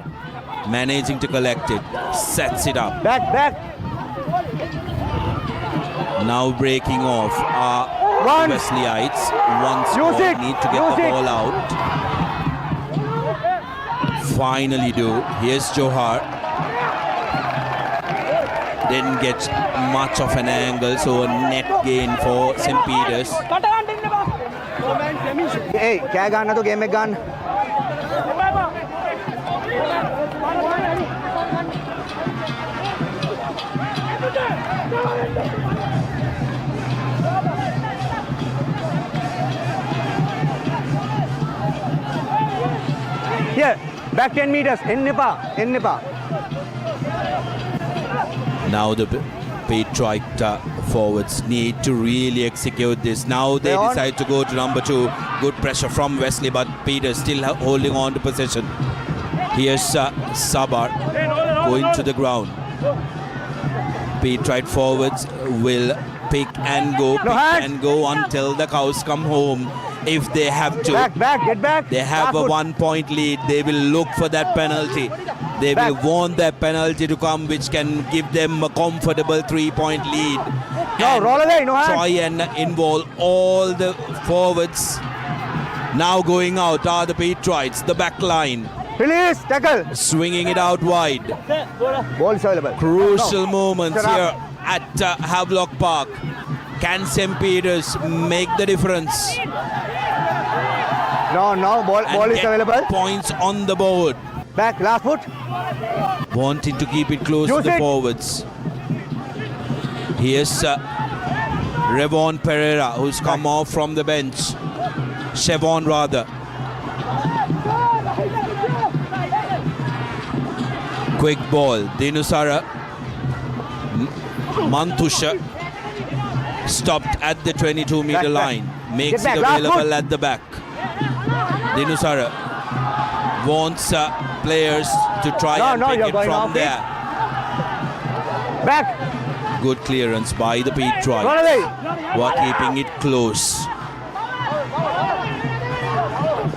managing to collect it. Sets it up. Back, back. Now breaking off are Wesleyites. Once more need to get the ball out. Finally do. Here's Johar. Didn't get much of an angle, so a net gain for St. Peter's. Hey, kya gana to game mein gun. Here, back 10 meters. In Nipa. Now the Pete Wright forwards need to really execute this. Now they decide to go to number 2. Good pressure from Wesley, but Peter still holding on to possession. Here's Sabar going to the ground. Pete Wright forwards will pick and go until the cows come home. If they have to, get back. They have a 1 point lead. They will look for that penalty. They will want that penalty to come, which can give them a comfortable 3 point lead. Roll away, no hands. Try and involve all the forwards. Now going out are the Pete Wrights, the back line. Release, tackle. Swinging it out wide. Ball is available. Crucial moments here at Havelock Park. Can St. Peter's make the difference? No, ball is available. Points on the board. Back, last foot. Wanting to keep it close to the forwards. Here's Revon Pereira, who's come off from the bench. Chevon rather. Quick ball. Dinusara. Mantusha. Stopped at the 22-meter line. Makes it available at the back. Dinusara wants players to try and pick it from there. Back. Good clearance by the Pete Wright. Who are keeping it close.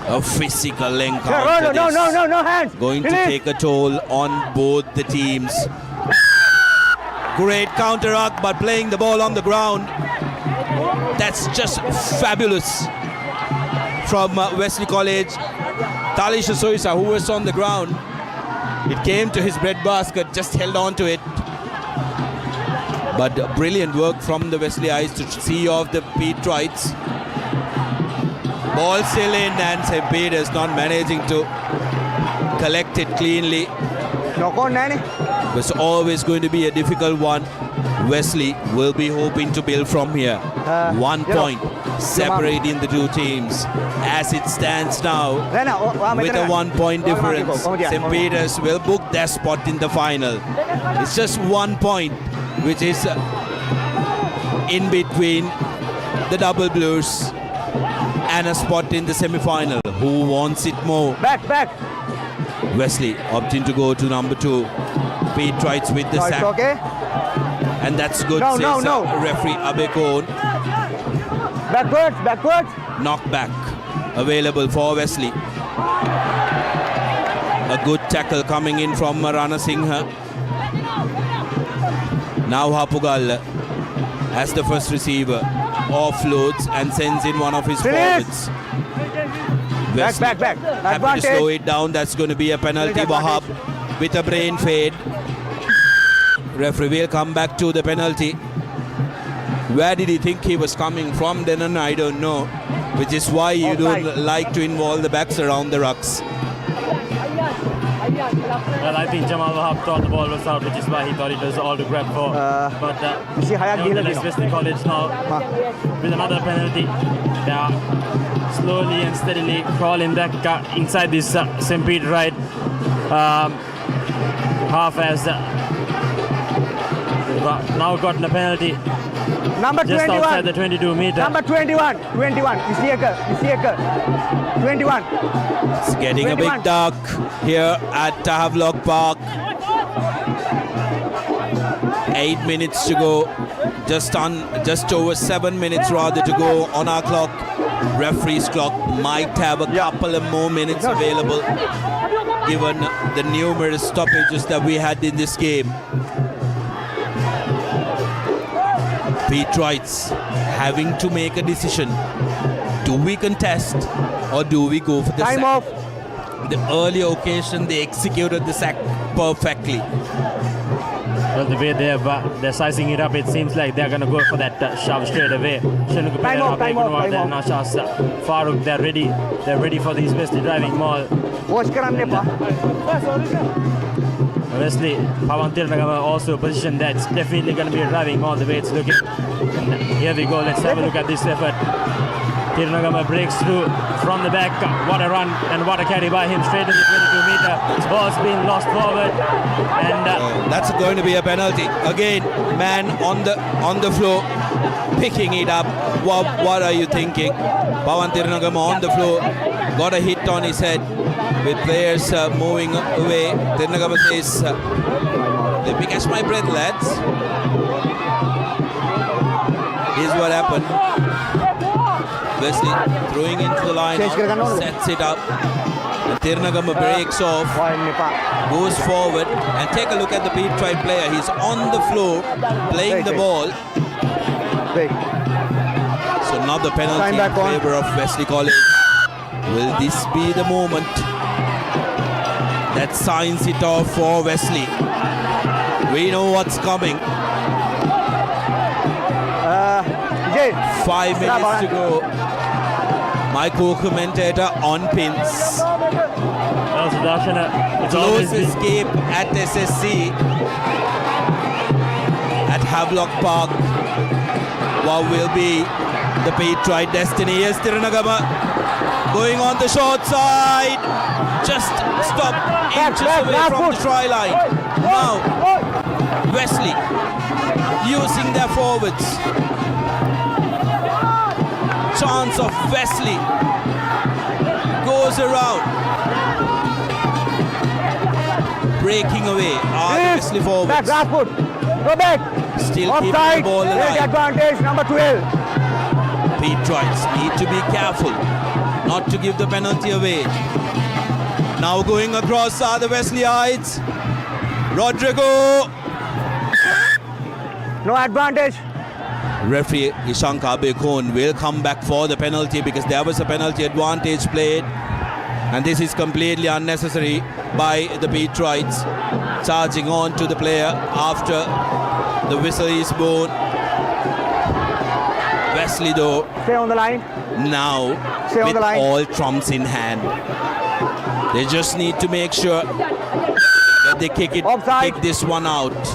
A physical encounter. No hands. Going to take a toll on both the teams. Great counter-attack, but playing the ball on the ground. That's just fabulous from Wesley College. Talisha Soisa, who was on the ground, it came to his breadbasket, just held on to it. But brilliant work from the Wesleyites to see off the Pete Wrights. Ball still in, and St. Peter's not managing to collect it cleanly. It was always going to be a difficult one. Wesley will be hoping to build from here. 1 point separating the two teams. As it stands now, with a 1 point difference, St. Peter's will book their spot in the final. It's just 1 point, which is in between the Double Blues and a spot in the semi-final. Who wants it more? Back. Wesley opting to go to number 2. Pete Wrights with the sack. Okay. And that's good, says referee Abekon. Backwards. Knockback available for Wesley. A good tackle coming in from Rana Singha. Now Hapugal as the first receiver offloads and sends in one of his forwards. Wesley Back. happy to slow it down. That's going to be a penalty. Wahab with a brain fade. Referee will come back to the penalty. Where did he think he was coming from, Denon? I don't know. Which is why you don't like to involve the backs around the rucks. Well, I think Jamal Wahab thought the ball was out, which is why he thought it was all to grab for. But nevertheless, Wesley College now with another penalty. They are slowly and steadily crawling back inside this St. Peter half as they've now gotten a penalty Number just 21. outside the 22 meter. Number 21. 21. 21. It's getting 21. a big duck here at Havelock Park. 8 minutes to go. Just over 7 minutes rather to go on our clock. Referee's clock might have a couple of more minutes available given the numerous stoppages that we had in this game. Pete Wrights having to make a decision. Do we contest or do we go for the Time sack? off. The earlier occasion they executed the sack perfectly. Well, the way they're sizing it up, it seems like they're going to go for that shove straight away. Time off. Farooq, they're ready for these Wesley driving maul. Watch karanne epa. Wesley, Pawan Tirunagama also a position that's definitely going to be driving maul the way it's looking. And here we go, let's have a look at this effort. Tirunagama breaks through from the back. What a run and what a carry by him straight to the 22 meter. Ball's been lost forward. And that's going to be a penalty. Again, man on the floor, picking it up. What are you thinking? Pawan Tirunagama on the floor, got a hit on his head with players moving away. Tirunagama says, let me catch my breath, lads. Here's what happened. Wesley throwing into the line, sets it up. And Tirunagama breaks off, goes forward, and take a look at the Pete Wright player. He's on the floor playing the ball. So another penalty in favor of Wesley College. Will this be the moment that signs it off for Wesley? We know what's coming. 5 minutes to go. My co-commentator on pins. Close escape at SSC at Havelock Park. What will be the Pete Wright destiny? Yes, Tirunagama going on the short side. Just stop inches away from the try line. Now, Wesley using their forwards. Chance of Wesley goes around, breaking away. Wesley forwards. Go back. Still Offside. keeping the ball alive. Take advantage. Number 12. Pete Wrights need to be careful not to give the penalty away. Now going across are the Wesleyites. Rodrigo. No advantage. Referee Ishanka Bekon will come back for the penalty because there was a penalty advantage played, and this is completely unnecessary by the Pete Wrights, charging on to the player after the whistle is blown. Wesley though, stay on the line. Now stay with all trumps in hand, they just need to make sure that they kick this one out.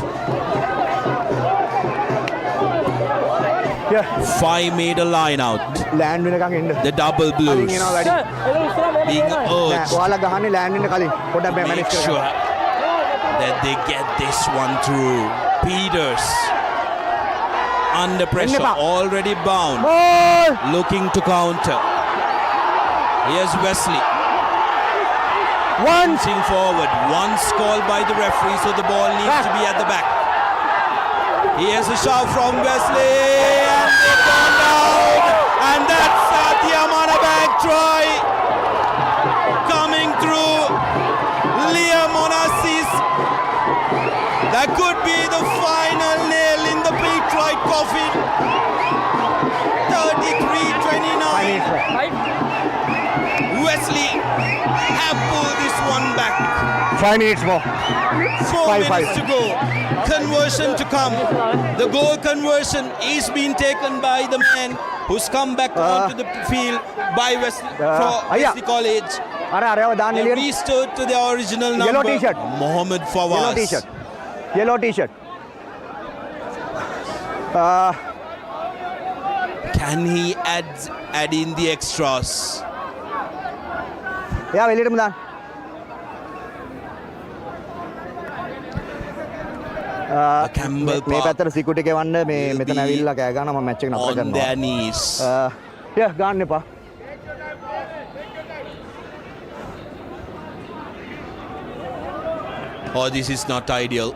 5 meter line out. The double blues being urged to make sure that they get this one through. Peters under pressure, already bound, looking to counter. Here's Wesley. Punching forward. Once called by the referee, so the ball needs to be at the back. Here's a shot from Wesley, and they've gone down, and that's the Amanabag try coming through. Liam Onassis. That could be the final nail in the Pete Wright coffin. 33-29. Wesley have pulled this one back. 5 minutes more. 4 minutes to go. Conversion to come. The goal conversion is being taken by the man who's come back onto the field by Wesley College. Restored to the original number. Yellow t-shirt. Mohammed Fawaz. Yellow t-shirt. Can he add in the extras? Yeah, Campbell මේ Park පැත්තට සිකුටි ගෙවන්න මේ මෙතන ඇවිල්ලා කෑ ගන්නවා මම match එක නතර on කරනවා. their knees. ගන්න එපා. Oh, this is not ideal.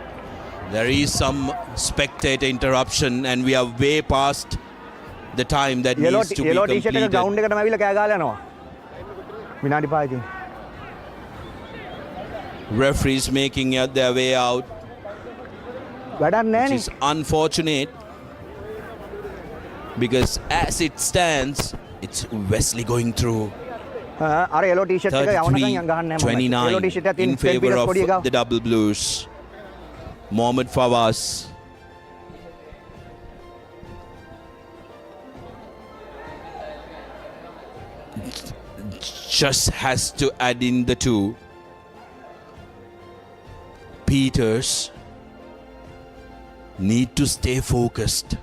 There is some spectator interruption and we are way past the time that needs to be yellow t-shirt එක completed. ග්‍රවුන්ඩ් එකටම ඇවිල්ලා කෑ ගාලා යනවා. විනාඩි 5 ඉතින්. Referees making their way out. වැඩක් නැහැ Which is unfortunate because as it stands, it's Wesley going through. අර yellow t-shirt එක යවනකම් ගහන්න නැහැ මම. yellow t-shirt එක 29 in favor of the double blues. Mohammad Fawaz. Just has to add in the two. Peters need to stay focused.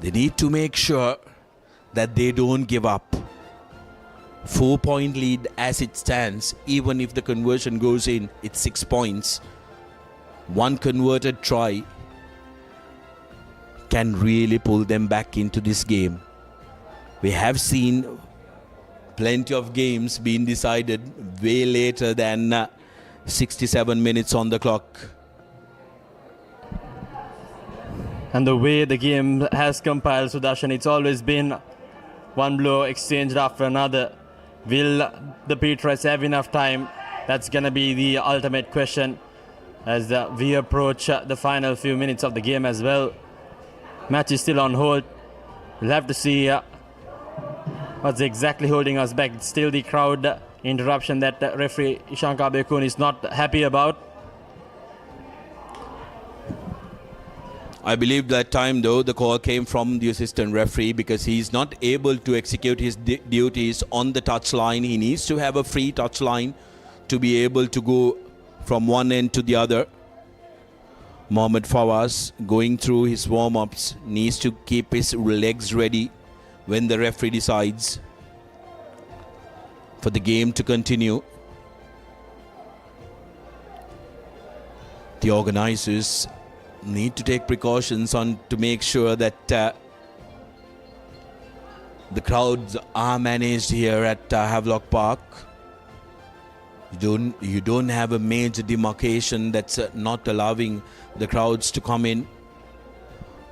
They need to make sure that they don't give up. 4-point lead as it stands. Even if the conversion goes in, it's 6 points. One converted try can really pull them back into this game. We have seen plenty of games being decided way later than 67 minutes on the clock. And the way the game has compiled, Sudarshan, it's always been one blow exchanged after another. Will the Peters have enough time? That's going to be the ultimate question as we approach the final few minutes of the game as well. Match is still on hold. We'll have to see what's exactly holding us back. It's still the crowd interruption that referee Shankar Bekun is not happy about. I believe that time though the call came from the assistant referee because he's not able to execute his duties on the touch line. He needs to have a free touch line to be able to go from one end to the other. Mohammad Fawaz going through his warm-ups needs to keep his legs ready when the referee decides for the game to continue. The organizers need to take precautions on to make sure that the crowds are managed here at Havelock Park. You don't have a major demarcation that's not allowing the crowds to come in.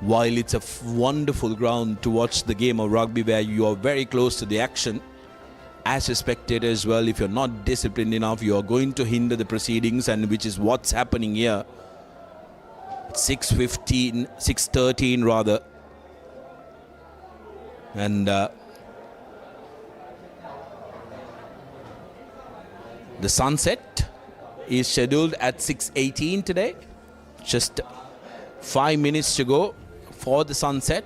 While it's a wonderful ground to watch the game of rugby where you are very close to the action, as a spectator as well, if you're not disciplined enough, you are going to hinder the proceedings, and which is what's happening here. 6:13 rather, and the sunset is scheduled at 6:18 today. Just 5 minutes to go for the sunset.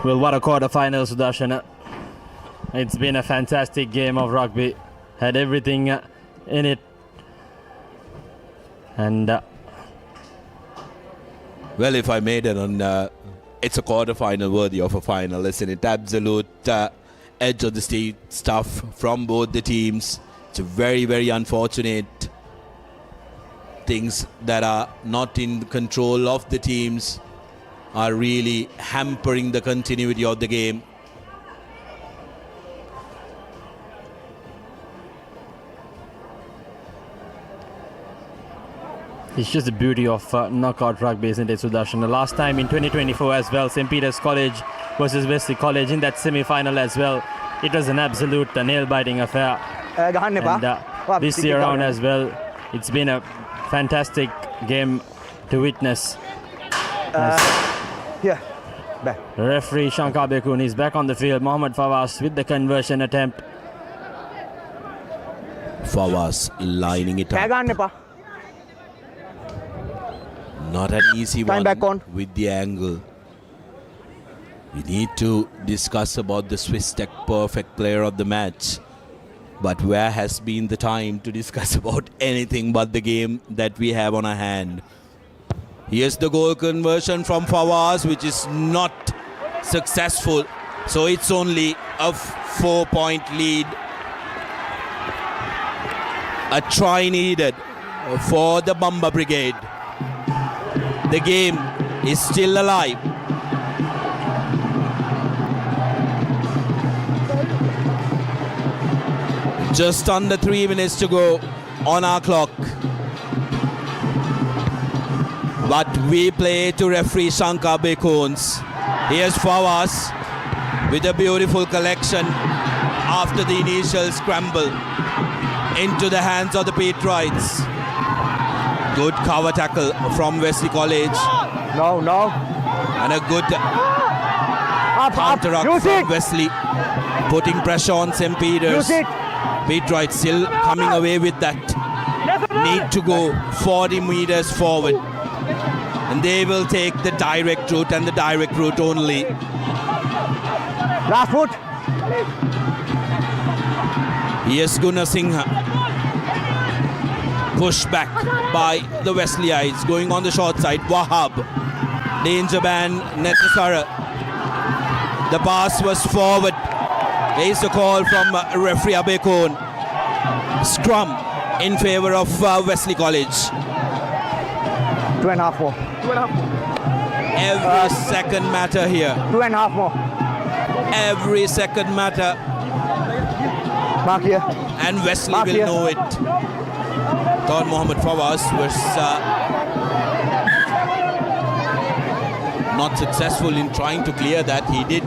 Well, what a quarterfinal, Sudarshan. It's been a fantastic game of rugby. Had everything in it. And well, if I made it on, it's a quarterfinal worthy of a final, isn't it? Absolute edge of the state stuff from both the teams. It's a very, very unfortunate things that are not in control of the teams are really hampering the continuity of the game. It's just the beauty of knockout rugby, isn't it, Sudarshan? The last time in 2024 as well, St. Peter's College versus Wesley College in that semi-final as well. It was an absolute nail-biting affair. And this year round as well, it's been a fantastic game to witness. Referee Shankar Bekun is back on the field. Mohammad Fawaz with the conversion attempt. Fawaz lining it up. Not an easy one with the angle. We need to discuss about the Swiss Tech perfect player of the match. But where has been the time to discuss about anything but the game that we have on our hand? Here's the goal conversion from Fawaz, which is not successful. So it's only a 4-point lead. A try needed for the Bamba Brigade. The game is still alive. Just under 3 minutes to go on our clock. But we play to referee Shankar Bekones. Here's Fawaz with a beautiful collection after the initial scramble into the hands of the Patriots. Good cover tackle from Wesley College. No. And a good counter-up from Wesley, putting pressure on St. Peter's. Patriots still coming away with that. Need to go 40 meters forward. And they will take the direct route and the direct route only. Last foot. Yes, Gunnar Singha. Pushed back by the Wesleyites. Going on the short side. Wahab. Danger ban necessary. The pass was forward. There is a call from referee Abekon. Scrum in favor of Wesley College. 2.5 more. Every second matter here. 2.5 more. Every second matter. Mark here. And Wesley Mark will here. know it. Thought Mohammed Fawaz was not successful in trying to clear that. He did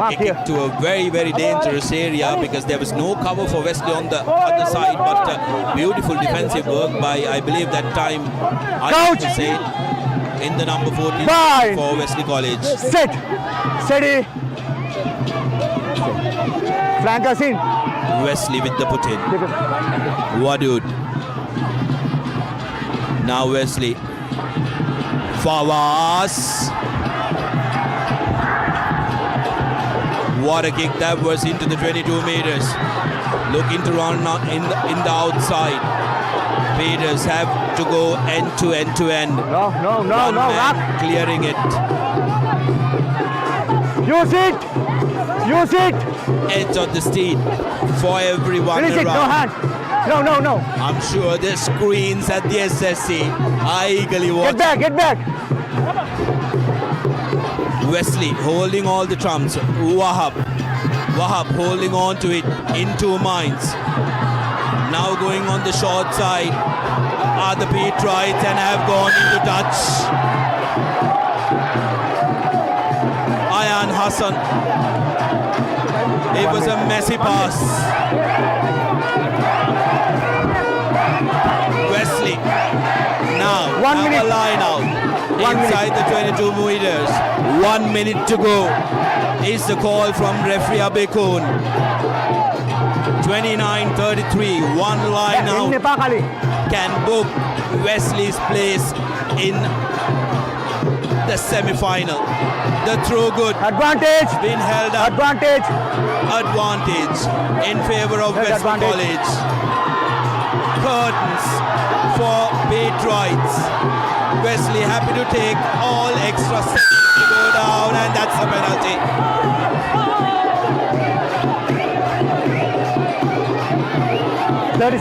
take it to a very, very dangerous area because there was no cover for Wesley on the other side. But beautiful defensive work by, I believe that time, I should say, in the number 14 for Wesley College. Sit. Steady. Flankers in. Wesley with the put in. Wadud. Now Wesley. Fawaz. What a kick that was into the 22 meters. Looking to run in the outside. Peters have to go end to end to end. No. Clearing it. Use it. Edge of the seat for everyone Finish around. it. No hand. No. I'm sure the screens at the SSC are eagerly watching. Get back. Wesley holding all the trumps. Wahab holding on to it in 2 minds. Now going on the short side are the Patriots and have gone into touch. Ayan Hassan. It was a messy pass. Wesley now have a line out inside the 22 meters. 1 minute to go is the call from referee Abekon. 29-33, one line out can book Wesley's place in the semi-final. The throw good. Advantage. Been held up. Advantage in favor of Wesley College. Curtains for Patriots. Wesley happy to take all extra seconds to go down, and that's a penalty.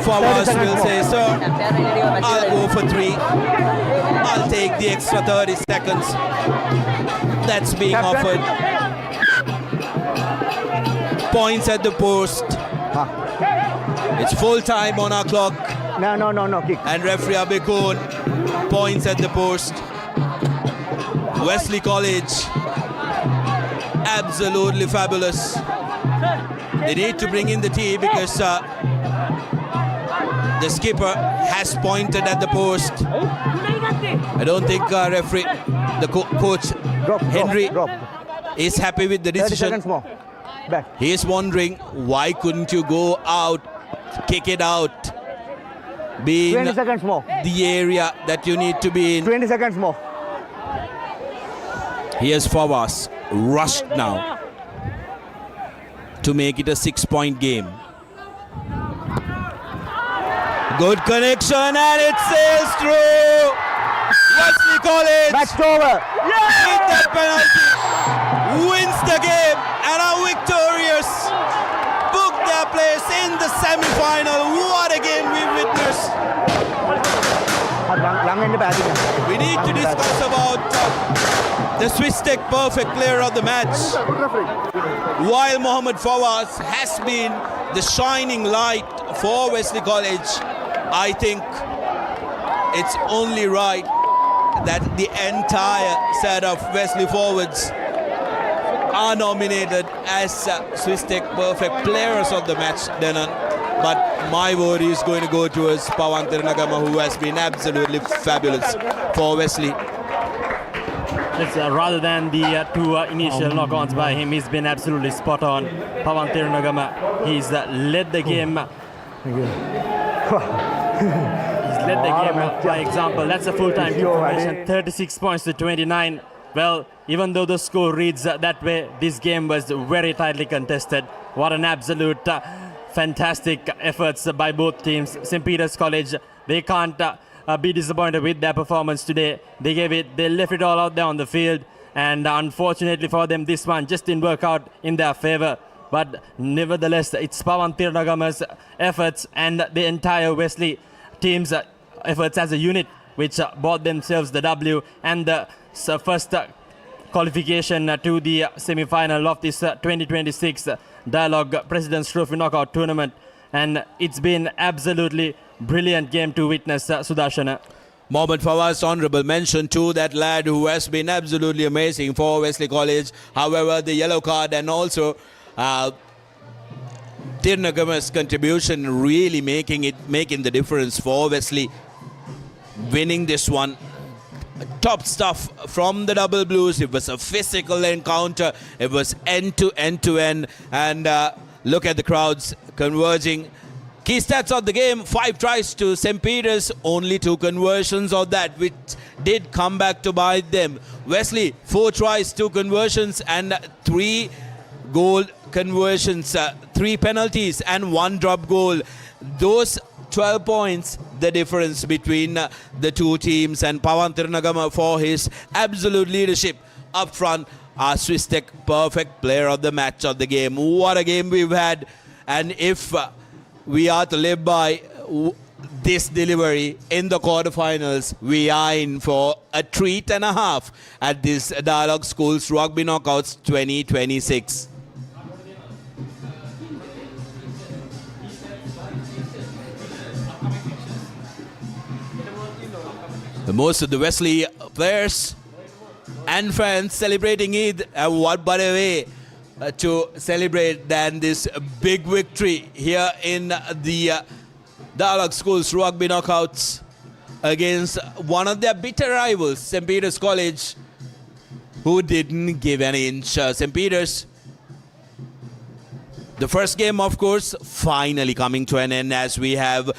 Fawaz will say, sir, I'll go for 3. I'll take the extra 30 seconds that's being offered. Points at the post. It's full time on our clock. No. Kick. And referee Abekon points at the post. Wesley College, absolutely fabulous. They need to bring in the tea because the skipper has pointed at the post. I don't think referee, the coach Henry is happy with the decision. He is wondering why couldn't you go out, kick it out, be 20 seconds more. The area that you need to be in. 20 seconds more. Here's Fawaz, rushed now to make it a 6-point game. Good connection and it sails through. Wesley College Match over. with that penalty wins the game and are victorious. Book their place in the semi-final. What a game we witnessed. We need to discuss about the Swiss Tech perfect player of the match. While Mohamed Fawaz has been the shining light for Wesley College, I think it's only right that the entire set of Wesley forwards are nominated as Swiss Tech perfect players of the match, Denan. But my vote is going to go towards Pawan Tirunagama, who has been absolutely fabulous for Wesley. It's, rather than the two initial knock-ons by him, he's been absolutely spot on. Pawan Tirunagama, he's led the game. He's led the game by example. That's a full-time information. 36 points to 29. Well, even though the score reads that way, this game was very tightly contested. What an absolute fantastic efforts by both teams. St. Peter's College, they can't be disappointed with their performance today. They left it all out there on the field, and unfortunately for them, this one just didn't work out in their favor. But nevertheless, it's Pawan Tirunagama's efforts and the entire Wesley team's efforts as a unit which bought themselves the W and the first qualification to the semi-final of this 2026 Dialog President's Trophy Knockout Tournament. And it's been absolutely brilliant game to witness, Sudarshana. Mohamed Fawaz, honourable mention to that lad who has been absolutely amazing for Wesley College. However, the yellow card and also Tirunagama's contribution really making the difference for Wesley winning this one. Top stuff from the Double Blues. It was a physical encounter. It was end to end. And look at the crowds converging. Key stats of the game: 5 tries to St. Peter's, only 2 conversions of that, which did come back to bite them. Wesley, 4 tries, 2 conversions, and 3 goal conversions, 3 penalties, and 1 drop goal. Those 12 points, the difference between the two teams, and Pawan Tirunagama for his absolute leadership up front, our Swiss Tech perfect player of the match of the game. What a game we've had, and if we are to live by this delivery in the quarterfinals, we are in for a treat and a half at this Dialog Schools Rugby Knockouts 2026. Most of the Wesley players and fans celebrating Eid, and what better way to celebrate than this big victory here in the Dialog Schools Rugby Knockouts against one of their bitter rivals, St. Peter's College, who didn't give an inch. St. Peter's, the first game, of course, finally coming to an end as we have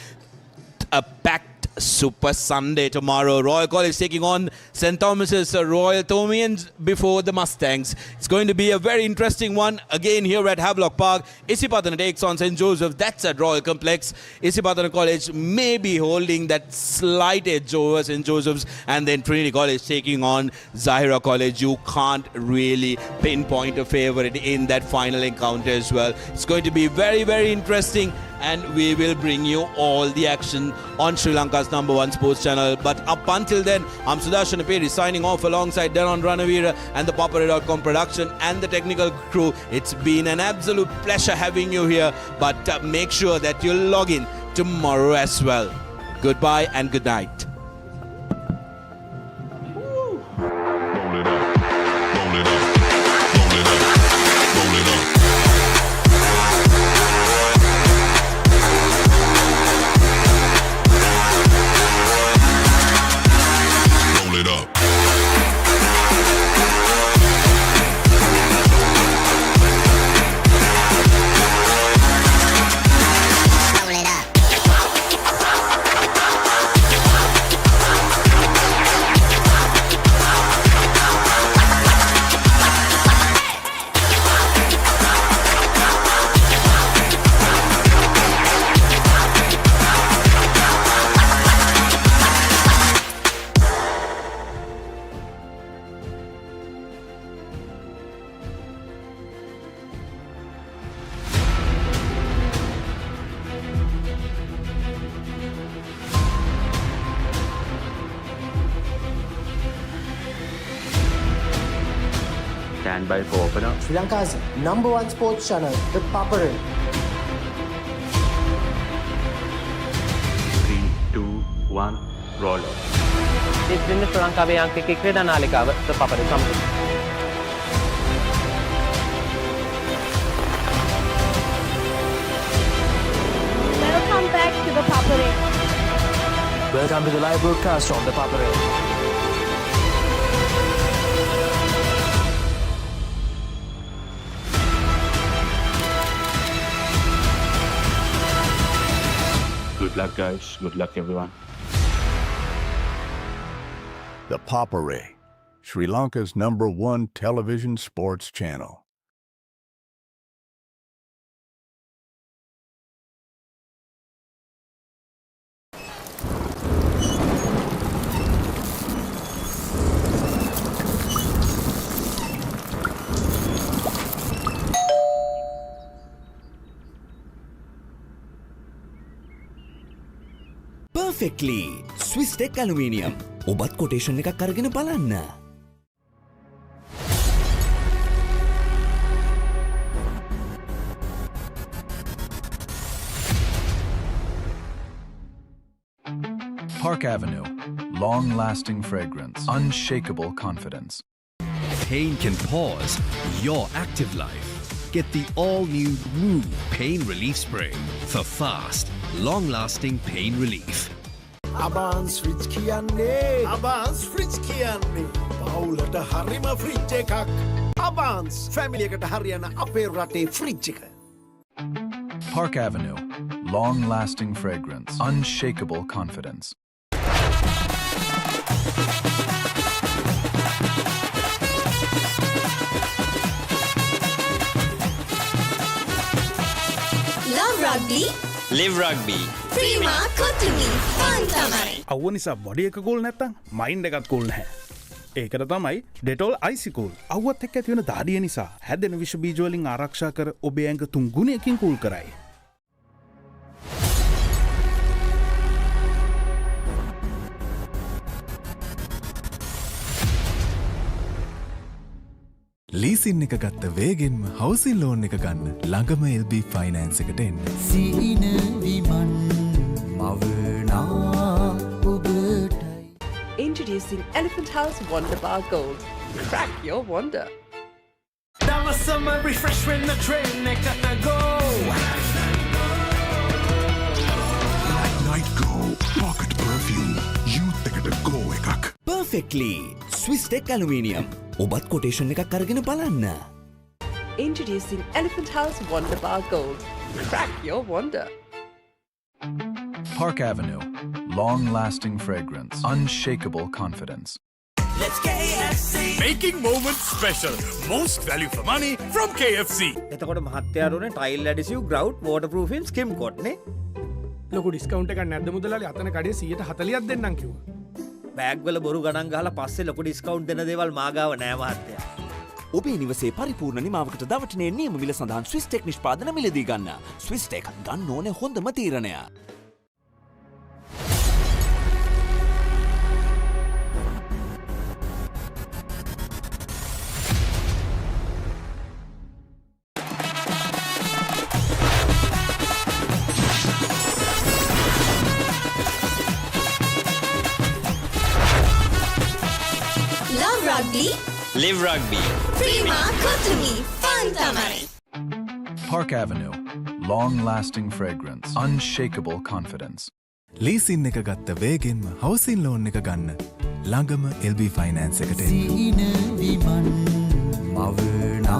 a packed Super Sunday tomorrow. Royal College taking on St. Thomas's Royal Thomians before the Mustangs. It's going to be a very interesting one again here at Havelock Park. Isipatana takes on St. Joseph. That's at Royal Complex. Isipatana College may be holding that slight edge over St. Joseph's, and then Trinity College taking on Zahira College. You can't really pinpoint a favourite in that final encounter as well. It's going to be very, very interesting, and we will bring you all the action on Sri Lanka's #1 sports channel. But up until then, I'm Sudarshan Peri signing off alongside Denon Ranavira and the Papare.com production and the technical crew. It's been an absolute pleasure having you here, but make sure that you log in tomorrow as well. Goodbye and good night. Stand by for opener. Sri Lanka's #1 sports channel, the Papare. 3, 2, 1, roll out. ඉතින් ශ්‍රී ලංකාවේ අංකික ක්‍රීඩා නාලිකාව Papare සමග Welcome back to the Papare. Welcome to the live broadcast from the Papare. Good luck, guys. Good luck, everyone. The Papare, Sri Lanka's #1 television sports channel. Perfectly. Swiss Tech Aluminium. ඔබත් quotation එකක් අරගෙන බලන්න. Park Avenue. Long-lasting fragrance. Unshakable confidence. Pain can pause your active life. Get the all-new Move Pain Relief Spray for fast, long-lasting pain relief. Abans fridge කියන්නේ Abans fridge කියන්නේ පවුලට හරිම fridge එකක් Abans family එකට හරියන අපේ රටේ fridge එක Park Avenue. Long-lasting fragrance. Unshakable confidence. Love Rugby. Live Rugby. Prima Kotumi Fun තමයි. අවුව නිසා බොඩි එක කූල් නැත්තම් මයින්ඩ් එකත් කූල් නැහැ. ඒකට තමයි Dettol Icy Cool. අවුවත් එක්ක ඇති වෙන දාඩිය නිසා හැදෙන විෂ බීජ වලින් ආරක්ෂා කර ඔබේ ඇඟ 3 ගුණයකින් කූල් කරයි. ලීසින් එක ගත්ත වේගෙන්ම හවුසින් ලෝන් එක ගන්න ළඟම LB ෆයිනෑන්ස් එකට එන්න. සීන විමන් මවනා ඔබටයි. Introducing Elephant House Wonder Bar Gold. Crack your wonder. That was summer refresh when the train එකකට go Night Go Pocket Perfume Youth එකට go එකක්. Perfectly. Swiss Tech Aluminium. ඔබත් quotation එකක් අරගෙන බලන්න. Introducing Elephant House Wonder Bar Gold. Crack your wonder. Park Avenue. Long-lasting fragrance. Unshakable confidence. Let's KFC. Making moments special. Most value for money from KFC. එතකොට මහත්තයාරුනේ tile ඇඩිසිව් ග්‍රවුට් වෝටර්ප්‍රූෆින් ස්කිම් කොට් නේ. ලොකු discount එකක් නැද්ද මුදලාලි අතන කඩේ 140ක් දෙන්නම් කිව්වා. බෑග් වල බොරු ගණන් ගහලා පස්සේ ලොකු ඩිස්කවුන්ට් දෙන දේවල් මාගාව නෑ මහත්තයා. ඔබේ නිවසේ පරිපූර්ණ නිමාවකට දවටනේ නියම මිල සඳහන් Swiss Tech නිෂ්පාදන මිලදී ගන්න. Swiss Tech ගන්න ඕනේ හොඳම තීරණය. Love Rugby. Live Rugby. Prima Kotumi Fun තමයි. Park Avenue. Long-lasting fragrance. Unshakable confidence. Leasing එක ගත්ත වේගෙන්ම හවුසින් ලෝන් එක ගන්න ළඟම LB ෆයිනෑන්ස් එකට එන්න. සීන විමන් මවනා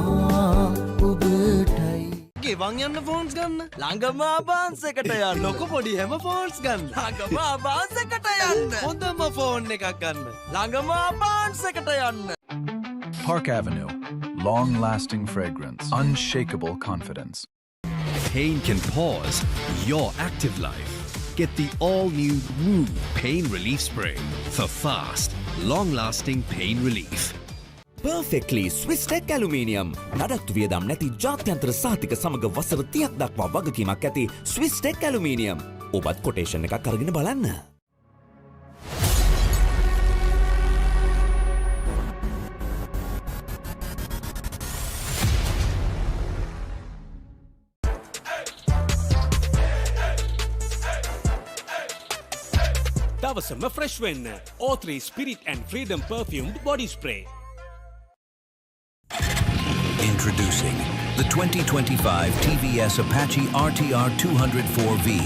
ඔබටයි. ගෙවන් යන්න ෆෝන්ස් ගන්න ළඟම ආබාන්ස් එකට යන්න ලොකු පොඩි හැම ෆෝන්ස් ගන්න ළඟම ආබාන්ස් එකට යන්න හොඳම ෆෝන් එකක් ගන්න ළඟම ආබාන්ස් එකට යන්න Park Avenue. Long-lasting fragrance. Unshakable confidence. Pain can pause your active life. Get the all-new Move Pain Relief Spray for fast, long-lasting pain relief. Perfectly. Swiss Tech Aluminium. නඩත්තු වියදම් නැති ජාත්‍යන්තර සහතික සමග වසර 30ක් දක්වා වගකීමක් ඇති Swiss Tech Aluminium. ඔබත් කොටේෂන් එකක් අරගෙන බලන්න. හවසම ෆ්‍රෙෂ් වෙන්න. O3 Spirit and Freedom perfumed body spray. Introducing the 2025 TVS Apache RTR 204V.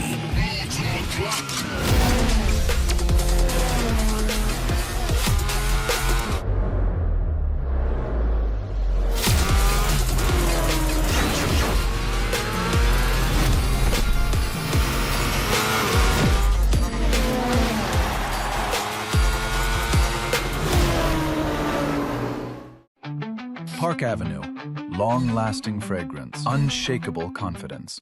Park Avenue. Long-lasting fragrance. Unshakable confidence.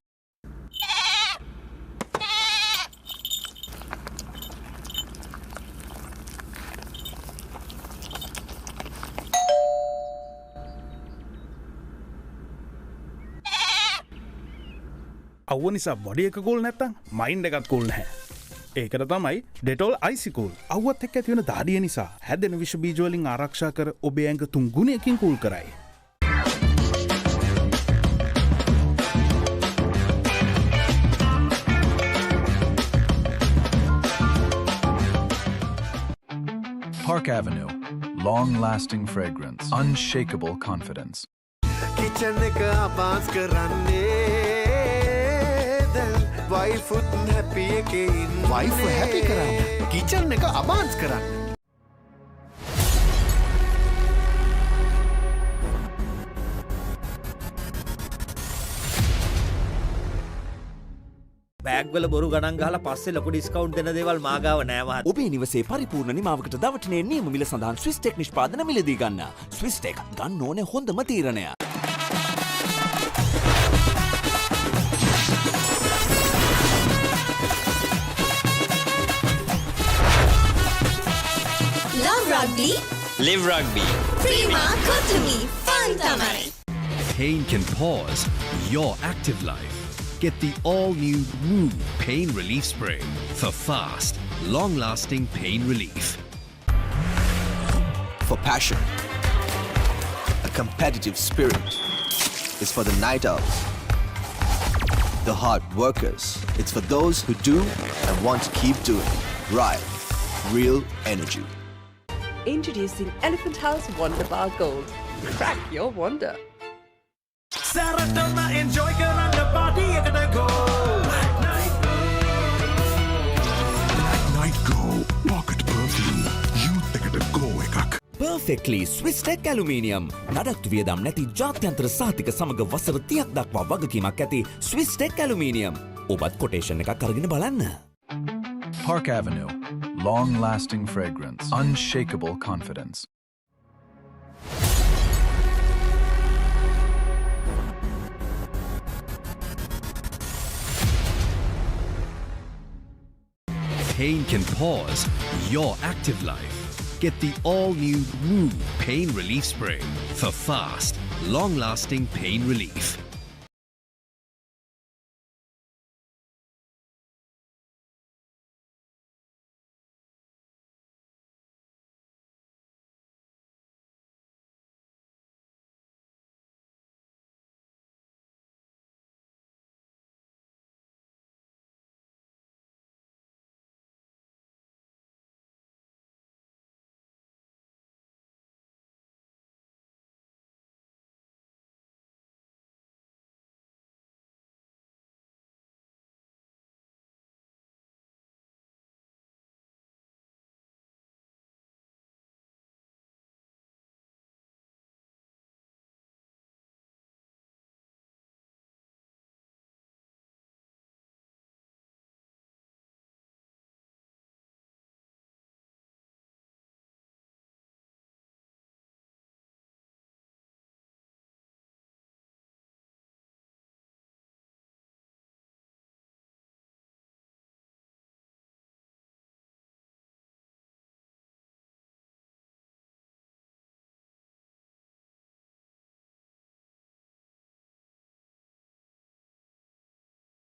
අවුව නිසා බොඩි එක කූල් නැත්තම් මයින්ඩ් එකත් කූල් නැහැ. ඒකට තමයි ඩෙටෝල් අයිසිකූල්. අවුවත් එක්ක ඇති වෙන දාඩිය නිසා හැදෙන විෂ බීජ වලින් ආරක්ෂා කර ඔබේ ඇඟ 3 ගුණයකින් කූල් කරයි. Park Avenue. Long-lasting fragrance. Unshakable confidence. Kitchen එක අපාස් කරන්නේ දැන් wife උත් happy එකේ ඉන්නේ. Wife happy කරන්න. Kitchen එක අපාස් කරන්න. බෑග්වල බොරු ගණන් ගහලා පස්සේ ලොකු ඩිස්කවුන්ට් දෙන දේවල් මාගාව නෑ මහත්. ඔබේ නිවසේ පරිපූර්ණ නිමාවකට දවටනේ නියම මිල සඳහන් ස්විස් ටෙක් නිෂ්පාදන මිලදී ගන්න. ස්විස් ටෙක් ගන්න ඕනේ හොඳම තීරණය. Love Rugby. Live Rugby. Prima Kotumi. Fun tamari. Pain can pause your active life. Get the all-new Woo Pain Relief Spray for fast, long-lasting pain relief. For passion, a competitive spirit is for the night owls, the hard workers. It's for those who do and want to keep doing. Right, real energy. Introducing Elephant House Wonder Bar Gold. Crack your wonder. Saratama enjoy කරන්න party එකට go. Night Go Pocket Perfume. Youth එකට go එකක්. Perfectly Swiss Tech Aluminium. නඩත්තු වියදම් නැති ජාත්‍යන්තර සහතික සමග වසර 30ක් දක්වා වගකීමක් ඇති Swiss Tech Aluminium. ඔබත් කොටේෂන් එකක් අරගෙන බලන්න. Park Avenue. Long-lasting fragrance. Unshakable confidence. Pain can pause your active life. Get the all-new Woo Pain Relief Spray for fast, long-lasting pain relief.